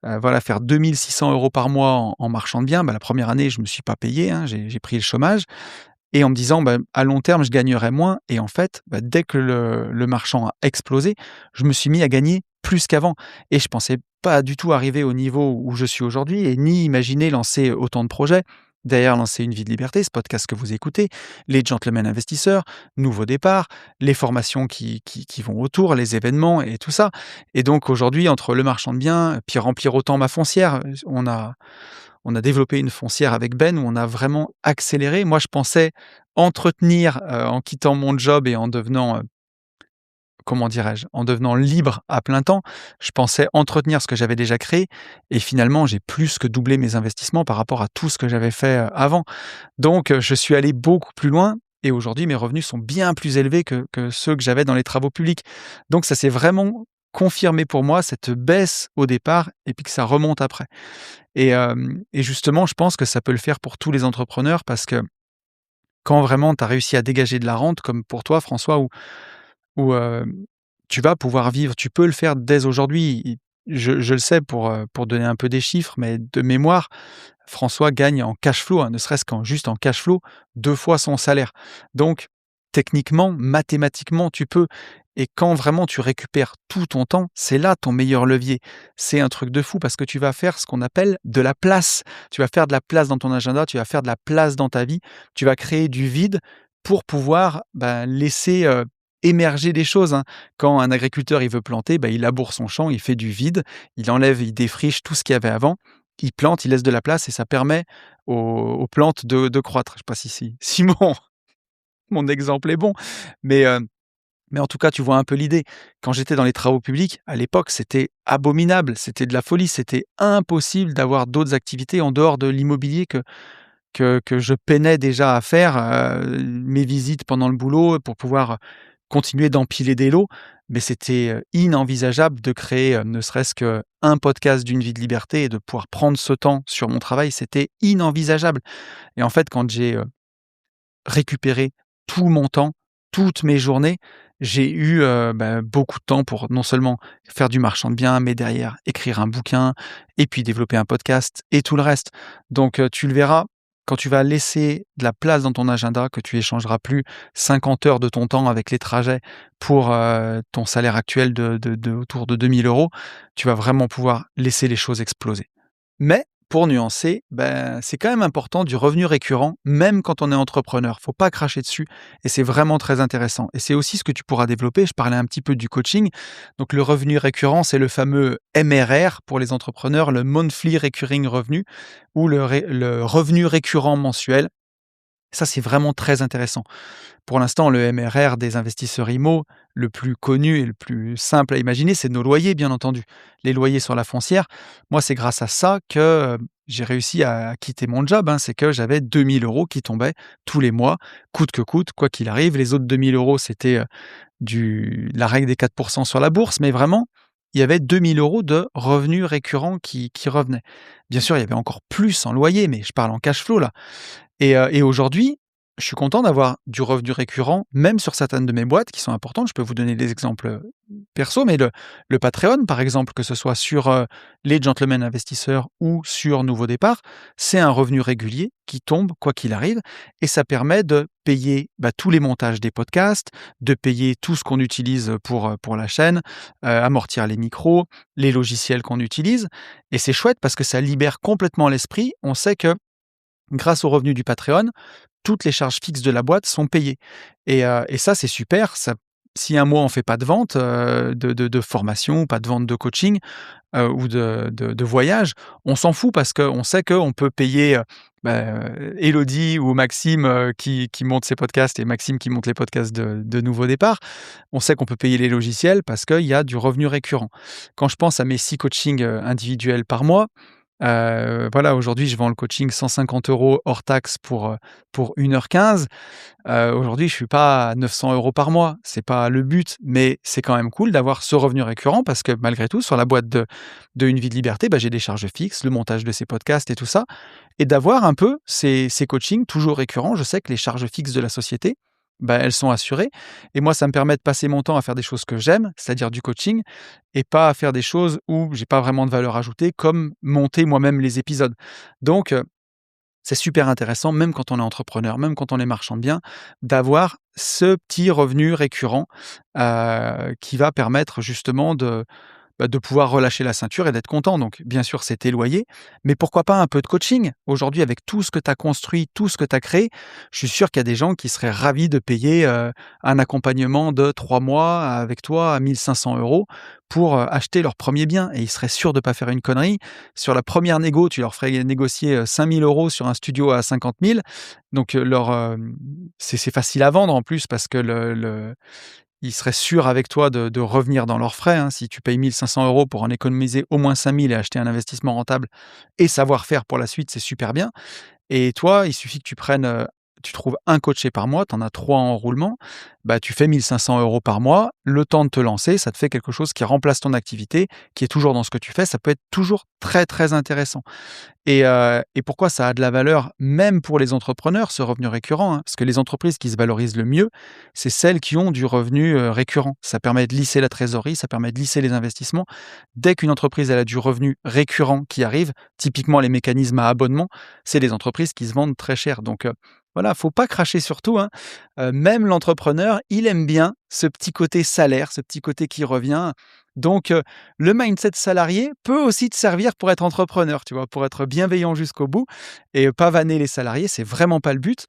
voilà, faire 2 600 € par mois en marchand de biens. La première année, je me suis pas payé, hein, j'ai pris le chômage et en me disant: «À long terme, je gagnerai moins» et en fait, dès que le marchand a explosé, je me suis mis à gagner plus qu'avant et je pensais pas du tout arriver au niveau où je suis aujourd'hui et ni imaginer lancer autant de projets. D'ailleurs, lancer Une vie de liberté, ce podcast que vous écoutez, les gentlemen investisseurs, Nouveau départ, les formations qui vont autour, les événements et tout ça. Et donc aujourd'hui, entre le marchand de biens, puis remplir autant ma foncière, on a développé une foncière avec Ben où on a vraiment accéléré. Moi, je pensais entretenir, en quittant mon job et en devenant, comment dirais-je? En devenant libre à plein temps, je pensais entretenir ce que j'avais déjà créé et finalement, j'ai plus que doublé mes investissements par rapport à tout ce que j'avais fait, avant. Donc, je suis allé beaucoup plus loin et aujourd'hui, mes revenus sont bien plus élevés que ceux que j'avais dans les travaux publics. Donc ça s'est vraiment confirmé pour moi, cette baisse au départ et puis que ça remonte après. Et justement, je pense que ça peut le faire pour tous les entrepreneurs parce que quand vraiment tu as réussi à dégager de la rente comme pour toi François où tu vas pouvoir vivre, tu peux le faire dès aujourd'hui. Je le sais pour donner un peu des chiffres, mais de mémoire, François gagne en cash flow, hein, ne serait-ce qu'en juste en cash flow, 2 fois son salaire. Donc techniquement, mathématiquement, tu peux et quand vraiment tu récupères tout ton temps, c'est là ton meilleur levier. C'est un truc de fou parce que tu vas faire ce qu'on appelle de la place. Tu vas faire de la place dans ton agenda, tu vas faire de la place dans ta vie, tu vas créer du vide pour pouvoir, laisser, émerger des choses, hein. Quand un agriculteur, il veut planter, il laboure son champ, il fait du vide, il enlève, il défriche tout ce qu'il y avait avant, il plante, il laisse de la place et ça permet aux plantes de croître. Je ne sais pas si mon exemple est bon, mais mais en tout cas, tu vois un peu l'idée. Quand j'étais dans les travaux publics, à l'époque, c'était abominable, c'était de la folie, c'était impossible d'avoir d'autres activités en dehors de l'immobilier que je peinais déjà à faire, mes visites pendant le boulot pour pouvoir continuer d'empiler des lots. Mais c'était, inenvisageable de créer, ne serait-ce qu'un podcast d'Une vie de liberté et de pouvoir prendre ce temps sur mon travail, c'était inenvisageable. Et en fait, quand j'ai, récupéré tout mon temps, toutes mes journées, j'ai eu, beaucoup de temps pour non seulement faire du marchand de biens, mais derrière écrire un bouquin et puis développer un podcast et tout le reste. Donc, tu le verras, quand tu vas laisser de la place dans ton agenda, que tu échangeras plus 50 heures de ton temps avec les trajets pour, ton salaire actuel de autour de 2 000 €, tu vas vraiment pouvoir laisser les choses exploser. Mais pour nuancer, c'est quand même important du revenu récurrent, même quand on est entrepreneur. Faut pas cracher dessus et c'est vraiment très intéressant. Et c'est aussi ce que tu pourras développer. Je parlais un petit peu du coaching. Donc le revenu récurrent, c'est le fameux MRR pour les entrepreneurs, le Monthly Recurring Revenue ou le revenu récurrent mensuel. Ça, c'est vraiment très intéressant. Pour l'instant, le MRR des investisseurs IMO, le plus connu et le plus simple à imaginer, c'est nos loyers, bien entendu. Les loyers sur la foncière. Moi, c'est grâce à ça que j'ai réussi à quitter mon job, hein. C'est que j'avais 2 000 € qui tombaient tous les mois, coûte que coûte, quoi qu'il arrive. Les autres 2 000 €, c'était, la règle des 4 sur la bourse, mais vraiment, il y avait 2 000 € de revenus récurrents qui revenaient. Bien sûr, il y avait encore plus en loyer, mais je parle en cash flow là. Et aujourd'hui, je suis content d'avoir du revenu récurrent, même sur certaines de mes boîtes qui sont importantes. Je peux vous donner des exemples, perso, mais le Patreon, par exemple, que ce soit sur, les Gentlemen Investisseurs ou sur Nouveau Départ, c'est un revenu régulier qui tombe quoi qu'il arrive et ça permet de payer, tous les montages des podcasts, de payer tout ce qu'on utilise, pour la chaîne, amortir les micros, les logiciels qu'on utilise et c'est chouette parce que ça libère complètement l'esprit. On sait que grâce aux revenus du Patreon, toutes les charges fixes de la boîte sont payées et ça, c'est super. Ça si un mois on fait pas de vente, de formation, pas de vente de coaching, ou de voyage, on s'en fout parce qu'on sait qu'on peut payer, Élodie ou Maxime, qui monte ses podcasts et Maxime qui monte les podcasts de Nouveau Départ. On sait qu'on peut payer les logiciels parce qu'il y a du revenu récurrent. Quand je pense à mes 6 coachings, individuels par mois, voilà, aujourd'hui, je vends le coaching 150 € hors taxe pour 1 h 15. Aujourd'hui, je suis pas à 900 € par mois. C'est pas le but, mais c'est quand même cool d'avoir ce revenu récurrent parce que malgré tout, sur la boîte de Une vie de liberté, j'ai des charges fixes, le montage de ces podcasts et tout ça et d'avoir un peu ces coachings toujours récurrents. Je sais que les charges fixes de la société, elles sont assurées et moi, ça me permet de passer mon temps à faire des choses que j'aime, c'est-à-dire du coaching et pas à faire des choses où j'ai pas vraiment de valeur ajoutée, comme monter moi-même les épisodes. Donc, c'est super intéressant, même quand on est entrepreneur, même quand on est marchand de biens, d'avoir ce petit revenu récurrent, qui va permettre justement de pouvoir relâcher la ceinture et d'être content. Donc bien sûr, c'est tes loyers, mais pourquoi pas un peu de coaching? Aujourd'hui, avec tout ce que tu as construit, tout ce que tu as créé, je suis sûr qu'il y a des gens qui seraient ravis de payer, un accompagnement de 3 mois avec toi à 1 500 € pour, acheter leur premier bien et ils seraient sûrs de pas faire une connerie. Sur la première négo, tu leur ferais négocier, 5 000 € sur un studio à 50 000. Donc, c'est facile à vendre en plus parce que ils seraient sûrs avec toi de revenir dans leurs frais, hein. Si tu payes 1 500 € pour en économiser au moins 5 000 et acheter un investissement rentable et savoir faire pour la suite, c'est super bien. Et toi, il suffit que tu trouves un coaché par mois, tu en as 3 en roulement, tu fais 1 500 € par mois, le temps de te lancer, ça te fait quelque chose qui remplace ton activité, qui est toujours dans ce que tu fais, ça peut être toujours très, très intéressant. Et pourquoi ça a de la valeur, même pour les entrepreneurs, ce revenu récurrent, hein? Parce que les entreprises qui se valorisent le mieux, c'est celles qui ont du revenu, récurrent. Ça permet de lisser la trésorerie, ça permet de lisser les investissements. Dès qu'une entreprise, elle a du revenu récurrent qui arrive, typiquement les mécanismes à abonnement, c'est des entreprises qui se vendent très cher. Donc, voilà, faut pas cracher sur tout, hein. Même l'entrepreneur, il aime bien ce petit côté salaire, ce petit côté qui revient. Donc, le mindset salarié peut aussi te servir pour être entrepreneur, tu vois? Pour être bienveillant jusqu'au bout et pas vanner les salariés, c'est vraiment pas le but.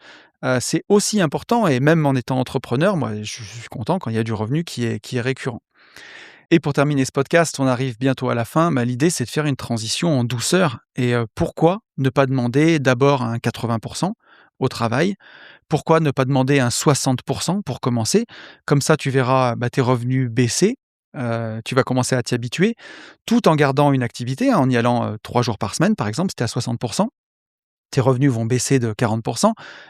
C'est aussi important et même en étant entrepreneur, moi, je suis content quand il y a du revenu qui est récurrent. Et pour terminer ce podcast, on arrive bientôt à la fin. L'idée, c'est de faire une transition en douceur et pourquoi ne pas demander d'abord un 80 au travail? Pourquoi ne pas demander un 60 pour commencer? Comme ça, tu verras, tes revenus baisser, tu vas commencer à t'y habituer, tout en gardant une activité, hein, en y allant, 3 jours par semaine, par exemple, si tu es à 60. Tes revenus vont baisser de 40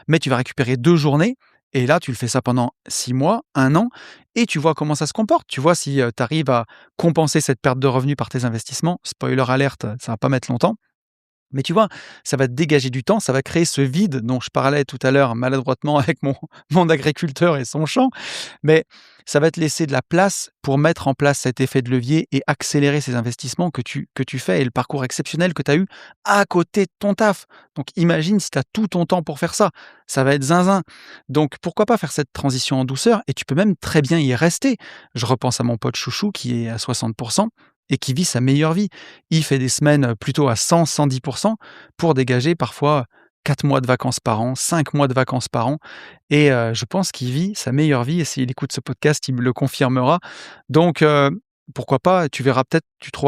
mais tu vas récupérer 2 journées et là, tu le fais ça pendant 6 mois, 1 an et tu vois comment ça se comporte. Tu vois si, tu arrives à compenser cette perte de revenus par tes investissements. Spoiler alerte, ça va pas mettre longtemps. Mais tu vois, ça va te dégager du temps, ça va créer ce vide dont je parlais tout à l'heure maladroitement avec mon agriculteur et son champ, mais ça va te laisser de la place pour mettre en place cet effet de levier et accélérer ces investissements que tu fais et le parcours exceptionnel que tu as eu à côté de ton taf. Donc imagine si tu as tout ton temps pour faire ça, ça va être zinzin. Donc pourquoi pas faire cette transition en douceur et tu peux même très bien y rester. Je repense à mon pote chouchou qui est à 60 et qui vit sa meilleure vie. Il fait des semaines plutôt à 100-110 pour dégager parfois 4 mois de vacances par an, 5 mois de vacances par an et je pense qu'il vit sa meilleure vie et s'il écoute ce podcast, il me le confirmera. Donc pourquoi pas, tu trouveras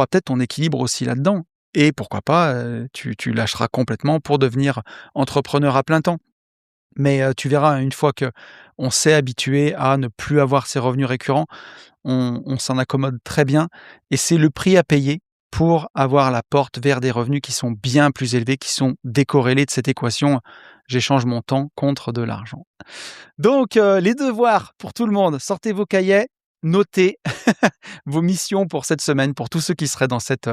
peut-être ton équilibre aussi là-dedans et pourquoi pas, tu lâcheras complètement pour devenir entrepreneur à plein temps. Mais tu verras, une fois que on s'est habitué à ne plus avoir ces revenus récurrents, on s'en accommode très bien et c'est le prix à payer pour avoir la porte vers des revenus qui sont bien plus élevés, qui sont décorrélés de cette équation. J'échange mon temps contre de l'argent. Donc, les devoirs pour tout le monde, sortez vos cahiers, notez vos missions pour cette semaine, pour tous ceux qui seraient dans cette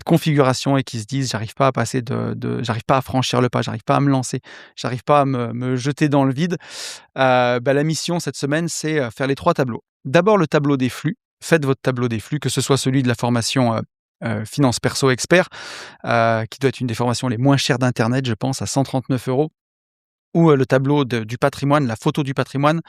configuration et qui se disent: «J'arrive pas à passer j'arrive pas à franchir le pas, j'arrive pas à me lancer, j'arrive pas à me jeter dans le vide». La mission cette semaine, c'est, faire les 3 tableaux. D'abord le tableau des flux. Faites votre tableau des flux, que ce soit celui de la formation, Finance Perso Expert, qui doit être une des formations les moins chères d'internet, je pense, à 139 € ou, le tableau du patrimoine, la photo du patrimoine.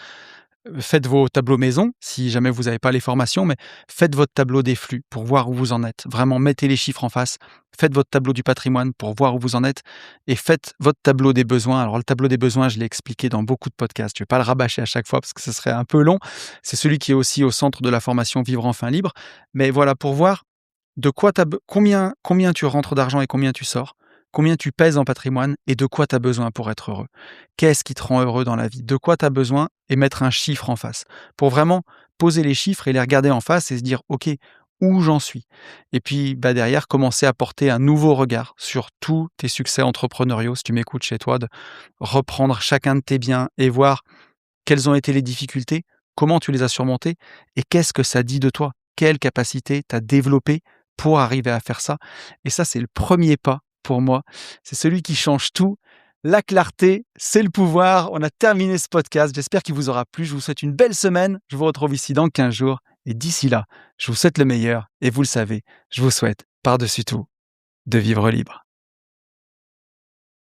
Faites vos tableaux maison, si jamais vous n'avez pas les formations, mais faites votre tableau des flux pour voir où vous en êtes. Vraiment, mettez les chiffres en face. Faites votre tableau du patrimoine pour voir où vous en êtes et faites votre tableau des besoins. Alors, le tableau des besoins, je l'ai expliqué dans beaucoup de podcasts. Je ne vais pas le rabâcher à chaque fois parce que ce serait un peu long. C'est celui qui est aussi au centre de la formation Vivre enfin libre. Mais voilà, pour voir de quoi combien tu rentres d'argent et combien tu sors, combien tu pèses en patrimoine et de quoi tu as besoin pour être heureux. Qu'est-ce qui te rend heureux dans la vie? De quoi tu as besoin et mettre un chiffre en face. Pour vraiment poser les chiffres et les regarder en face et se dire: «OK, où j'en suis?» Et puis, derrière, commencer à porter un nouveau regard sur tous tes succès entrepreneuriaux, si tu m'écoutes chez toi, de reprendre chacun de tes biens et voir quelles ont été les difficultés, comment tu les as surmontées et qu'est-ce que ça dit de toi? Quelle capacité tu as développée pour arriver à faire ça? Et ça, c'est le premier pas pour moi. C'est celui qui change tout. La clarté, c'est le pouvoir. On a terminé ce podcast. J'espère qu'il vous aura plu. Je vous souhaite une belle semaine. Je vous retrouve ici dans 15 jours. Et d'ici là, je vous souhaite le meilleur. Et vous le savez, je vous souhaite, par-dessus tout, de vivre libre.